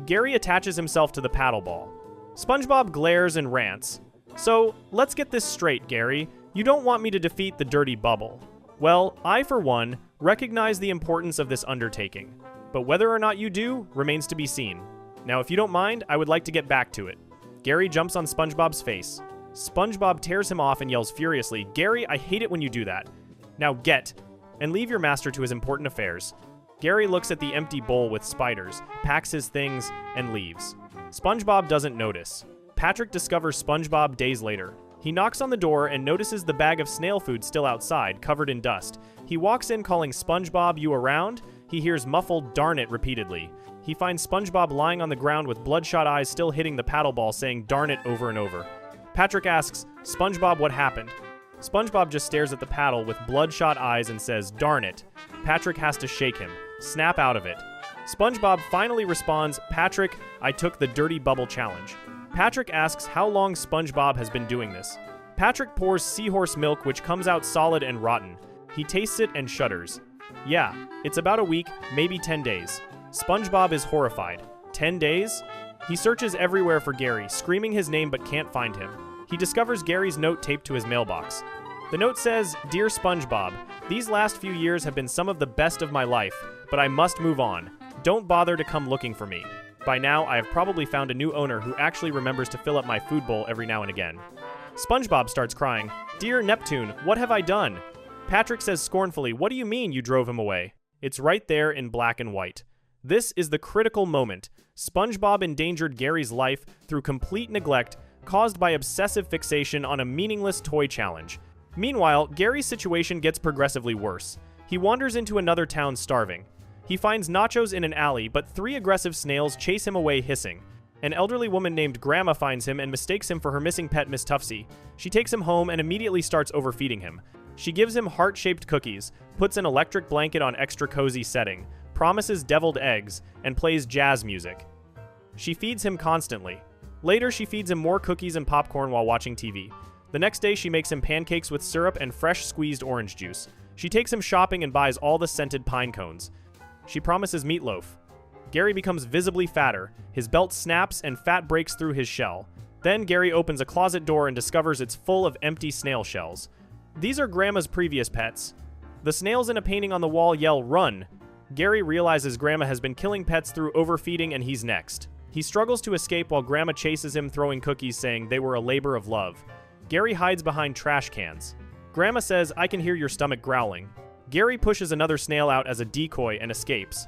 Gary attaches himself to the paddle ball. SpongeBob glares and rants. "So, let's get this straight, Gary. You don't want me to defeat the dirty bubble." Well, I, for one, recognize the importance of this undertaking. But whether or not you do remains to be seen. Now, if you don't mind, I would like to get back to it. Gary jumps on SpongeBob's face. SpongeBob tears him off and yells furiously, "Gary, I hate it when you do that. Now get, and leave your master to his important affairs." Gary looks at the empty bowl with spiders, packs his things, and leaves. SpongeBob doesn't notice. Patrick discovers SpongeBob days later. He knocks on the door and notices the bag of snail food still outside, covered in dust. He walks in calling, "SpongeBob, you around?" He hears muffled "darn it" repeatedly. He finds SpongeBob lying on the ground with bloodshot eyes still hitting the paddle ball, saying "darn it" over and over. Patrick asks, "SpongeBob, what happened?" SpongeBob just stares at the paddle with bloodshot eyes and says, "Darn it." Patrick has to shake him. Snap out of it. SpongeBob finally responds, "Patrick, I took the dirty bubble challenge." Patrick asks how long SpongeBob has been doing this. Patrick pours seahorse milk, which comes out solid and rotten. He tastes it and shudders. Yeah, it's about a week, maybe 10 days. SpongeBob is horrified. 10 days? He searches everywhere for Gary, screaming his name but can't find him. He discovers Gary's note taped to his mailbox. The note says, "Dear SpongeBob, these last few years have been some of the best of my life, but I must move on. Don't bother to come looking for me. By now, I have probably found a new owner who actually remembers to fill up my food bowl every now and again." SpongeBob starts crying. "Dear Neptune, what have I done?" Patrick says scornfully, "What do you mean you drove him away?" It's right there in black and white. This is the critical moment. SpongeBob endangered Gary's life through complete neglect caused by obsessive fixation on a meaningless toy challenge. Meanwhile, Gary's situation gets progressively worse. He wanders into another town starving. He finds nachos in an alley, but 3 aggressive snails chase him away hissing. An elderly woman named Grandma finds him and mistakes him for her missing pet, Miss Tuftsy. She takes him home and immediately starts overfeeding him. She gives him heart-shaped cookies, puts an electric blanket on extra cozy setting, promises deviled eggs, and plays jazz music. She feeds him constantly. Later, she feeds him more cookies and popcorn while watching TV. The next day, she makes him pancakes with syrup and fresh squeezed orange juice. She takes him shopping and buys all the scented pine cones. She promises meatloaf. Gary becomes visibly fatter. His belt snaps and fat breaks through his shell. Then Gary opens a closet door and discovers it's full of empty snail shells. These are Grandma's previous pets. The snails in a painting on the wall yell, "Run!" Gary realizes Grandma has been killing pets through overfeeding and he's next. He struggles to escape while Grandma chases him, throwing cookies, saying they were a labor of love. Gary hides behind trash cans. Grandma says, "I can hear your stomach growling." Gary pushes another snail out as a decoy and escapes.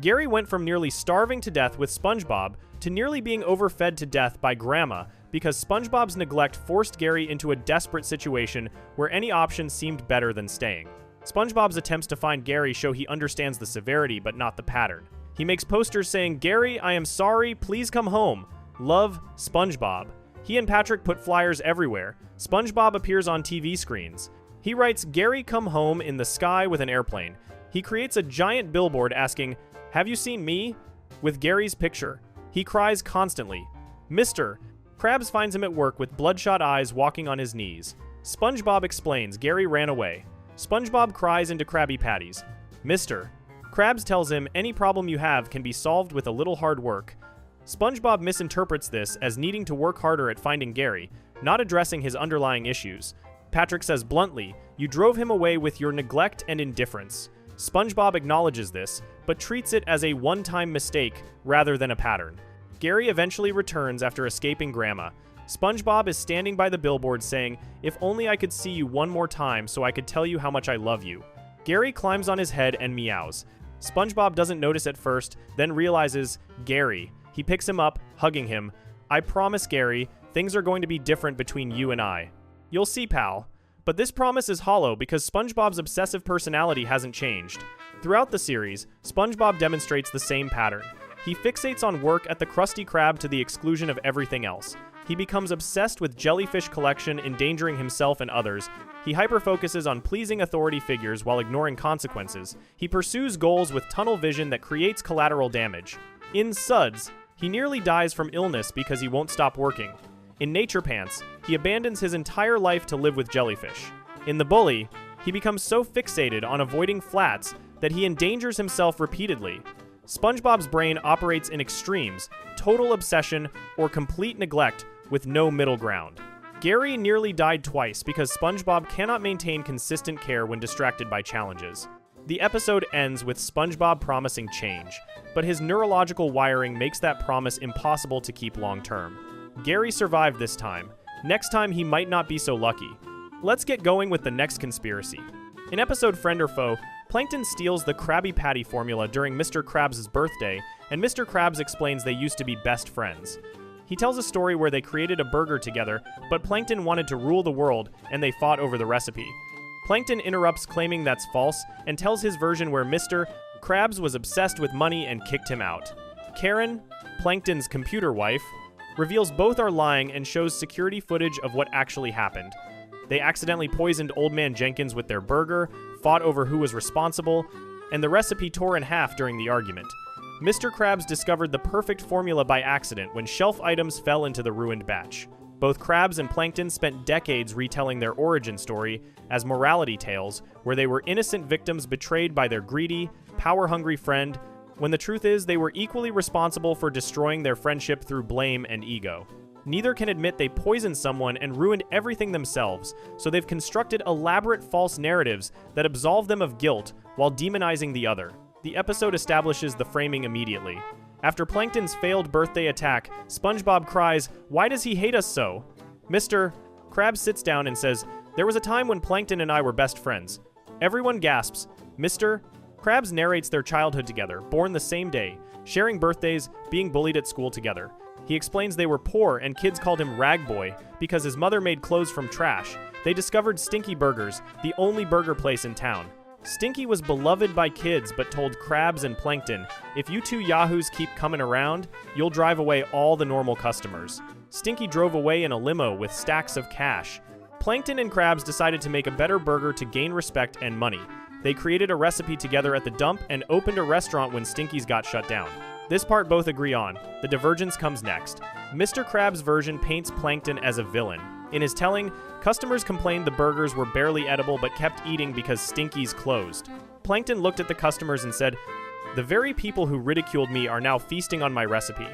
Gary went from nearly starving to death with SpongeBob to nearly being overfed to death by Grandma because SpongeBob's neglect forced Gary into a desperate situation where any option seemed better than staying. SpongeBob's attempts to find Gary show he understands the severity but not the pattern. He makes posters saying, "Gary, I am sorry, please come home. Love, SpongeBob." He and Patrick put flyers everywhere. SpongeBob appears on TV screens. He writes, "Gary, come home" in the sky with an airplane. He creates a giant billboard asking, "Have you seen me?" with Gary's picture. He cries constantly. "Mister." Krabs finds him at work with bloodshot eyes walking on his knees. SpongeBob explains Gary ran away. SpongeBob cries into Krabby Patties. "Mister." Krabs tells him any problem you have can be solved with a little hard work. SpongeBob misinterprets this as needing to work harder at finding Gary, not addressing his underlying issues. Patrick says bluntly, "You drove him away with your neglect and indifference." SpongeBob acknowledges this, but treats it as a one-time mistake rather than a pattern. Gary eventually returns after escaping Grandma. SpongeBob is standing by the billboard saying, "If only I could see you one more time so I could tell you how much I love you." Gary climbs on his head and meows. SpongeBob doesn't notice at first, then realizes, Gary. He picks him up, hugging him. "I promise, Gary, things are going to be different between you and I." "You'll see, pal." But this promise is hollow because SpongeBob's obsessive personality hasn't changed. Throughout the series, SpongeBob demonstrates the same pattern. He fixates on work at the Krusty Krab to the exclusion of everything else. He becomes obsessed with jellyfish collection, endangering himself and others. He hyperfocuses on pleasing authority figures while ignoring consequences. He pursues goals with tunnel vision that creates collateral damage. In Suds, he nearly dies from illness because he won't stop working. In Nature Pants, he abandons his entire life to live with jellyfish. In The Bully, he becomes so fixated on avoiding flats that he endangers himself repeatedly. SpongeBob's brain operates in extremes, total obsession, or complete neglect with no middle ground. Gary nearly died twice because SpongeBob cannot maintain consistent care when distracted by challenges. The episode ends with SpongeBob promising change, but his neurological wiring makes that promise impossible to keep long term. Gary survived this time. Next time, he might not be so lucky. Let's get going with the next conspiracy. In episode Friend or Foe, Plankton steals the Krabby Patty formula during Mr. Krabs' birthday, and Mr. Krabs explains they used to be best friends. He tells a story where they created a burger together, but Plankton wanted to rule the world, and they fought over the recipe. Plankton interrupts, claiming that's false, and tells his version where Mr. Krabs was obsessed with money and kicked him out. Karen, Plankton's computer wife, reveals both are lying and shows security footage of what actually happened. They accidentally poisoned Old Man Jenkins with their burger, fought over who was responsible, and the recipe tore in half during the argument. Mr. Krabs discovered the perfect formula by accident when shelf items fell into the ruined batch. Both Krabs and Plankton spent decades retelling their origin story as morality tales, where they were innocent victims betrayed by their greedy, power-hungry friend, when the truth is they were equally responsible for destroying their friendship through blame and ego. Neither can admit they poisoned someone and ruined everything themselves, so they've constructed elaborate false narratives that absolve them of guilt while demonizing the other. The episode establishes the framing immediately. After Plankton's failed birthday attack, SpongeBob cries, "Why does he hate us so?" Mr. Krabs sits down and says, "There was a time when Plankton and I were best friends." Everyone gasps. Mr. Krabs narrates their childhood together, born the same day, sharing birthdays, being bullied at school together. He explains they were poor and kids called him Rag Boy because his mother made clothes from trash. They discovered Stinky Burgers, the only burger place in town. Stinky was beloved by kids but told Crabs and Plankton, if you two yahoos keep coming around, you'll drive away all the normal customers. Stinky drove away in a limo with stacks of cash. Plankton and Crabs decided to make a better burger to gain respect and money. They created a recipe together at the dump and opened a restaurant when Stinky's got shut down. This part both agree on. The divergence comes next. Mr. Krabs' version paints Plankton as a villain. In his telling, customers complained the burgers were barely edible but kept eating because Stinky's closed. Plankton looked at the customers and said, "The very people who ridiculed me are now feasting on my recipe."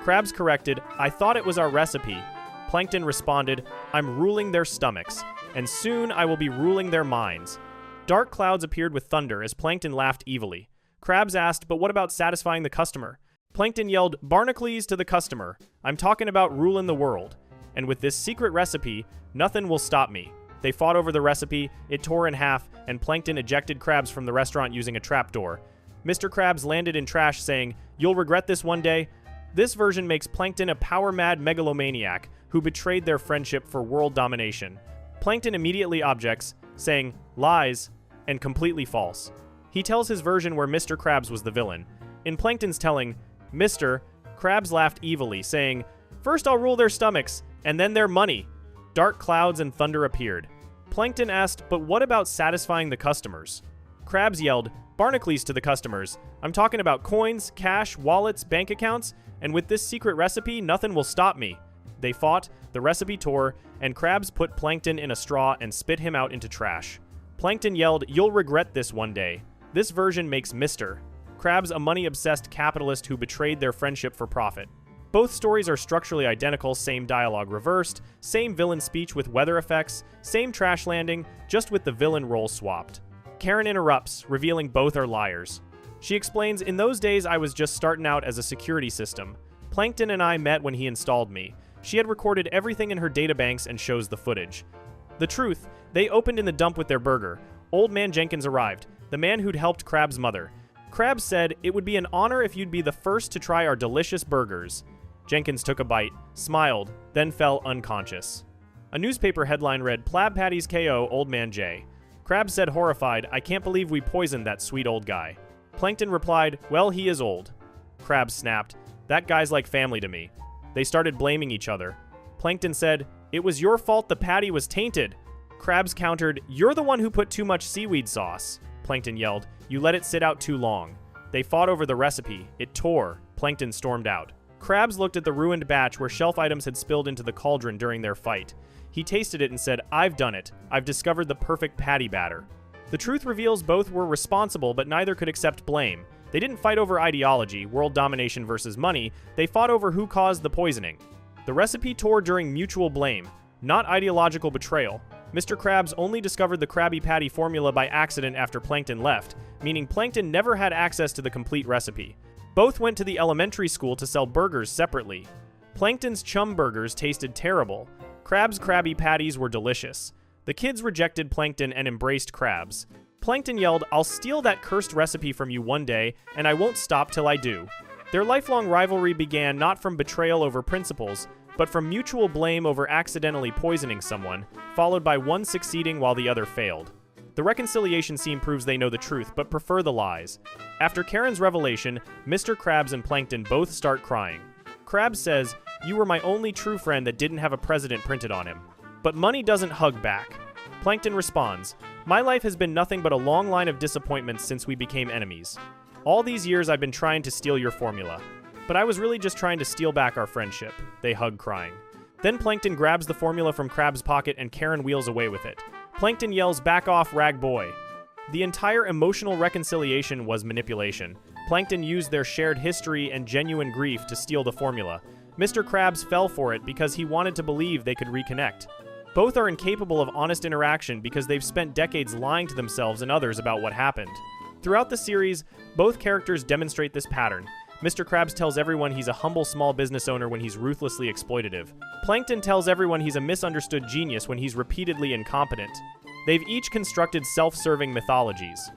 Krabs corrected, "I thought it was our recipe." Plankton responded, "I'm ruling their stomachs, and soon I will be ruling their minds." Dark clouds appeared with thunder as Plankton laughed evilly. Krabs asked, "But what about satisfying the customer?" Plankton yelled, "Barnacles to the customer. I'm talking about ruling the world. And with this secret recipe, nothing will stop me." They fought over the recipe, it tore in half, and Plankton ejected Krabs from the restaurant using a trapdoor. Mr. Krabs landed in trash saying, "You'll regret this one day." This version makes Plankton a power-mad megalomaniac who betrayed their friendship for world domination. Plankton immediately objects, saying, "Lies," and completely false. He tells his version where Mr. Krabs was the villain. In Plankton's telling, Mr. Krabs laughed evilly, saying, "First I'll rule their stomachs, and then their money." Dark clouds and thunder appeared. Plankton asked, "But what about satisfying the customers?" Krabs yelled, "Barnacles to the customers. I'm talking about coins, cash, wallets, bank accounts, and with this secret recipe, nothing will stop me." They fought, the recipe tore, and Krabs put Plankton in a straw and spit him out into trash. Plankton yelled, "You'll regret this one day." This version makes Mr. Krabs a money-obsessed capitalist who betrayed their friendship for profit. Both stories are structurally identical, same dialogue reversed, same villain speech with weather effects, same trash landing, just with the villain role swapped. Karen interrupts, revealing both are liars. She explains, "In those days I was just starting out as a security system. Plankton and I met when he installed me. She had recorded everything in her databanks and shows the footage." The truth, they opened in the dump with their burger. Old Man Jenkins arrived, the man who'd helped Krabs' mother. Krabs said, "It would be an honor if you'd be the first to try our delicious burgers." Jenkins took a bite, smiled, then fell unconscious. A newspaper headline read, "Plab Patties KO Old Man J." Krabs said horrified, "I can't believe we poisoned that sweet old guy." Plankton replied, "Well, he is old." Krabs snapped, "That guy's like family to me." They started blaming each other. Plankton said, "It was your fault the patty was tainted." Krabs countered, "You're the one who put too much seaweed sauce." Plankton yelled, "You let it sit out too long." They fought over the recipe. It tore. Plankton stormed out. Krabs looked at the ruined batch where shelf items had spilled into the cauldron during their fight. He tasted it and said, "I've done it. I've discovered the perfect patty batter." The truth reveals both were responsible, but neither could accept blame. They didn't fight over ideology, world domination versus money. They fought over who caused the poisoning. The recipe tore during mutual blame, not ideological betrayal. Mr. Krabs only discovered the Krabby Patty formula by accident after Plankton left, meaning Plankton never had access to the complete recipe. Both went to the elementary school to sell burgers separately. Plankton's chum burgers tasted terrible. Krabs' Krabby Patties were delicious. The kids rejected Plankton and embraced Krabs. Plankton yelled, "I'll steal that cursed recipe from you one day, and I won't stop till I do." Their lifelong rivalry began not from betrayal over principles, but from mutual blame over accidentally poisoning someone, followed by one succeeding while the other failed. The reconciliation scene proves they know the truth, but prefer the lies. After Karen's revelation, Mr. Krabs and Plankton both start crying. Krabs says, "You were my only true friend that didn't have a president printed on him." But money doesn't hug back. Plankton responds, "My life has been nothing but a long line of disappointments since we became enemies. All these years I've been trying to steal your formula. But I was really just trying to steal back our friendship." They hug crying. Then Plankton grabs the formula from Krabs' pocket and Karen wheels away with it. Plankton yells, "Back off, rag boy." The entire emotional reconciliation was manipulation. Plankton used their shared history and genuine grief to steal the formula. Mr. Krabs fell for it because he wanted to believe they could reconnect. Both are incapable of honest interaction because they've spent decades lying to themselves and others about what happened. Throughout the series, both characters demonstrate this pattern. Mr. Krabs tells everyone he's a humble small business owner when he's ruthlessly exploitative. Plankton tells everyone he's a misunderstood genius when he's repeatedly incompetent. They've each constructed self-serving mythologies.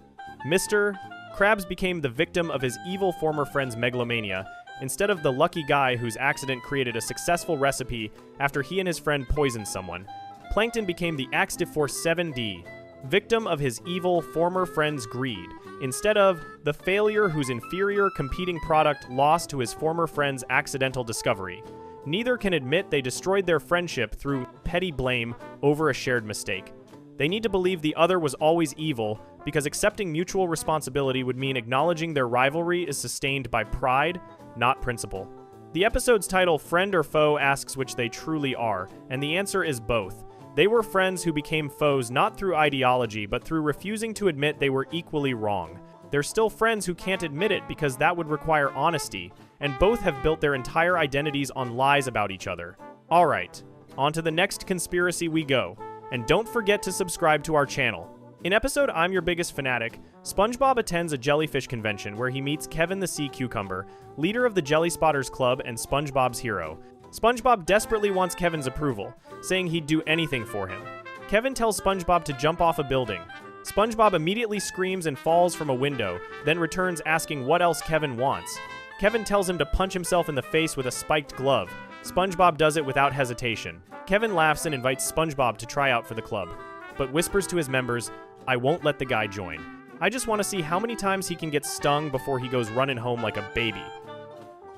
Mr. Krabs became the victim of his evil former friend's megalomania, instead of the lucky guy whose accident created a successful recipe after he and his friend poisoned someone. Plankton became the Active Force 7D, victim of his evil former friend's greed, instead of the failure whose inferior competing product lost to his former friend's accidental discovery. Neither can admit they destroyed their friendship through petty blame over a shared mistake. They need to believe the other was always evil, because accepting mutual responsibility would mean acknowledging their rivalry is sustained by pride, not principle. The episode's title, Friend or Foe, asks which they truly are, and the answer is both. They were friends who became foes not through ideology, but through refusing to admit they were equally wrong. They're still friends who can't admit it because that would require honesty, and both have built their entire identities on lies about each other. Alright, on to the next conspiracy we go, and don't forget to subscribe to our channel. In episode I'm Your Biggest Fanatic, SpongeBob attends a jellyfish convention where he meets Kevin the Sea Cucumber, leader of the Jelly Spotters Club and SpongeBob's hero. SpongeBob desperately wants Kevin's approval, saying he'd do anything for him. Kevin tells SpongeBob to jump off a building. SpongeBob immediately screams and falls from a window, then returns asking what else Kevin wants. Kevin tells him to punch himself in the face with a spiked glove. SpongeBob does it without hesitation. Kevin laughs and invites SpongeBob to try out for the club, but whispers to his members, "I won't let the guy join. I just want to see how many times he can get stung before he goes running home like a baby."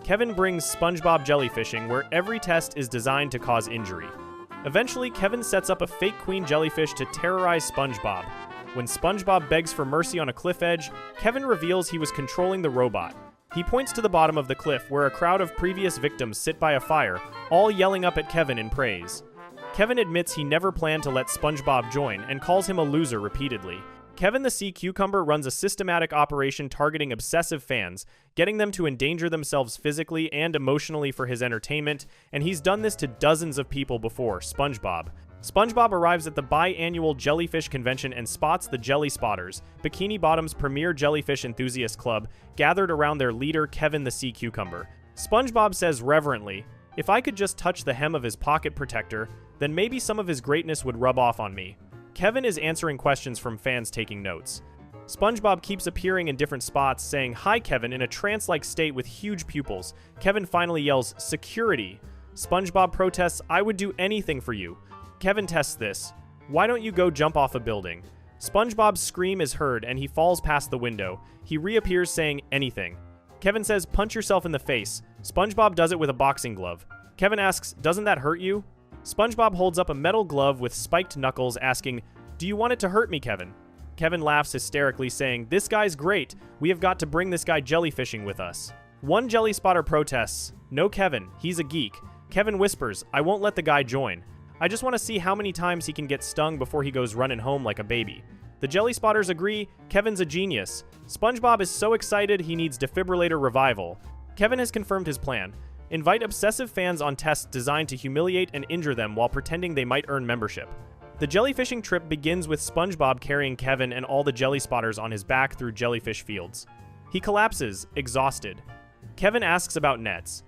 Kevin brings SpongeBob jellyfishing, where every test is designed to cause injury. Eventually, Kevin sets up a fake queen jellyfish to terrorize SpongeBob. When SpongeBob begs for mercy on a cliff edge, Kevin reveals he was controlling the robot. He points to the bottom of the cliff, where a crowd of previous victims sit by a fire, all yelling up at Kevin in praise. Kevin admits he never planned to let SpongeBob join and calls him a loser repeatedly. Kevin the Sea Cucumber runs a systematic operation targeting obsessive fans, getting them to endanger themselves physically and emotionally for his entertainment, and he's done this to dozens of people before SpongeBob. SpongeBob arrives at the biannual jellyfish convention and spots the Jelly Spotters, Bikini Bottom's premier jellyfish enthusiast club, gathered around their leader Kevin the Sea Cucumber. SpongeBob says reverently, "If I could just touch the hem of his pocket protector, then maybe some of his greatness would rub off on me." Kevin is answering questions from fans taking notes. SpongeBob keeps appearing in different spots, saying "Hi Kevin" in a trance-like state with huge pupils. Kevin finally yells, "Security!" SpongeBob protests, "I would do anything for you." Kevin tests this. "Why don't you go jump off a building?" SpongeBob's scream is heard and he falls past the window. He reappears saying anything. Kevin says, "Punch yourself in the face." SpongeBob does it with a boxing glove. Kevin asks, "Doesn't that hurt you?" SpongeBob holds up a metal glove with spiked knuckles, asking, "Do you want it to hurt me, Kevin?" Kevin laughs hysterically, saying, "This guy's great. We have got to bring this guy jellyfishing with us." One jelly spotter protests, "No, Kevin, he's a geek." Kevin whispers, "I won't let the guy join. I just want to see how many times he can get stung before he goes running home like a baby." The jelly spotters agree, Kevin's a genius. SpongeBob is so excited he needs defibrillator revival. Kevin has confirmed his plan. Invite obsessive fans on tests designed to humiliate and injure them while pretending they might earn membership. The jellyfishing trip begins with SpongeBob carrying Kevin and all the jelly spotters on his back through jellyfish fields. He collapses, exhausted. Kevin asks about nets.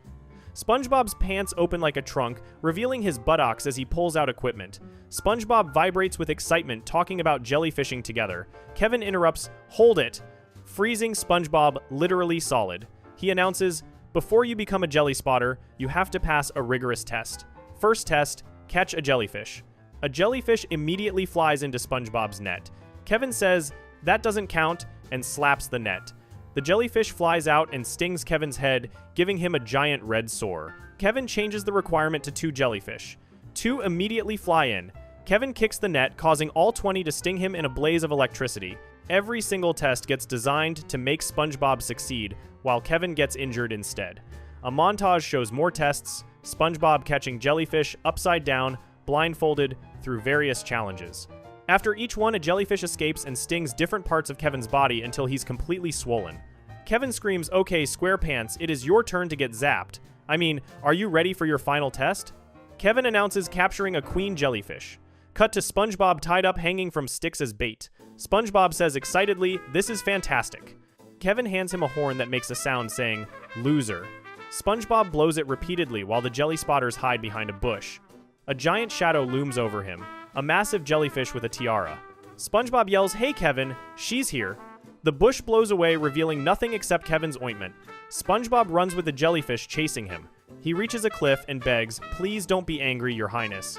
SpongeBob's pants open like a trunk, revealing his buttocks as he pulls out equipment. SpongeBob vibrates with excitement, talking about jellyfishing together. Kevin interrupts, "Hold it," freezing SpongeBob literally solid. He announces, "Before you become a jelly spotter, you have to pass a rigorous test. First test, catch a jellyfish." A jellyfish immediately flies into SpongeBob's net. Kevin says, "That doesn't count," and slaps the net. The jellyfish flies out and stings Kevin's head, giving him a giant red sore. Kevin changes the requirement to 2 jellyfish. 2 immediately fly in. Kevin kicks the net, causing all 20 to sting him in a blaze of electricity. Every single test gets designed to make SpongeBob succeed, while Kevin gets injured instead. A montage shows more tests, SpongeBob catching jellyfish upside down, blindfolded, through various challenges. After each one, a jellyfish escapes and stings different parts of Kevin's body until he's completely swollen. Kevin screams, "Okay, SquarePants, it is your turn to get zapped. I mean, are you ready for your final test?" Kevin announces capturing a queen jellyfish. Cut to SpongeBob tied up hanging from sticks as bait. SpongeBob says excitedly, "This is fantastic." Kevin hands him a horn that makes a sound saying, "Loser." SpongeBob blows it repeatedly while the jelly spotters hide behind a bush. A giant shadow looms over him, a massive jellyfish with a tiara. SpongeBob yells, "Hey Kevin, she's here." The bush blows away, revealing nothing except Kevin's ointment. SpongeBob runs with the jellyfish chasing him. He reaches a cliff and begs, "Please don't be angry, Your Highness."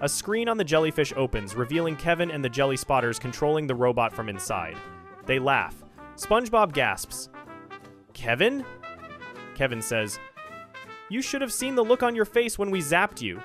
A screen on the jellyfish opens, revealing Kevin and the jelly spotters controlling the robot from inside. They laugh. SpongeBob gasps. "Kevin?" Kevin says, "You should have seen the look on your face when we zapped you."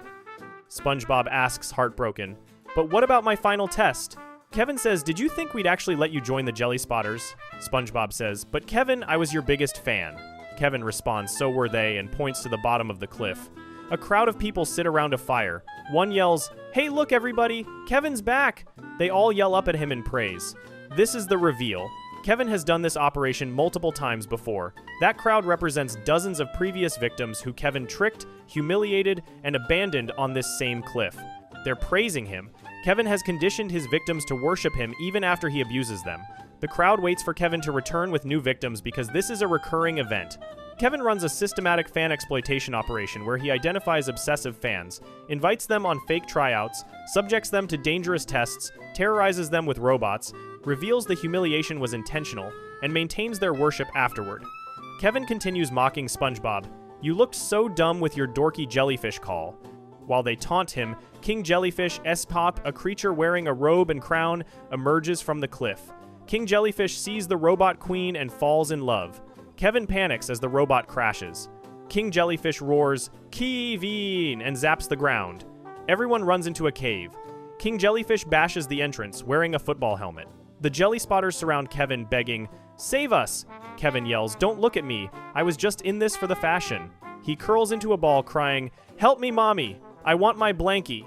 SpongeBob asks, heartbroken, "But what about my final test?" Kevin says, "Did you think we'd actually let you join the jelly spotters?" SpongeBob says, "But Kevin, I was your biggest fan." Kevin responds, "So were they," and points to the bottom of the cliff. A crowd of people sit around a fire. One yells, "Hey, look everybody, Kevin's back!" They all yell up at him in praise. This is the reveal. Kevin has done this operation multiple times before. That crowd represents dozens of previous victims who Kevin tricked, humiliated, and abandoned on this same cliff. They're praising him. Kevin has conditioned his victims to worship him even after he abuses them. The crowd waits for Kevin to return with new victims because this is a recurring event. Kevin runs a systematic fan exploitation operation where he identifies obsessive fans, invites them on fake tryouts, subjects them to dangerous tests, terrorizes them with robots, reveals the humiliation was intentional, and maintains their worship afterward. Kevin continues mocking SpongeBob. "You looked so dumb with your dorky jellyfish call." While they taunt him, King Jellyfish S-Pop, a creature wearing a robe and crown, emerges from the cliff. King Jellyfish sees the robot queen and falls in love. Kevin panics as the robot crashes. King Jellyfish roars, "Kevin!" and zaps the ground. Everyone runs into a cave. King Jellyfish bashes the entrance, wearing a football helmet. The jelly spotters surround Kevin, begging, "Save us!" Kevin yells, "Don't look at me. I was just in this for the fashion." He curls into a ball, crying, "Help me, mommy! I want my blankie!"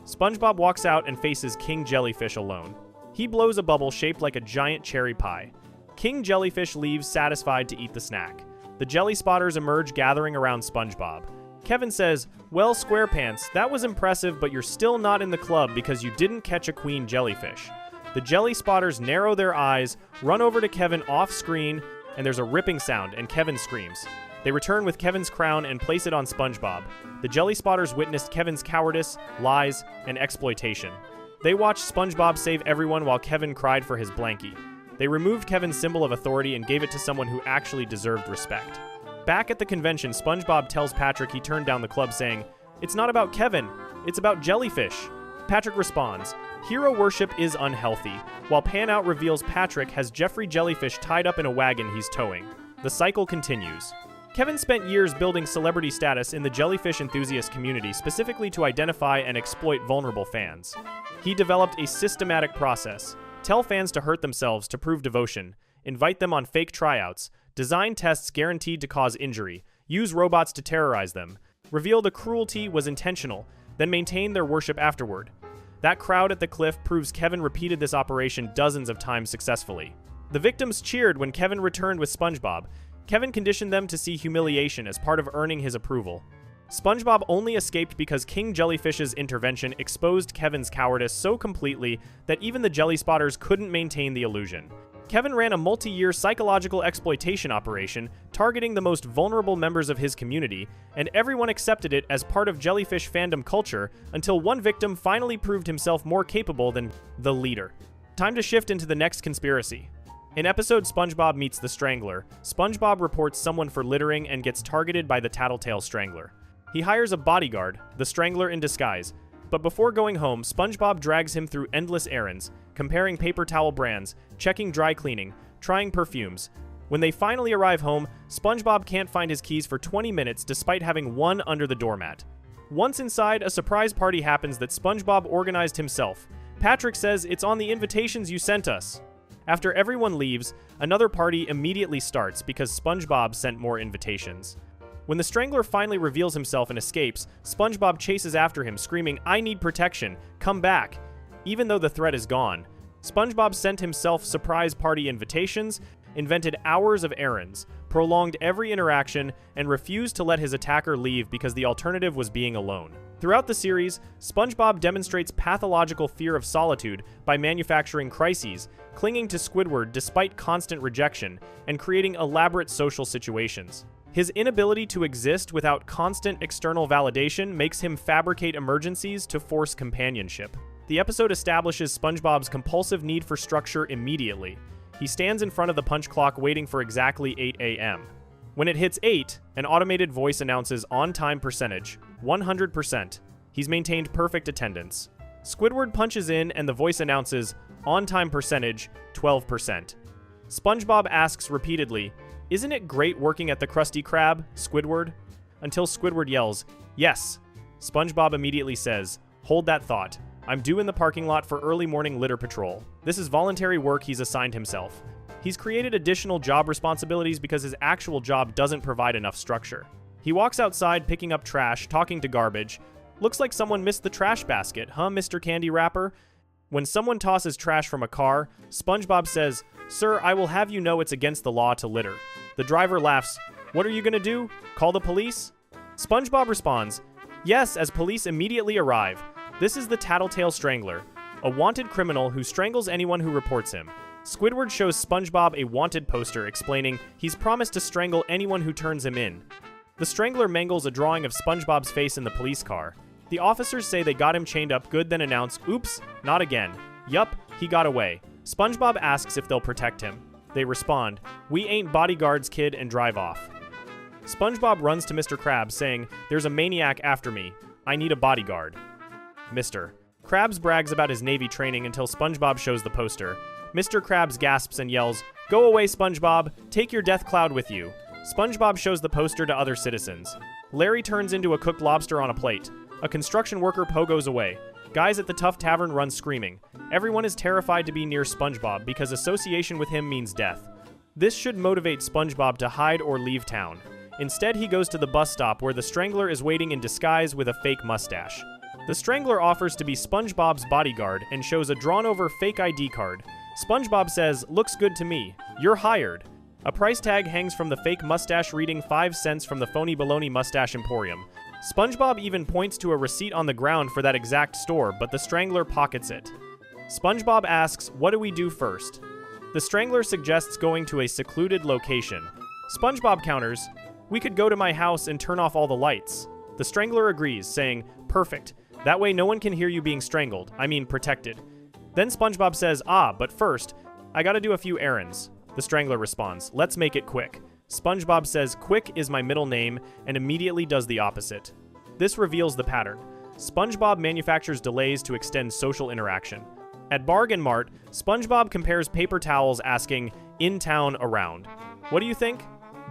SpongeBob walks out and faces King Jellyfish alone. He blows a bubble shaped like a giant cherry pie. King Jellyfish leaves satisfied to eat the snack. The jelly spotters emerge, gathering around SpongeBob. Kevin says, "Well, SquarePants, that was impressive, but you're still not in the club because you didn't catch a queen jellyfish." The jelly spotters narrow their eyes, run over to Kevin off-screen, and there's a ripping sound, and Kevin screams. They return with Kevin's crown and place it on SpongeBob. The jelly spotters witnessed Kevin's cowardice, lies, and exploitation. They watched SpongeBob save everyone while Kevin cried for his blankie. They removed Kevin's symbol of authority and gave it to someone who actually deserved respect. Back at the convention, SpongeBob tells Patrick he turned down the club, saying, "It's not about Kevin, it's about jellyfish." Patrick responds, "Hero worship is unhealthy," while Pan-Out reveals Patrick has Jeffrey Jellyfish tied up in a wagon he's towing. The cycle continues. Kevin spent years building celebrity status in the jellyfish enthusiast community specifically to identify and exploit vulnerable fans. He developed a systematic process. Tell fans to hurt themselves to prove devotion, invite them on fake tryouts, design tests guaranteed to cause injury, use robots to terrorize them, reveal the cruelty was intentional, then maintain their worship afterward. That crowd at the cliff proves Kevin repeated this operation dozens of times successfully. The victims cheered when Kevin returned with SpongeBob. Kevin conditioned them to see humiliation as part of earning his approval. SpongeBob only escaped because King Jellyfish's intervention exposed Kevin's cowardice so completely that even the jelly spotters couldn't maintain the illusion. Kevin ran a multi-year psychological exploitation operation targeting the most vulnerable members of his community, and everyone accepted it as part of jellyfish fandom culture until one victim finally proved himself more capable than the leader. Time to shift into the next conspiracy. In episode SpongeBob Meets the Strangler, SpongeBob reports someone for littering and gets targeted by the Tattletale Strangler. He hires a bodyguard, the Strangler in disguise, but before going home, SpongeBob drags him through endless errands, comparing paper towel brands, checking dry cleaning, trying perfumes. When they finally arrive home, SpongeBob can't find his keys for 20 minutes despite having one under the doormat. Once inside, a surprise party happens that SpongeBob organized himself. Patrick says, "It's on the invitations you sent us." After everyone leaves, another party immediately starts because SpongeBob sent more invitations. When the Strangler finally reveals himself and escapes, SpongeBob chases after him, screaming, "I need protection, come back." Even though the threat is gone, SpongeBob sent himself surprise party invitations, invented hours of errands, prolonged every interaction, and refused to let his attacker leave because the alternative was being alone. Throughout the series, SpongeBob demonstrates pathological fear of solitude by manufacturing crises, clinging to Squidward despite constant rejection, and creating elaborate social situations. His inability to exist without constant external validation makes him fabricate emergencies to force companionship. The episode establishes SpongeBob's compulsive need for structure immediately. He stands in front of the punch clock waiting for exactly 8 a.m. When it hits 8, an automated voice announces on-time percentage, 100%. He's maintained perfect attendance. Squidward punches in and the voice announces, on-time percentage, 12%. SpongeBob asks repeatedly, "Isn't it great working at the Krusty Krab, Squidward?" Until Squidward yells, "Yes." SpongeBob immediately says, "Hold that thought. I'm due in the parking lot for early morning litter patrol." This is voluntary work he's assigned himself. He's created additional job responsibilities because his actual job doesn't provide enough structure. He walks outside picking up trash, talking to garbage. Looks like someone missed the trash basket, huh, Mr. Candy Wrapper? When someone tosses trash from a car, SpongeBob says, "Sir, I will have you know it's against the law to litter." The driver laughs, "What are you gonna do? Call the police?" SpongeBob responds, "Yes," as police immediately arrive. This is the Tattletale Strangler, a wanted criminal who strangles anyone who reports him. Squidward shows SpongeBob a wanted poster explaining he's promised to strangle anyone who turns him in. The Strangler mangles a drawing of SpongeBob's face in the police car. The officers say they got him chained up good, then announce, "Oops, not again. Yup, he got away." SpongeBob asks if they'll protect him. They respond, "We ain't bodyguards, kid," and drive off. SpongeBob runs to Mr. Krabs saying, "There's a maniac after me. I need a bodyguard." Mr. Krabs brags about his Navy training until SpongeBob shows the poster. Mr. Krabs gasps and yells, "Go away, SpongeBob! Take your death cloud with you!" SpongeBob shows the poster to other citizens. Larry turns into a cooked lobster on a plate. A construction worker pogos away. Guys at the Tough Tavern run screaming. Everyone is terrified to be near SpongeBob because association with him means death. This should motivate SpongeBob to hide or leave town. Instead, he goes to the bus stop where the Strangler is waiting in disguise with a fake mustache. The Strangler offers to be SpongeBob's bodyguard and shows a drawn-over fake ID card. SpongeBob says, "Looks good to me. You're hired." A price tag hangs from the fake mustache reading 5 cents from the Phony Baloney Mustache Emporium. SpongeBob even points to a receipt on the ground for that exact store, but the Strangler pockets it. SpongeBob asks, "What do we do first?" The Strangler suggests going to a secluded location. SpongeBob counters, "We could go to my house and turn off all the lights." The Strangler agrees, saying, "Perfect. That way no one can hear you being strangled. I mean, protected." Then SpongeBob says, "But first, I gotta do a few errands." The Strangler responds, "Let's make it quick." SpongeBob says, "Quick is my middle name," and immediately does the opposite. This reveals the pattern. SpongeBob manufactures delays to extend social interaction. At Bargain Mart, SpongeBob compares paper towels asking, "In town, around." "What do you think?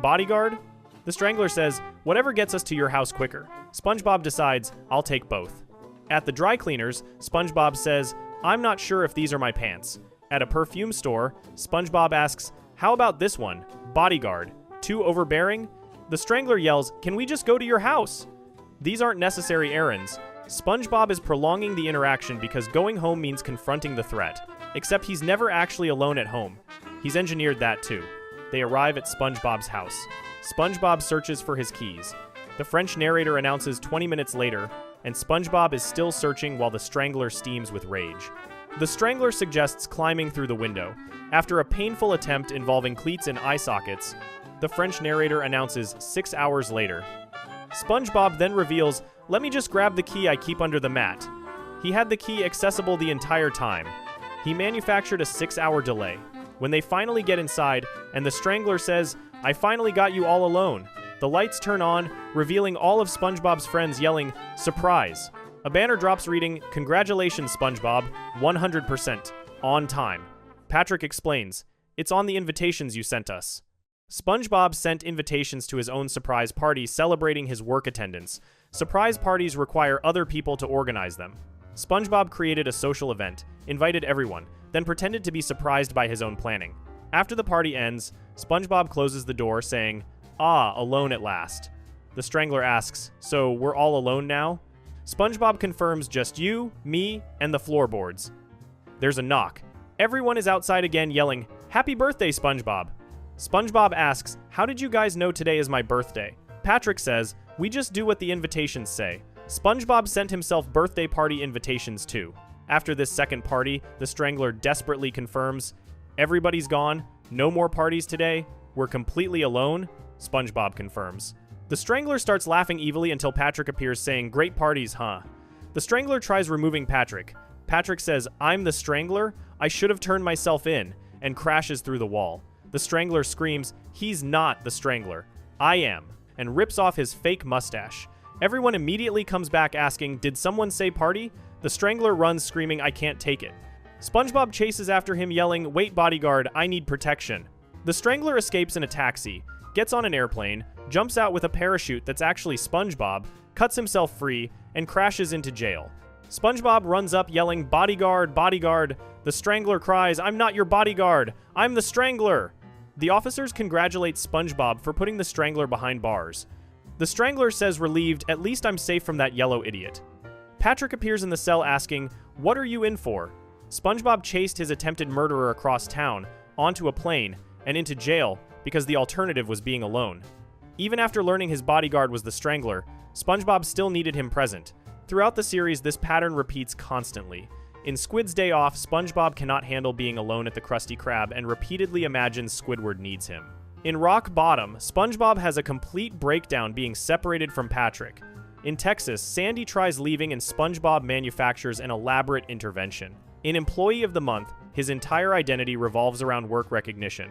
Bodyguard?" The Strangler says, "Whatever gets us to your house quicker." SpongeBob decides, "I'll take both." At the dry cleaners, SpongeBob says, "I'm not sure if these are my pants." At a perfume store, SpongeBob asks, "How about this one? Bodyguard. Too overbearing?" The Strangler yells, "Can we just go to your house?" These aren't necessary errands. SpongeBob is prolonging the interaction because going home means confronting the threat. Except he's never actually alone at home. He's engineered that too. They arrive at SpongeBob's house. SpongeBob searches for his keys. The French narrator announces 20 minutes later, and SpongeBob is still searching while the Strangler steams with rage. The Strangler suggests climbing through the window. After a painful attempt involving cleats and eye sockets, the French narrator announces 6 hours later. SpongeBob then reveals, "Let me just grab the key I keep under the mat." He had the key accessible the entire time. He manufactured a 6-hour delay. When they finally get inside, and the Strangler says, "I finally got you all alone," the lights turn on, revealing all of SpongeBob's friends yelling, "Surprise!" A banner drops reading, "Congratulations, SpongeBob, 100%, on time." Patrick explains, "It's on the invitations you sent us." SpongeBob sent invitations to his own surprise party celebrating his work attendance. Surprise parties require other people to organize them. SpongeBob created a social event, invited everyone, then pretended to be surprised by his own planning. After the party ends, SpongeBob closes the door, saying, "Alone at last." The Strangler asks, "So we're all alone now?" SpongeBob confirms just you, me, and the floorboards. There's a knock. Everyone is outside again yelling, "Happy birthday, SpongeBob!" SpongeBob asks, "How did you guys know today is my birthday?" Patrick says, "We just do what the invitations say." SpongeBob sent himself birthday party invitations too. After this second party, the Strangler desperately confirms, "Everybody's gone, no more parties today, we're completely alone." SpongeBob confirms. The Strangler starts laughing evilly until Patrick appears saying, "Great parties, huh?" The Strangler tries removing Patrick. Patrick says, "I'm the Strangler? I should have turned myself in," and crashes through the wall. The Strangler screams, "He's not the Strangler. I am," and rips off his fake mustache. Everyone immediately comes back asking, "Did someone say party?" The Strangler runs screaming, "I can't take it." SpongeBob chases after him yelling, "Wait, bodyguard, I need protection." The Strangler escapes in a taxi, gets on an airplane, jumps out with a parachute that's actually SpongeBob, cuts himself free, and crashes into jail. SpongeBob runs up yelling, "Bodyguard, bodyguard." The Strangler cries, "I'm not your bodyguard, I'm the Strangler." The officers congratulate SpongeBob for putting the Strangler behind bars. The Strangler says relieved, "At least I'm safe from that yellow idiot." Patrick appears in the cell asking, "What are you in for?" SpongeBob chased his attempted murderer across town, onto a plane, and into jail because the alternative was being alone. Even after learning his bodyguard was the Strangler, SpongeBob still needed him present. Throughout the series, this pattern repeats constantly. In Squid's Day Off, SpongeBob cannot handle being alone at the Krusty Krab and repeatedly imagines Squidward needs him. In Rock Bottom, SpongeBob has a complete breakdown being separated from Patrick. In Texas, Sandy tries leaving and SpongeBob manufactures an elaborate intervention. In Employee of the Month, his entire identity revolves around work recognition.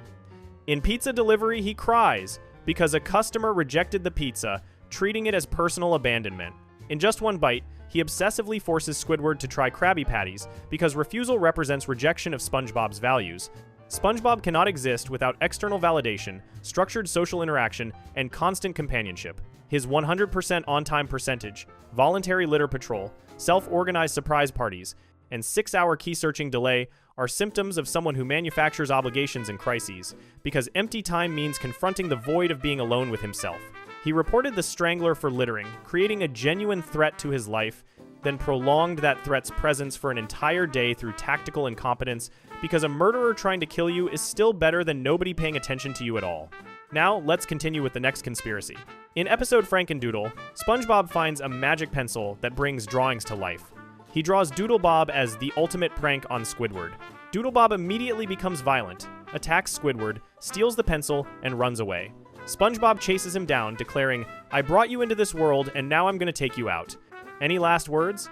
In Pizza Delivery, he cries because a customer rejected the pizza, treating it as personal abandonment. In Just One Bite, he obsessively forces Squidward to try Krabby Patties because refusal represents rejection of SpongeBob's values. SpongeBob cannot exist without external validation, structured social interaction, and constant companionship. His 100% on-time percentage, voluntary litter patrol, self-organized surprise parties, and 6-hour key-searching delay are symptoms of someone who manufactures obligations in crises, because empty time means confronting the void of being alone with himself. He reported the Strangler for littering, creating a genuine threat to his life, then prolonged that threat's presence for an entire day through tactical incompetence, because a murderer trying to kill you is still better than nobody paying attention to you at all. Now, let's continue with the next conspiracy. In episode Frankendoodle, SpongeBob finds a magic pencil that brings drawings to life. He draws Doodlebob as the ultimate prank on Squidward. Doodlebob immediately becomes violent, attacks Squidward, steals the pencil, and runs away. SpongeBob chases him down, declaring, "I brought you into this world, and now I'm gonna take you out." Any last words?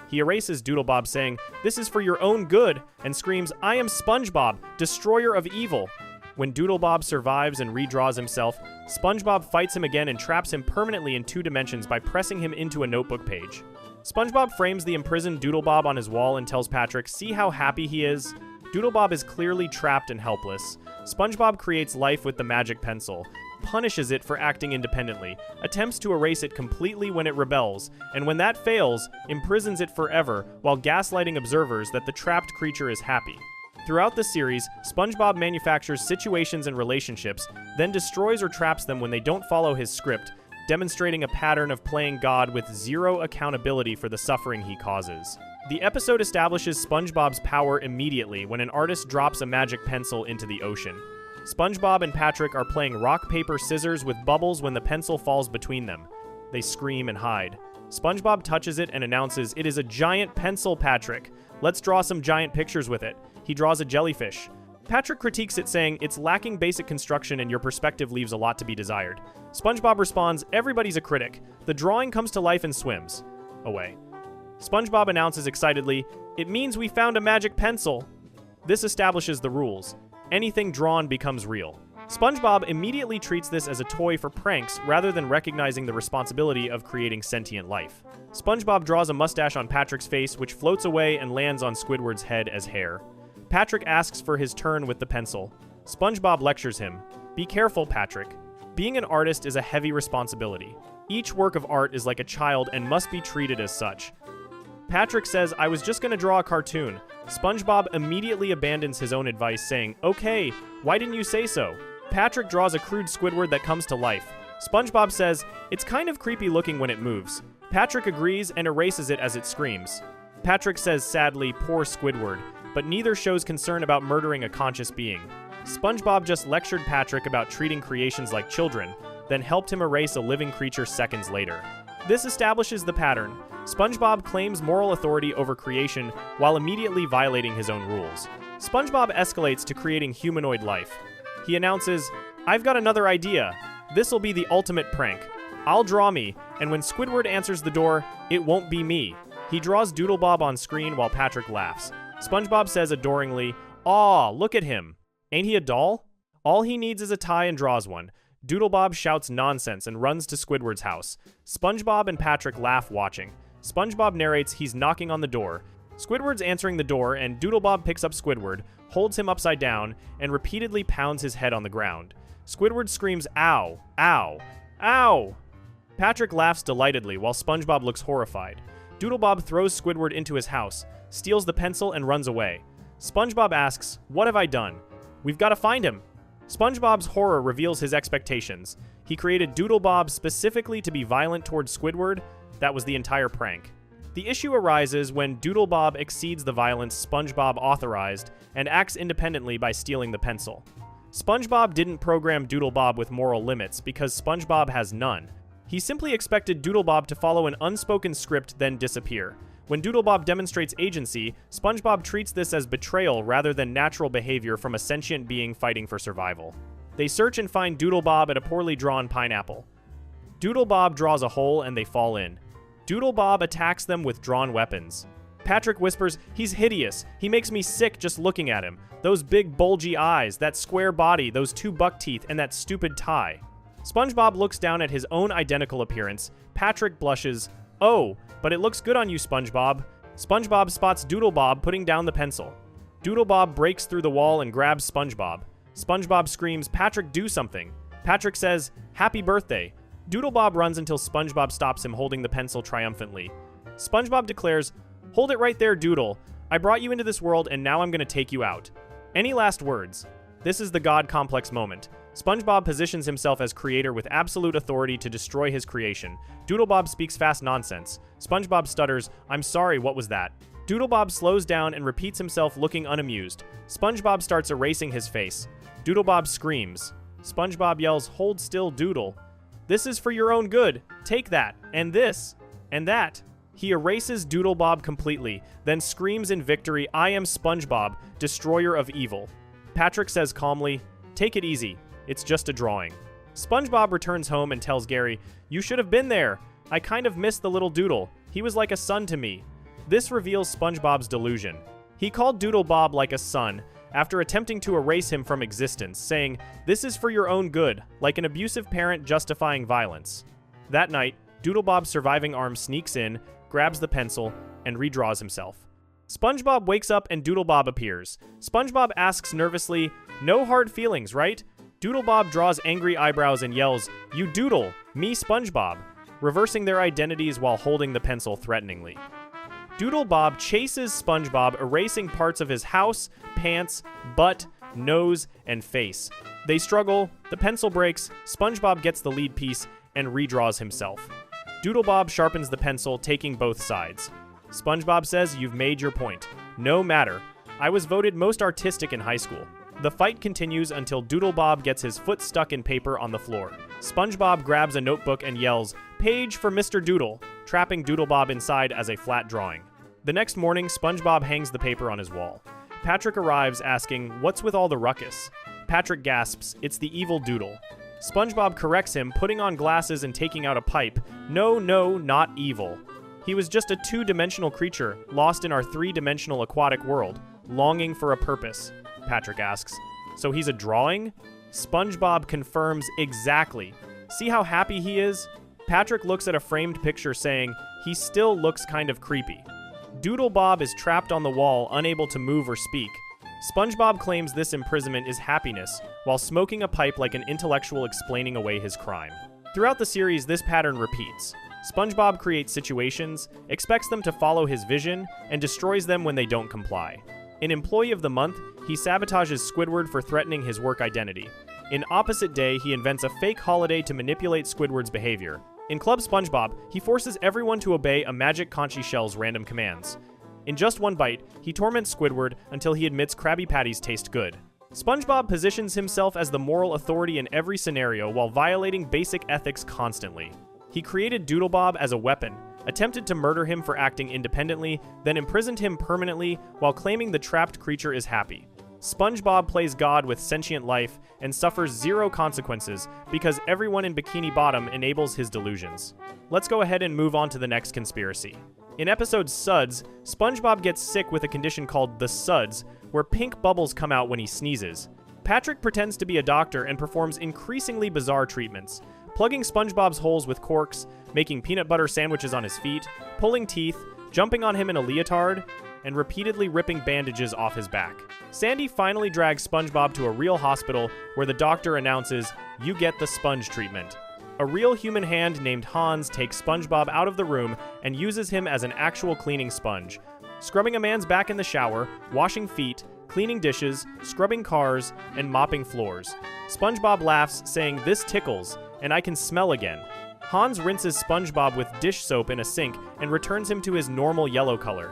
He erases Doodlebob, saying, "This is for your own good," and screams, "I am SpongeBob, destroyer of evil." When Doodlebob survives and redraws himself, SpongeBob fights him again and traps him permanently in 2 dimensions by pressing him into a notebook page. SpongeBob frames the imprisoned Doodlebob on his wall and tells Patrick, "See how happy he is?" Doodlebob is clearly trapped and helpless. SpongeBob creates life with the magic pencil, punishes it for acting independently, attempts to erase it completely when it rebels, and when that fails, imprisons it forever while gaslighting observers that the trapped creature is happy. Throughout the series, SpongeBob manufactures situations and relationships, then destroys or traps them when they don't follow his script, demonstrating a pattern of playing God with zero accountability for the suffering he causes. The episode establishes SpongeBob's power immediately when an artist drops a magic pencil into the ocean. SpongeBob and Patrick are playing rock, paper, scissors with bubbles when the pencil falls between them. They scream and hide. SpongeBob touches it and announces, "It is a giant pencil, Patrick. Let's draw some giant pictures with it." He draws a jellyfish. Patrick critiques it, saying, "It's lacking basic construction and your perspective leaves a lot to be desired." SpongeBob responds, "Everybody's a critic. The drawing comes to life and swims away." SpongeBob announces excitedly, "It means we found a magic pencil." This establishes the rules. Anything drawn becomes real. SpongeBob immediately treats this as a toy for pranks rather than recognizing the responsibility of creating sentient life. SpongeBob draws a mustache on Patrick's face, which floats away and lands on Squidward's head as hair. Patrick asks for his turn with the pencil. SpongeBob lectures him, "Be careful, Patrick. Being an artist is a heavy responsibility. Each work of art is like a child and must be treated as such." Patrick says, "I was just going to draw a cartoon." SpongeBob immediately abandons his own advice, saying, "Okay, why didn't you say so?" Patrick draws a crude Squidward that comes to life. SpongeBob says, "It's kind of creepy looking when it moves." Patrick agrees and erases it as it screams. Patrick says sadly, "Poor Squidward," but neither shows concern about murdering a conscious being. SpongeBob just lectured Patrick about treating creations like children, then helped him erase a living creature seconds later. This establishes the pattern. SpongeBob claims moral authority over creation while immediately violating his own rules. SpongeBob escalates to creating humanoid life. He announces, "I've got another idea. This'll be the ultimate prank. I'll draw me, and when Squidward answers the door, it won't be me." He draws Doodlebob on screen while Patrick laughs. SpongeBob says adoringly, "Aw, look at him. Ain't he a doll? All he needs is a tie and draws one. Doodlebob shouts nonsense and runs to Squidward's house. SpongeBob and Patrick laugh watching. SpongeBob narrates he's knocking on the door. Squidward's answering the door, and Doodlebob picks up Squidward, holds him upside down, and repeatedly pounds his head on the ground. Squidward screams, "Ow! Ow! Ow!" Patrick laughs delightedly while SpongeBob looks horrified. Doodlebob throws Squidward into his house, steals the pencil, and runs away. SpongeBob asks, "What have I done?" "We've got to find him." SpongeBob's horror reveals his expectations. He created Doodlebob specifically to be violent towards Squidward. That was the entire prank. The issue arises when Doodlebob exceeds the violence SpongeBob authorized and acts independently by stealing the pencil. SpongeBob didn't program Doodlebob with moral limits because SpongeBob has none. He simply expected Doodlebob to follow an unspoken script then disappear. When Doodlebob demonstrates agency, SpongeBob treats this as betrayal rather than natural behavior from a sentient being fighting for survival. They search and find Doodlebob at a poorly drawn pineapple. Doodlebob draws a hole and they fall in. Doodlebob attacks them with drawn weapons. Patrick whispers, "He's hideous. He makes me sick just looking at him. Those big bulgy eyes, that square body, those two buck teeth, and that stupid tie." SpongeBob looks down at his own identical appearance. Patrick blushes. "Oh, but it looks good on you, SpongeBob." SpongeBob spots Doodlebob putting down the pencil. Doodlebob breaks through the wall and grabs SpongeBob. SpongeBob screams, "Patrick, do something." Patrick says, "Happy birthday." Doodlebob runs until SpongeBob stops him holding the pencil triumphantly. SpongeBob declares, "Hold it right there, Doodle. I brought you into this world and now I'm going to take you out." Any last words? This is the God complex moment. SpongeBob positions himself as creator with absolute authority to destroy his creation. Doodlebob speaks fast nonsense. SpongeBob stutters, "I'm sorry, what was that?" Doodlebob slows down and repeats himself looking unamused. SpongeBob starts erasing his face. Doodlebob screams. SpongeBob yells, "Hold still, Doodle. This is for your own good. Take that, and this, and that." He erases Doodlebob completely, then screams in victory, "I am SpongeBob, destroyer of evil." Patrick says calmly, "Take it easy. It's just a drawing." SpongeBob returns home and tells Gary, "You should have been there. I kind of missed the little Doodle. He was like a son to me." This reveals SpongeBob's delusion. He called Doodlebob like a son after attempting to erase him from existence, saying, "This is for your own good," like an abusive parent justifying violence. That night, Doodlebob's surviving arm sneaks in, grabs the pencil, and redraws himself. SpongeBob wakes up and Doodlebob appears. SpongeBob asks nervously, "No hard feelings, right?" Doodlebob draws angry eyebrows and yells, "You Doodle, me SpongeBob," reversing their identities while holding the pencil threateningly. Doodlebob chases SpongeBob, erasing parts of his house, pants, butt, nose, and face. They struggle, the pencil breaks, SpongeBob gets the lead piece, and redraws himself. Doodlebob sharpens the pencil, taking both sides. SpongeBob says, "You've made your point. No matter. I was voted most artistic in high school." The fight continues until Doodlebob gets his foot stuck in paper on the floor. SpongeBob grabs a notebook and yells, "Page for Mr. Doodle," trapping Doodlebob inside as a flat drawing. The next morning, SpongeBob hangs the paper on his wall. Patrick arrives asking, "What's with all the ruckus?" Patrick gasps, "It's the evil Doodle." SpongeBob corrects him, putting on glasses and taking out a pipe. "No, not evil. He was just a two-dimensional creature, lost in our three-dimensional aquatic world, longing for a purpose." Patrick asks, "So he's a drawing?" SpongeBob confirms, "Exactly. See how happy he is?" Patrick looks at a framed picture saying, "He still looks kind of creepy." Doodlebob is trapped on the wall, unable to move or speak. SpongeBob claims this imprisonment is happiness, while smoking a pipe like an intellectual explaining away his crime. Throughout the series, this pattern repeats. SpongeBob creates situations, expects them to follow his vision, and destroys them when they don't comply. In Employee of the Month, he sabotages Squidward for threatening his work identity. In Opposite Day, he invents a fake holiday to manipulate Squidward's behavior. In Club SpongeBob, he forces everyone to obey a magic Conchi Shell's random commands. In Just One Bite, he torments Squidward until he admits Krabby Patties taste good. SpongeBob positions himself as the moral authority in every scenario while violating basic ethics constantly. He created Doodlebob as a weapon, attempted to murder him for acting independently, then imprisoned him permanently while claiming the trapped creature is happy. SpongeBob plays God with sentient life and suffers zero consequences because everyone in Bikini Bottom enables his delusions. Let's go ahead and move on to the next conspiracy. In episode Suds, SpongeBob gets sick with a condition called the Suds, where pink bubbles come out when he sneezes. Patrick pretends to be a doctor and performs increasingly bizarre treatments, plugging SpongeBob's holes with corks, making peanut butter sandwiches on his feet, pulling teeth, jumping on him in a leotard, and repeatedly ripping bandages off his back. Sandy finally drags SpongeBob to a real hospital where the doctor announces, "You get the sponge treatment." A real human hand named Hans takes SpongeBob out of the room and uses him as an actual cleaning sponge, scrubbing a man's back in the shower, washing feet, cleaning dishes, scrubbing cars, and mopping floors. SpongeBob laughs, saying, "This tickles, and I can smell again." Hans rinses SpongeBob with dish soap in a sink and returns him to his normal yellow color.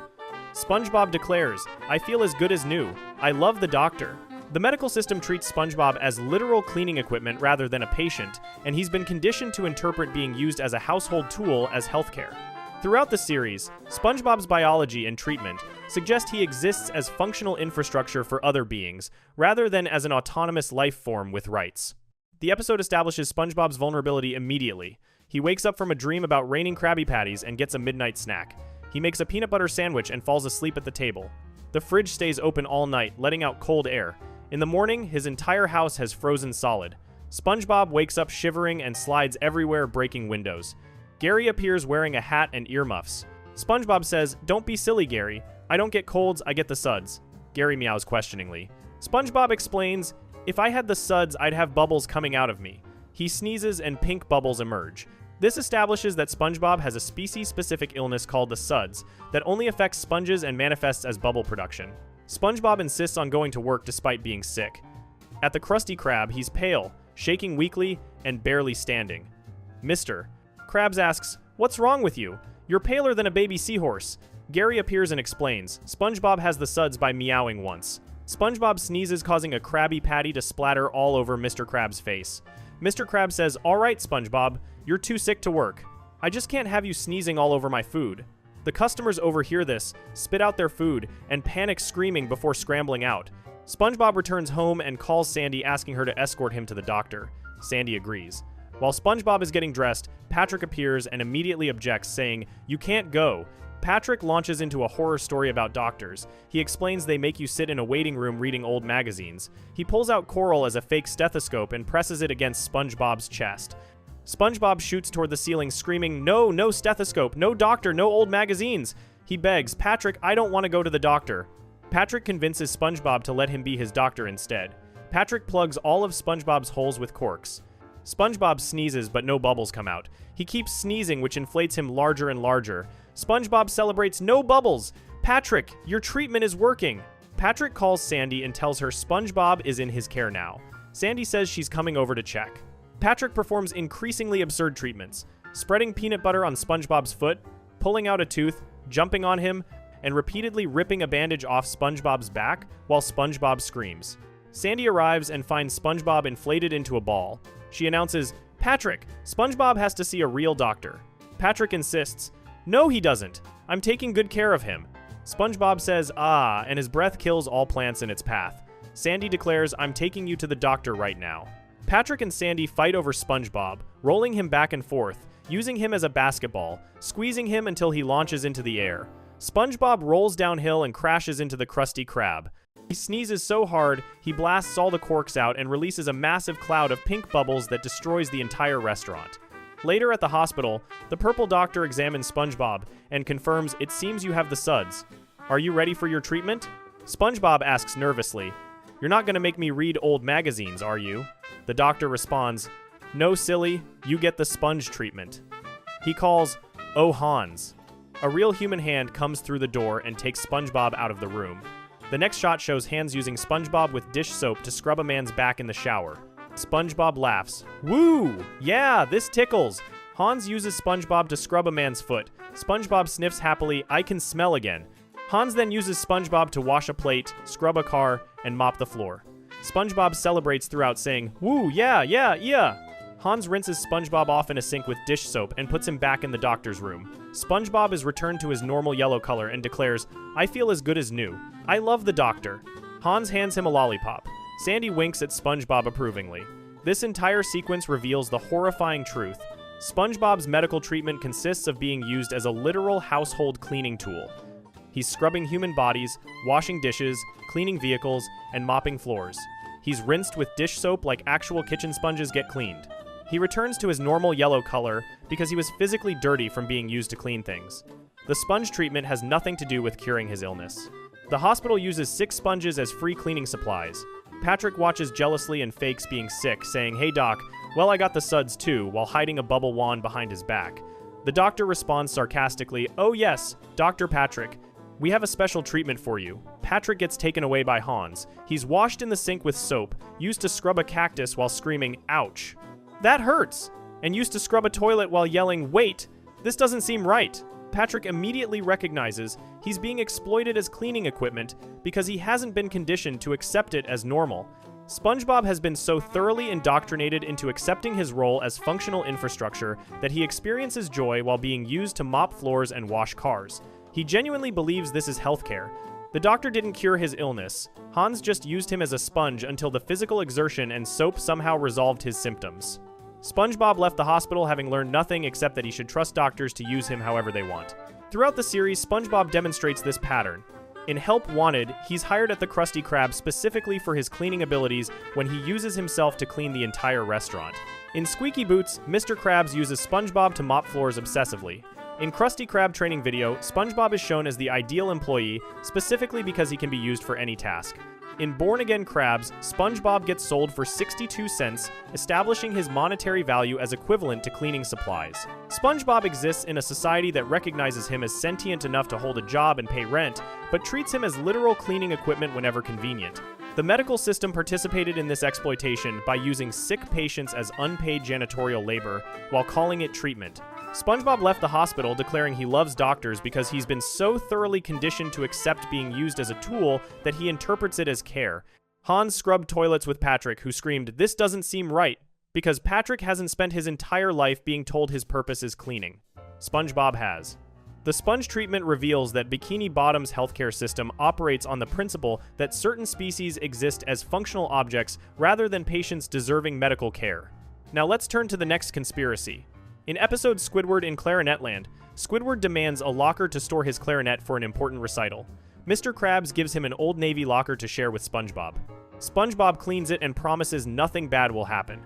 SpongeBob declares, "I feel as good as new. I love the doctor." The medical system treats SpongeBob as literal cleaning equipment rather than a patient, and he's been conditioned to interpret being used as a household tool as healthcare. Throughout the series, SpongeBob's biology and treatment suggest he exists as functional infrastructure for other beings, rather than as an autonomous life form with rights. The episode establishes SpongeBob's vulnerability immediately. He wakes up from a dream about raining Krabby Patties and gets a midnight snack. He makes a peanut butter sandwich and falls asleep at the table. The fridge stays open all night, letting out cold air. In the morning, his entire house has frozen solid. SpongeBob wakes up shivering and slides everywhere, breaking windows. Gary appears wearing a hat and earmuffs. SpongeBob says, "Don't be silly, Gary. I don't get colds, I get the suds." Gary meows questioningly. SpongeBob explains, "If I had the suds, I'd have bubbles coming out of me." He sneezes and pink bubbles emerge. This establishes that SpongeBob has a species-specific illness called the suds that only affects sponges and manifests as bubble production. SpongeBob insists on going to work despite being sick. At the Krusty Krab, he's pale, shaking weakly, and barely standing. "Mister." Krabs asks, "What's wrong with you? You're paler than a baby seahorse." Gary appears and explains, SpongeBob has the suds by meowing once. SpongeBob sneezes, causing a Krabby Patty to splatter all over Mr. Krabs' face. Mr. Krabs says, "All right, SpongeBob, you're too sick to work. I just can't have you sneezing all over my food." The customers overhear this, spit out their food, and panic screaming before scrambling out. SpongeBob returns home and calls Sandy, asking her to escort him to the doctor. Sandy agrees. While SpongeBob is getting dressed, Patrick appears and immediately objects, saying, "You can't go." Patrick launches into a horror story about doctors. He explains they make you sit in a waiting room reading old magazines. He pulls out Coral as a fake stethoscope and presses it against SpongeBob's chest. SpongeBob shoots toward the ceiling, screaming, "No, no stethoscope, no doctor, no old magazines." He begs, "Patrick, I don't want to go to the doctor." Patrick convinces SpongeBob to let him be his doctor instead. Patrick plugs all of SpongeBob's holes with corks. SpongeBob sneezes, but no bubbles come out. He keeps sneezing, which inflates him larger and larger. SpongeBob celebrates, "No bubbles! Patrick, your treatment is working!" Patrick calls Sandy and tells her SpongeBob is in his care now. Sandy says she's coming over to check. Patrick performs increasingly absurd treatments, spreading peanut butter on SpongeBob's foot, pulling out a tooth, jumping on him, and repeatedly ripping a bandage off SpongeBob's back while SpongeBob screams. Sandy arrives and finds SpongeBob inflated into a ball. She announces, "Patrick, SpongeBob has to see a real doctor." Patrick insists, "No, he doesn't. I'm taking good care of him." SpongeBob says, "Ah," and his breath kills all plants in its path. Sandy declares, "I'm taking you to the doctor right now." Patrick and Sandy fight over SpongeBob, rolling him back and forth, using him as a basketball, squeezing him until he launches into the air. SpongeBob rolls downhill and crashes into the Krusty Krab. He sneezes so hard, he blasts all the corks out and releases a massive cloud of pink bubbles that destroys the entire restaurant. Later at the hospital, the purple doctor examines SpongeBob and confirms, "It seems you have the suds. Are you ready for your treatment?" SpongeBob asks nervously, "You're not going to make me read old magazines, are you?" The doctor responds, "No, silly, you get the sponge treatment." He calls, "Oh, Hans." A real human hand comes through the door and takes SpongeBob out of the room. The next shot shows Hans using SpongeBob with dish soap to scrub a man's back in the shower. SpongeBob laughs. "Woo! Yeah, this tickles." Hans uses SpongeBob to scrub a man's foot. SpongeBob sniffs happily, "I can smell again." Hans then uses SpongeBob to wash a plate, scrub a car, and mop the floor. SpongeBob celebrates throughout, saying, "Woo, yeah, yeah, yeah." Hans rinses SpongeBob off in a sink with dish soap and puts him back in the doctor's room. SpongeBob is returned to his normal yellow color and declares, "I feel as good as new. I love the doctor." Hans hands him a lollipop. Sandy winks at SpongeBob approvingly. This entire sequence reveals the horrifying truth. SpongeBob's medical treatment consists of being used as a literal household cleaning tool. He's scrubbing human bodies, washing dishes, cleaning vehicles, and mopping floors. He's rinsed with dish soap like actual kitchen sponges get cleaned. He returns to his normal yellow color because he was physically dirty from being used to clean things. The sponge treatment has nothing to do with curing his illness. The hospital uses 6 sponges as free cleaning supplies. Patrick watches jealously and fakes being sick, saying, "Hey doc, well I got the suds too," while hiding a bubble wand behind his back. The doctor responds sarcastically, "Oh yes, Dr. Patrick, we have a special treatment for you." Patrick gets taken away by Hans. He's washed in the sink with soap, used to scrub a cactus while screaming, "Ouch. That hurts!" and used to scrub a toilet while yelling, "Wait, this doesn't seem right." Patrick immediately recognizes he's being exploited as cleaning equipment because he hasn't been conditioned to accept it as normal. SpongeBob has been so thoroughly indoctrinated into accepting his role as functional infrastructure that he experiences joy while being used to mop floors and wash cars. He genuinely believes this is healthcare. The doctor didn't cure his illness. Hans just used him as a sponge until the physical exertion and soap somehow resolved his symptoms. SpongeBob left the hospital having learned nothing except that he should trust doctors to use him however they want. Throughout the series, SpongeBob demonstrates this pattern. In Help Wanted, he's hired at the Krusty Krab specifically for his cleaning abilities when he uses himself to clean the entire restaurant. In Squeaky Boots, Mr. Krabs uses SpongeBob to mop floors obsessively. In Krusty Krab training video, SpongeBob is shown as the ideal employee, specifically because he can be used for any task. In Born Again Krabs, SpongeBob gets sold for 62 cents, establishing his monetary value as equivalent to cleaning supplies. SpongeBob exists in a society that recognizes him as sentient enough to hold a job and pay rent, but treats him as literal cleaning equipment whenever convenient. The medical system participated in this exploitation by using sick patients as unpaid janitorial labor while calling it treatment. SpongeBob left the hospital declaring he loves doctors because he's been so thoroughly conditioned to accept being used as a tool that he interprets it as care. Hans scrubbed toilets with Patrick, who screamed, "This doesn't seem right," because Patrick hasn't spent his entire life being told his purpose is cleaning. SpongeBob has. The sponge treatment reveals that Bikini Bottom's healthcare system operates on the principle that certain species exist as functional objects rather than patients deserving medical care. Now let's turn to the next conspiracy. In episode Squidward in Clarinetland, Squidward demands a locker to store his clarinet for an important recital. Mr. Krabs gives him an Old Navy locker to share with SpongeBob. SpongeBob cleans it and promises nothing bad will happen.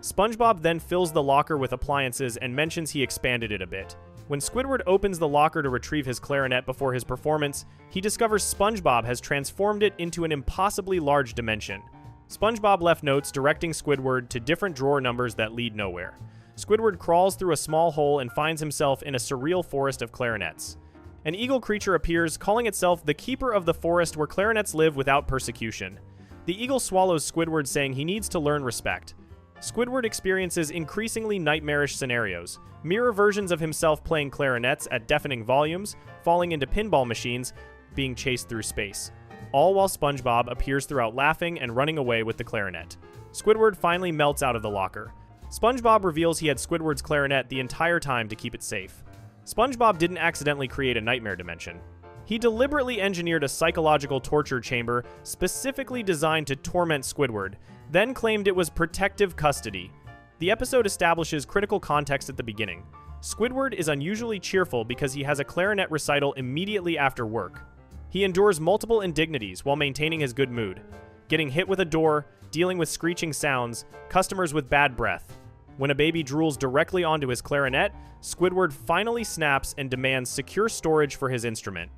SpongeBob then fills the locker with appliances and mentions he expanded it a bit. When Squidward opens the locker to retrieve his clarinet before his performance, he discovers SpongeBob has transformed it into an impossibly large dimension. SpongeBob left notes directing Squidward to different drawer numbers that lead nowhere. Squidward crawls through a small hole and finds himself in a surreal forest of clarinets. An eagle creature appears, calling itself the keeper of the forest where clarinets live without persecution. The eagle swallows Squidward, saying he needs to learn respect. Squidward experiences increasingly nightmarish scenarios, mirror versions of himself playing clarinets at deafening volumes, falling into pinball machines, being chased through space. All while SpongeBob appears throughout laughing and running away with the clarinet. Squidward finally melts out of the locker. SpongeBob reveals he had Squidward's clarinet the entire time to keep it safe. SpongeBob didn't accidentally create a nightmare dimension. He deliberately engineered a psychological torture chamber specifically designed to torment Squidward, then claimed it was protective custody. The episode establishes critical context at the beginning. Squidward is unusually cheerful because he has a clarinet recital immediately after work. He endures multiple indignities while maintaining his good mood, getting hit with a door, dealing with screeching sounds, customers with bad breath. When a baby drools directly onto his clarinet, Squidward finally snaps and demands secure storage for his instrument.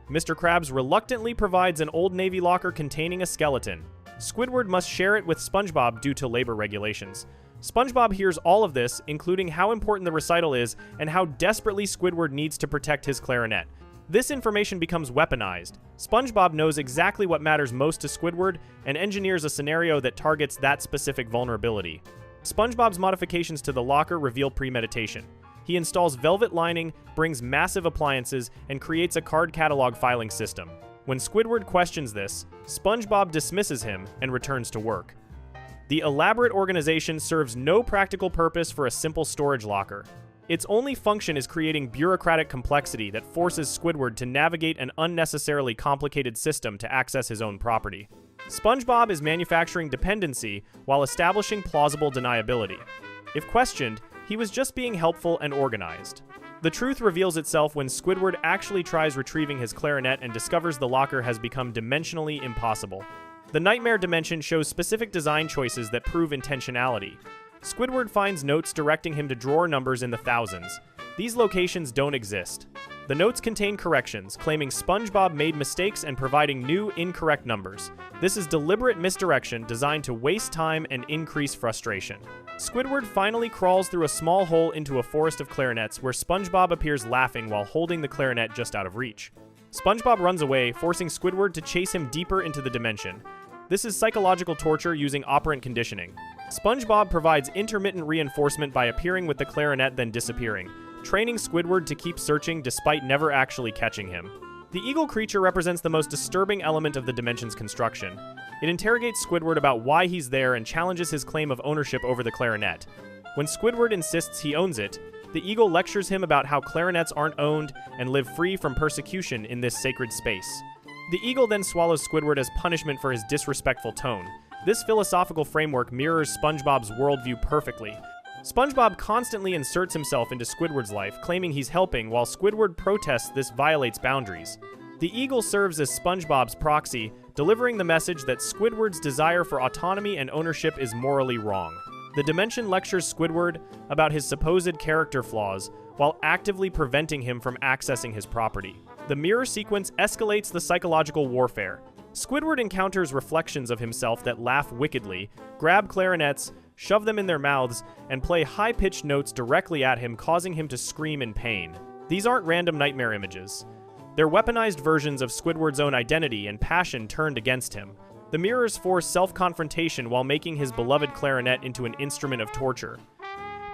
Mr. Krabs reluctantly provides an Old Navy locker containing a skeleton. Squidward must share it with SpongeBob due to labor regulations. SpongeBob hears all of this, including how important the recital is and how desperately Squidward needs to protect his clarinet. This information becomes weaponized. SpongeBob knows exactly what matters most to Squidward and engineers a scenario that targets that specific vulnerability. SpongeBob's modifications to the locker reveal premeditation. He installs velvet lining, brings massive appliances, and creates a card catalog filing system. When Squidward questions this, SpongeBob dismisses him and returns to work. The elaborate organization serves no practical purpose for a simple storage locker. Its only function is creating bureaucratic complexity that forces Squidward to navigate an unnecessarily complicated system to access his own property. SpongeBob is manufacturing dependency while establishing plausible deniability. If questioned, he was just being helpful and organized. The truth reveals itself when Squidward actually tries retrieving his clarinet and discovers the locker has become dimensionally impossible. The Nightmare Dimension shows specific design choices that prove intentionality. Squidward finds notes directing him to drawer numbers in the thousands. These locations don't exist. The notes contain corrections, claiming SpongeBob made mistakes and providing new, incorrect numbers. This is deliberate misdirection designed to waste time and increase frustration. Squidward finally crawls through a small hole into a forest of clarinets where SpongeBob appears laughing while holding the clarinet just out of reach. SpongeBob runs away, forcing Squidward to chase him deeper into the dimension. This is psychological torture using operant conditioning. SpongeBob provides intermittent reinforcement by appearing with the clarinet then disappearing, training Squidward to keep searching despite never actually catching him. The eagle creature represents the most disturbing element of the dimension's construction. It interrogates Squidward about why he's there and challenges his claim of ownership over the clarinet. When Squidward insists he owns it, the eagle lectures him about how clarinets aren't owned and live free from persecution in this sacred space. The eagle then swallows Squidward as punishment for his disrespectful tone. This philosophical framework mirrors SpongeBob's worldview perfectly. SpongeBob constantly inserts himself into Squidward's life, claiming he's helping, while Squidward protests this violates boundaries. The eagle serves as SpongeBob's proxy, delivering the message that Squidward's desire for autonomy and ownership is morally wrong. The dimension lectures Squidward about his supposed character flaws, while actively preventing him from accessing his property. The mirror sequence escalates the psychological warfare. Squidward encounters reflections of himself that laugh wickedly, grab clarinets, shove them in their mouths, and play high-pitched notes directly at him, causing him to scream in pain. These aren't random nightmare images. They're weaponized versions of Squidward's own identity and passion turned against him. The mirrors force self-confrontation while making his beloved clarinet into an instrument of torture.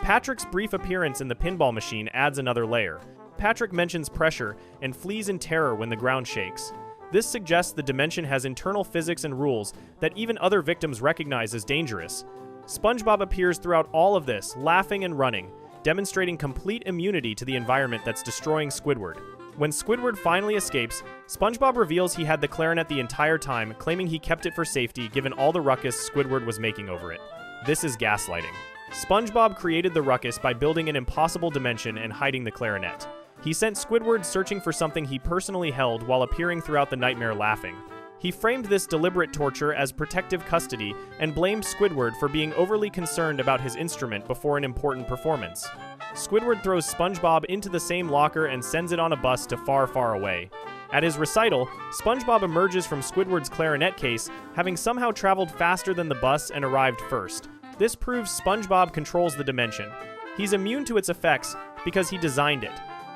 Patrick's brief appearance in the pinball machine adds another layer. Patrick mentions pressure and flees in terror when the ground shakes. This suggests the dimension has internal physics and rules that even other victims recognize as dangerous. SpongeBob appears throughout all of this, laughing and running, demonstrating complete immunity to the environment that's destroying Squidward. When Squidward finally escapes, SpongeBob reveals he had the clarinet the entire time, claiming he kept it for safety given all the ruckus Squidward was making over it. This is gaslighting. SpongeBob created the ruckus by building an impossible dimension and hiding the clarinet. He sent Squidward searching for something he personally held while appearing throughout the nightmare laughing. He framed this deliberate torture as protective custody and blamed Squidward for being overly concerned about his instrument before an important performance. Squidward throws SpongeBob into the same locker and sends it on a bus to far, far away. At his recital, SpongeBob emerges from Squidward's clarinet case, having somehow traveled faster than the bus and arrived first. This proves SpongeBob controls the dimension. He's immune to its effects because he designed it.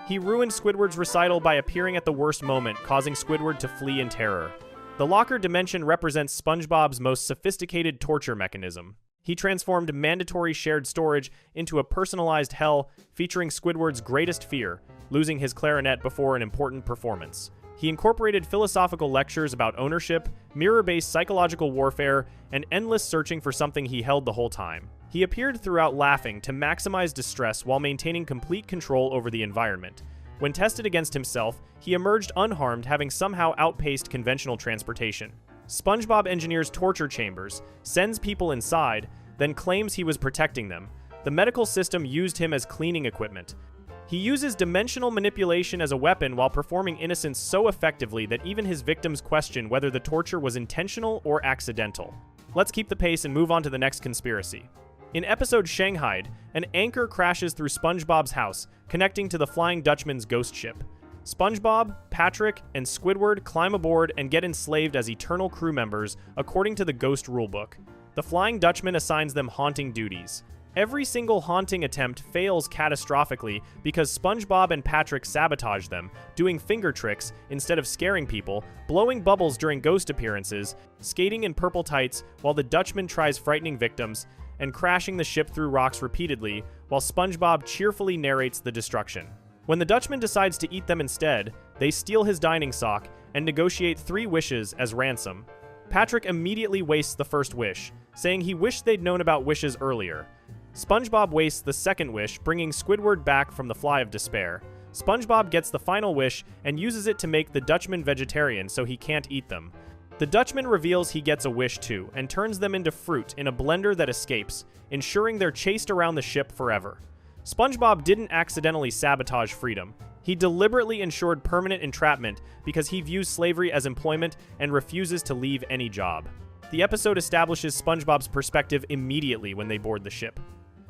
He ruined Squidward's recital by appearing at the worst moment, causing Squidward to flee in terror. The locker dimension represents SpongeBob's most sophisticated torture mechanism. He transformed mandatory shared storage into a personalized hell featuring Squidward's greatest fear, losing his clarinet before an important performance. He incorporated philosophical lectures about ownership, mirror-based psychological warfare, and endless searching for something he held the whole time. He appeared throughout laughing to maximize distress while maintaining complete control over the environment. When tested against himself, he emerged unharmed, having somehow outpaced conventional transportation. SpongeBob engineers torture chambers, sends people inside, then claims he was protecting them. The medical system used him as cleaning equipment. He uses dimensional manipulation as a weapon while performing innocence so effectively that even his victims question whether the torture was intentional or accidental. Let's keep the pace and move on to the next conspiracy. In episode Shanghaied, an anchor crashes through SpongeBob's house, connecting to the Flying Dutchman's ghost ship. SpongeBob, Patrick, and Squidward climb aboard and get enslaved as eternal crew members according to the Ghost Rulebook. The Flying Dutchman assigns them haunting duties. Every single haunting attempt fails catastrophically because SpongeBob and Patrick sabotage them, doing finger tricks instead of scaring people, blowing bubbles during ghost appearances, skating in purple tights while the Dutchman tries frightening victims, and crashing the ship through rocks repeatedly while SpongeBob cheerfully narrates the destruction. When the Dutchman decides to eat them instead, they steal his dining sock and negotiate 3 wishes as ransom. Patrick immediately wastes the first wish, saying he wished they'd known about wishes earlier. SpongeBob wastes the second wish, bringing Squidward back from the Fly of Despair. SpongeBob gets the final wish and uses it to make the Dutchman vegetarian so he can't eat them. The Dutchman reveals he gets a wish too, and turns them into fruit in a blender that escapes, ensuring they're chased around the ship forever. SpongeBob didn't accidentally sabotage freedom. He deliberately ensured permanent entrapment because he views slavery as employment and refuses to leave any job. The episode establishes SpongeBob's perspective immediately when they board the ship.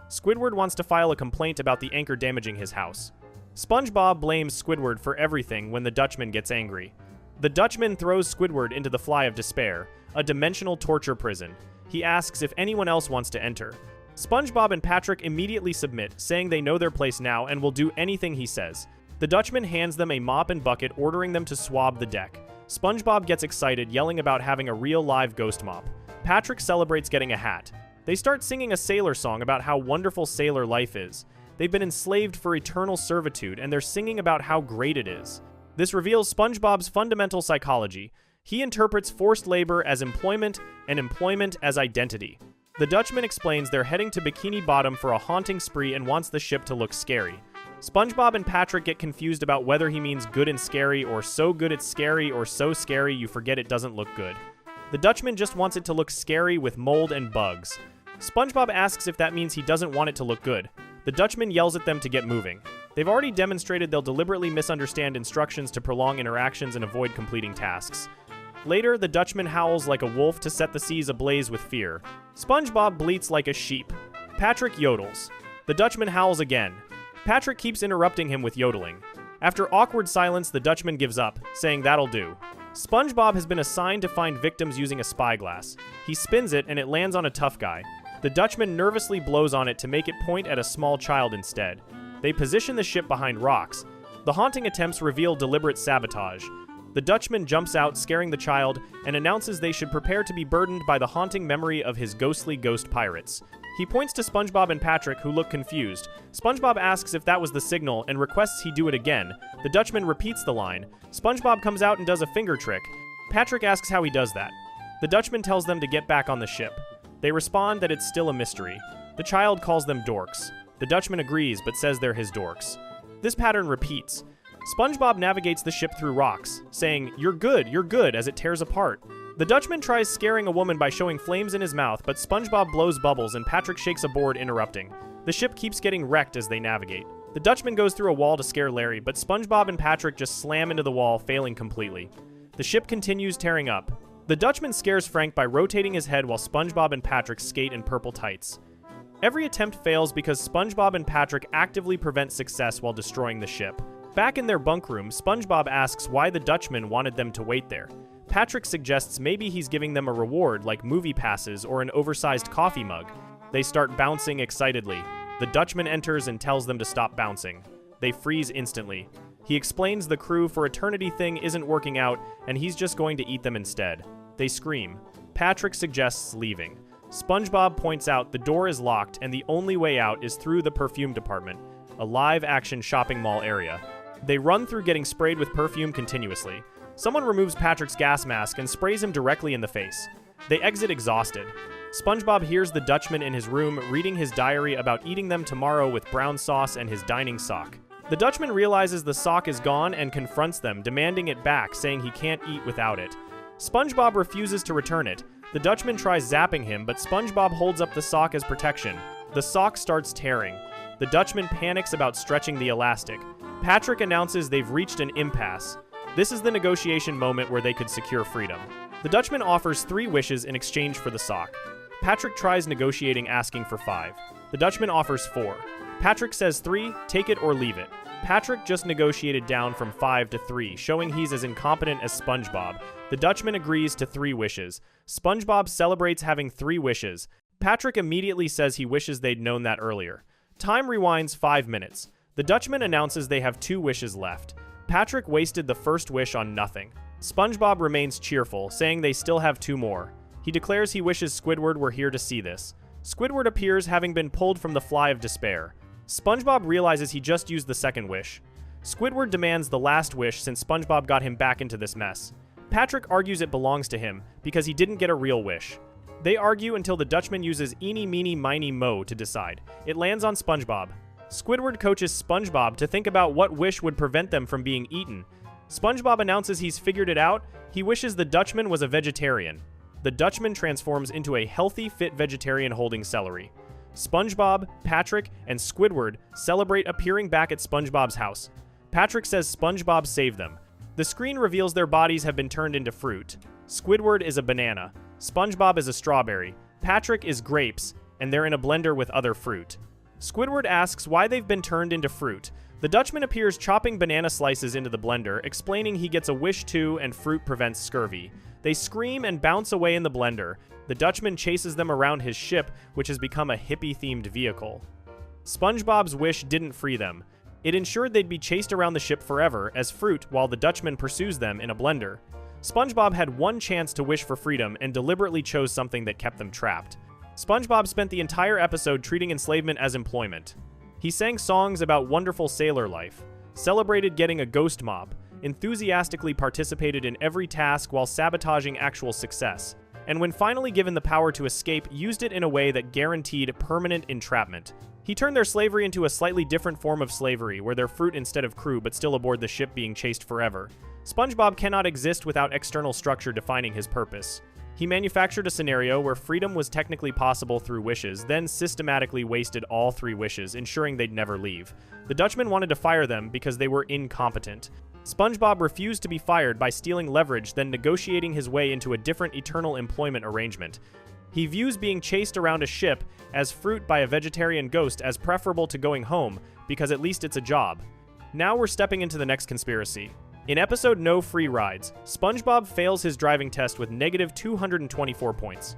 Squidward wants to file a complaint about the anchor damaging his house. SpongeBob blames Squidward for everything when the Dutchman gets angry. The Dutchman throws Squidward into the Fly of Despair, a dimensional torture prison. He asks if anyone else wants to enter. SpongeBob and Patrick immediately submit, saying they know their place now and will do anything he says. The Dutchman hands them a mop and bucket, ordering them to swab the deck. SpongeBob gets excited, yelling about having a real live ghost mop. Patrick celebrates getting a hat. They start singing a sailor song about how wonderful sailor life is. They've been enslaved for eternal servitude, and they're singing about how great it is. This reveals SpongeBob's fundamental psychology. He interprets forced labor as employment and employment as identity. The Dutchman explains they're heading to Bikini Bottom for a haunting spree and wants the ship to look scary. SpongeBob and Patrick get confused about whether he means good and scary, or so good it's scary, or so scary you forget it doesn't look good. The Dutchman just wants it to look scary with mold and bugs. SpongeBob asks if that means he doesn't want it to look good. The Dutchman yells at them to get moving. They've already demonstrated they'll deliberately misunderstand instructions to prolong interactions and avoid completing tasks. Later, the Dutchman howls like a wolf to set the seas ablaze with fear. SpongeBob bleats like a sheep. Patrick yodels. The Dutchman howls again. Patrick keeps interrupting him with yodeling. After awkward silence, the Dutchman gives up, saying that'll do. SpongeBob has been assigned to find victims using a spyglass. He spins it and it lands on a tough guy. The Dutchman nervously blows on it to make it point at a small child instead. They position the ship behind rocks. The haunting attempts reveal deliberate sabotage. The Dutchman jumps out, scaring the child, and announces they should prepare to be burdened by the haunting memory of his ghostly ghost pirates. He points to SpongeBob and Patrick, who look confused. SpongeBob asks if that was the signal and requests he do it again. The Dutchman repeats the line. SpongeBob comes out and does a finger trick. Patrick asks how he does that. The Dutchman tells them to get back on the ship. They respond that it's still a mystery. The child calls them dorks. The Dutchman agrees, but says they're his dorks. This pattern repeats. SpongeBob navigates the ship through rocks, saying, you're good," as it tears apart. The Dutchman tries scaring a woman by showing flames in his mouth, but SpongeBob blows bubbles and Patrick shakes a board, interrupting. The ship keeps getting wrecked as they navigate. The Dutchman goes through a wall to scare Larry, but SpongeBob and Patrick just slam into the wall, failing completely. The ship continues tearing up. The Dutchman scares Frank by rotating his head while SpongeBob and Patrick skate in purple tights. Every attempt fails because SpongeBob and Patrick actively prevent success while destroying the ship. Back in their bunk room, SpongeBob asks why the Dutchman wanted them to wait there. Patrick suggests maybe he's giving them a reward like movie passes or an oversized coffee mug. They start bouncing excitedly. The Dutchman enters and tells them to stop bouncing. They freeze instantly. He explains the crew for eternity thing isn't working out and he's just going to eat them instead. They scream. Patrick suggests leaving. SpongeBob points out the door is locked and the only way out is through the perfume department, a live-action shopping mall area. They run through getting sprayed with perfume continuously. Someone removes Patrick's gas mask and sprays him directly in the face. They exit exhausted. SpongeBob hears the Dutchman in his room reading his diary about eating them tomorrow with brown sauce and his dining sock. The Dutchman realizes the sock is gone and confronts them, demanding it back, saying he can't eat without it. SpongeBob refuses to return it. The Dutchman tries zapping him, but SpongeBob holds up the sock as protection. The sock starts tearing. The Dutchman panics about stretching the elastic. Patrick announces they've reached an impasse. This is the negotiation moment where they could secure freedom. The Dutchman offers 3 wishes in exchange for the sock. Patrick tries negotiating, asking for 5. The Dutchman offers 4. Patrick says 3, take it or leave it. Patrick just negotiated down from 5 to 3, showing he's as incompetent as SpongeBob. The Dutchman agrees to 3 wishes. SpongeBob celebrates having 3 wishes. Patrick immediately says he wishes they'd known that earlier. Time rewinds 5 minutes. The Dutchman announces they have 2 wishes left. Patrick wasted the first wish on nothing. SpongeBob remains cheerful, saying they still have 2 more. He declares he wishes Squidward were here to see this. Squidward appears, having been pulled from the Fly of Despair. SpongeBob realizes he just used the second wish. Squidward demands the last wish since SpongeBob got him back into this mess. Patrick argues it belongs to him because he didn't get a real wish. They argue until the Dutchman uses Eeny, Meeny, Miny, Moe to decide. It lands on SpongeBob. Squidward coaches SpongeBob to think about what wish would prevent them from being eaten. SpongeBob announces he's figured it out. He wishes the Dutchman was a vegetarian. The Dutchman transforms into a healthy, fit vegetarian holding celery. SpongeBob, Patrick, and Squidward celebrate appearing back at SpongeBob's house. Patrick says SpongeBob saved them. The screen reveals their bodies have been turned into fruit. Squidward is a banana. SpongeBob is a strawberry, Patrick is grapes, and they're in a blender with other fruit. Squidward asks why they've been turned into fruit. The Dutchman appears chopping banana slices into the blender, explaining he gets a wish too and fruit prevents scurvy. They scream and bounce away in the blender. The Dutchman chases them around his ship, which has become a hippie-themed vehicle. SpongeBob's wish didn't free them. It ensured they'd be chased around the ship forever as fruit while the Dutchman pursues them in a blender. SpongeBob had one chance to wish for freedom and deliberately chose something that kept them trapped. SpongeBob spent the entire episode treating enslavement as employment. He sang songs about wonderful sailor life, celebrated getting a ghost mop, enthusiastically participated in every task while sabotaging actual success, and when finally given the power to escape, used it in a way that guaranteed permanent entrapment. He turned their slavery into a slightly different form of slavery, where they're fruit instead of crew but still aboard the ship being chased forever. SpongeBob cannot exist without external structure defining his purpose. He manufactured a scenario where freedom was technically possible through wishes, then systematically wasted all 3 wishes, ensuring they'd never leave. The Dutchman wanted to fire them because they were incompetent. SpongeBob refused to be fired by stealing leverage, then negotiating his way into a different eternal employment arrangement. He views being chased around a ship as fruit by a vegetarian ghost as preferable to going home, because at least it's a job. Now we're stepping into the next conspiracy. In episode No Free Rides, SpongeBob fails his driving test with negative 224 points.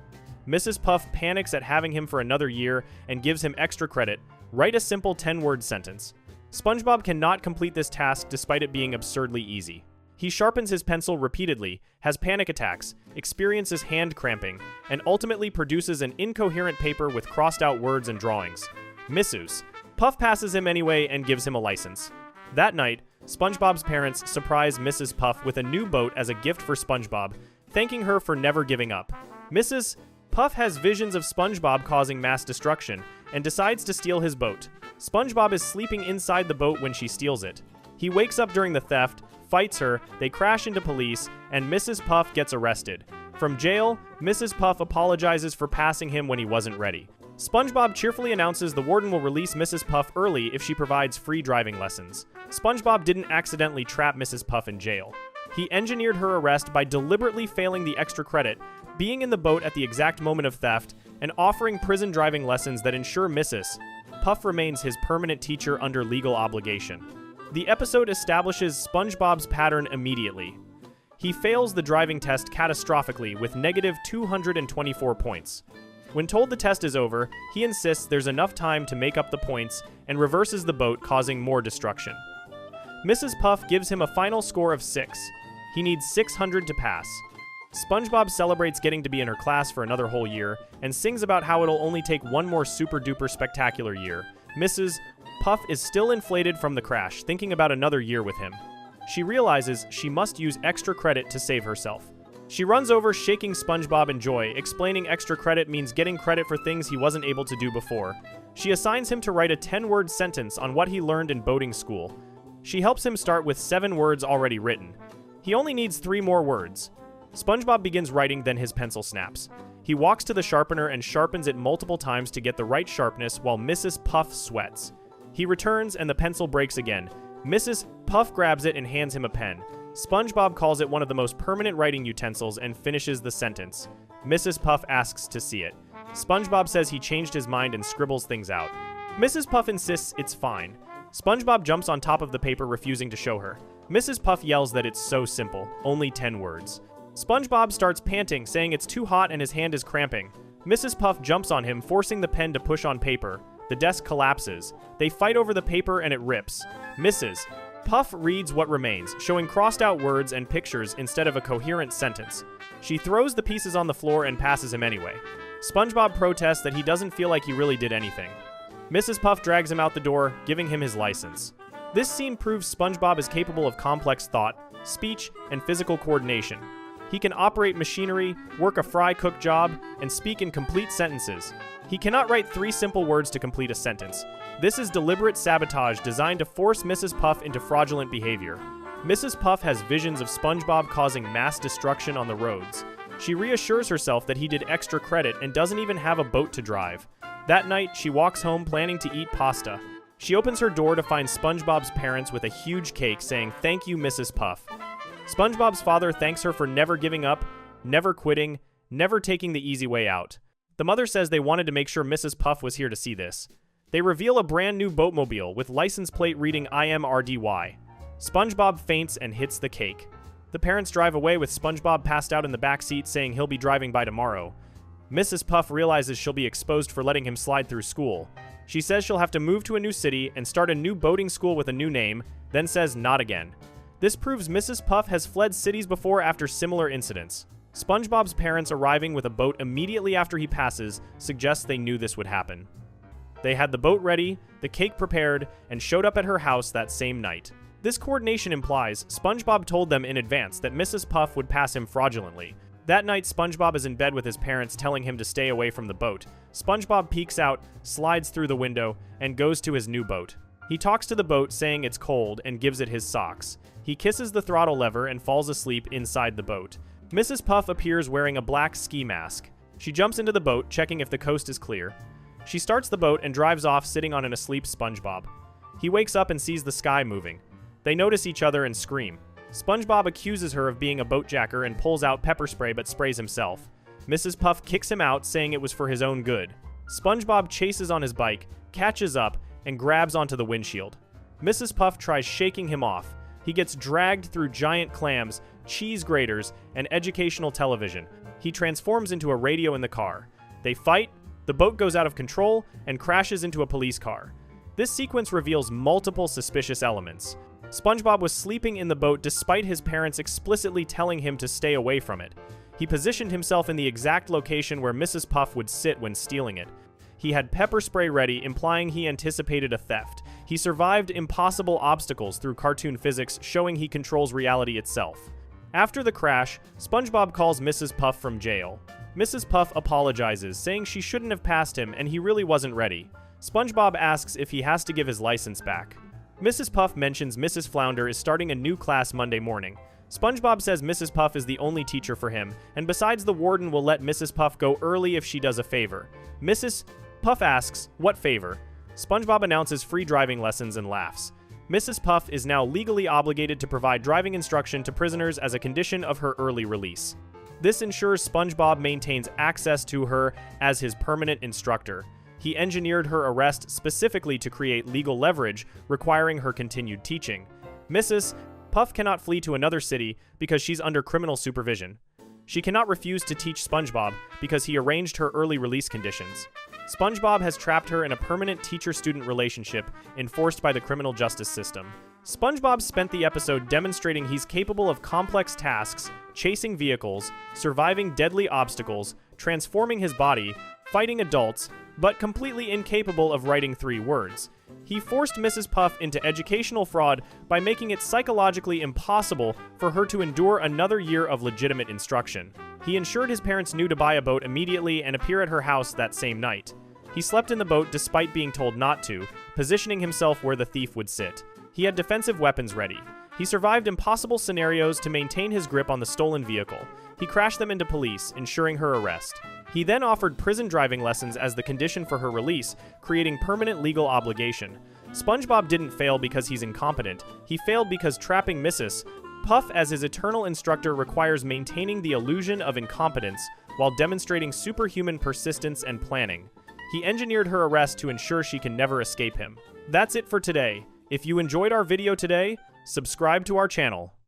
Mrs. Puff panics at having him for another year and gives him extra credit. Write a simple 10-word sentence. SpongeBob cannot complete this task despite it being absurdly easy. He sharpens his pencil repeatedly, has panic attacks, experiences hand cramping, and ultimately produces an incoherent paper with crossed-out words and drawings. Missus. Puff passes him anyway and gives him a license. That night, SpongeBob's parents surprise Mrs. Puff with a new boat as a gift for SpongeBob, thanking her for never giving up. Mrs. Puff has visions of SpongeBob causing mass destruction and decides to steal his boat. SpongeBob is sleeping inside the boat when she steals it. He wakes up during the theft, fights her, they crash into police, and Mrs. Puff gets arrested. From jail, Mrs. Puff apologizes for passing him when he wasn't ready. SpongeBob cheerfully announces the warden will release Mrs. Puff early if she provides free driving lessons. SpongeBob didn't accidentally trap Mrs. Puff in jail. He engineered her arrest by deliberately failing the extra credit, being in the boat at the exact moment of theft, and offering prison driving lessons that ensure Mrs. Puff remains his permanent teacher under legal obligation. The episode establishes SpongeBob's pattern immediately. He fails the driving test catastrophically with negative 224 points. When told the test is over, he insists there's enough time to make up the points and reverses the boat, causing more destruction. Mrs. Puff gives him a final score of 6. He needs 600 to pass. SpongeBob celebrates getting to be in her class for another whole year and sings about how it'll only take one more super-duper spectacular year. Mrs. Puff is still inflated from the crash, thinking about another year with him. She realizes she must use extra credit to save herself. She runs over, shaking SpongeBob in joy, explaining extra credit means getting credit for things he wasn't able to do before. She assigns him to write a 10-word sentence on what he learned in boating school. She helps him start with 7 words already written. He only needs 3 more words. SpongeBob begins writing, then his pencil snaps. He walks to the sharpener and sharpens it multiple times to get the right sharpness while Mrs. Puff sweats. He returns and the pencil breaks again. Mrs. Puff grabs it and hands him a pen. SpongeBob calls it one of the most permanent writing utensils and finishes the sentence. Mrs. Puff asks to see it. SpongeBob says he changed his mind and scribbles things out. Mrs. Puff insists it's fine. SpongeBob jumps on top of the paper, refusing to show her. Mrs. Puff yells that it's so simple, only 10 words. SpongeBob starts panting, saying it's too hot and his hand is cramping. Mrs. Puff jumps on him, forcing the pen to push on paper. The desk collapses. They fight over the paper and it rips. Mrs. Puff reads what remains, showing crossed-out words and pictures instead of a coherent sentence. She throws the pieces on the floor and passes him anyway. SpongeBob protests that he doesn't feel like he really did anything. Mrs. Puff drags him out the door, giving him his license. This scene proves SpongeBob is capable of complex thought, speech, and physical coordination. He can operate machinery, work a fry-cook job, and speak in complete sentences. He cannot write 3 simple words to complete a sentence. This is deliberate sabotage designed to force Mrs. Puff into fraudulent behavior. Mrs. Puff has visions of SpongeBob causing mass destruction on the roads. She reassures herself that he did extra credit and doesn't even have a boat to drive. That night, she walks home planning to eat pasta. She opens her door to find SpongeBob's parents with a huge cake saying, "Thank you, Mrs. Puff." SpongeBob's father thanks her for never giving up, never quitting, never taking the easy way out. The mother says they wanted to make sure Mrs. Puff was here to see this. They reveal a brand new boatmobile with license plate reading IMRDY. SpongeBob faints and hits the cake. The parents drive away with SpongeBob passed out in the back seat saying he'll be driving by tomorrow. Mrs. Puff realizes she'll be exposed for letting him slide through school. She says she'll have to move to a new city and start a new boating school with a new name, then says not again. This proves Mrs. Puff has fled cities before after similar incidents. SpongeBob's parents arriving with a boat immediately after he passes suggests they knew this would happen. They had the boat ready, the cake prepared, and showed up at her house that same night. This coordination implies SpongeBob told them in advance that Mrs. Puff would pass him fraudulently. That night, SpongeBob is in bed with his parents telling him to stay away from the boat. SpongeBob peeks out, slides through the window, and goes to his new boat. He talks to the boat saying it's cold and gives it his socks. He kisses the throttle lever and falls asleep inside the boat. Mrs. Puff appears wearing a black ski mask. She jumps into the boat, checking if the coast is clear. She starts the boat and drives off sitting on an asleep SpongeBob. He wakes up and sees the sky moving. They notice each other and scream. SpongeBob accuses her of being a boatjacker and pulls out pepper spray but sprays himself. Mrs. Puff kicks him out, saying it was for his own good. SpongeBob chases on his bike, catches up, and grabs onto the windshield. Mrs. Puff tries shaking him off. He gets dragged through giant clams, cheese graters, and educational television. He transforms into a radio in the car. They fight, the boat goes out of control, and crashes into a police car. This sequence reveals multiple suspicious elements. SpongeBob was sleeping in the boat despite his parents explicitly telling him to stay away from it. He positioned himself in the exact location where Mrs. Puff would sit when stealing it. He had pepper spray ready, implying he anticipated a theft. He survived impossible obstacles through cartoon physics, showing he controls reality itself. After the crash, SpongeBob calls Mrs. Puff from jail. Mrs. Puff apologizes, saying she shouldn't have passed him and he really wasn't ready. SpongeBob asks if he has to give his license back. Mrs. Puff mentions Mrs. Flounder is starting a new class Monday morning. SpongeBob says Mrs. Puff is the only teacher for him, and besides the warden will let Mrs. Puff go early if she does a favor. Mrs. Puff asks, what favor? SpongeBob announces free driving lessons and laughs. Mrs. Puff is now legally obligated to provide driving instruction to prisoners as a condition of her early release. This ensures SpongeBob maintains access to her as his permanent instructor. He engineered her arrest specifically to create legal leverage, requiring her continued teaching. Mrs. Puff cannot flee to another city because she's under criminal supervision. She cannot refuse to teach SpongeBob because he arranged her early release conditions. SpongeBob has trapped her in a permanent teacher-student relationship enforced by the criminal justice system. SpongeBob spent the episode demonstrating he's capable of complex tasks, chasing vehicles, surviving deadly obstacles, transforming his body, fighting adults, but completely incapable of writing 3 words. He forced Mrs. Puff into educational fraud by making it psychologically impossible for her to endure another year of legitimate instruction. He ensured his parents knew to buy a boat immediately and appear at her house that same night. He slept in the boat despite being told not to, positioning himself where the thief would sit. He had defensive weapons ready. He survived impossible scenarios to maintain his grip on the stolen vehicle. He crashed them into police, ensuring her arrest. He then offered prison driving lessons as the condition for her release, creating permanent legal obligation. SpongeBob didn't fail because he's incompetent. He failed because trapping Mrs. Puff as his eternal instructor requires maintaining the illusion of incompetence while demonstrating superhuman persistence and planning. He engineered her arrest to ensure she can never escape him. That's it for today. If you enjoyed our video today, subscribe to our channel.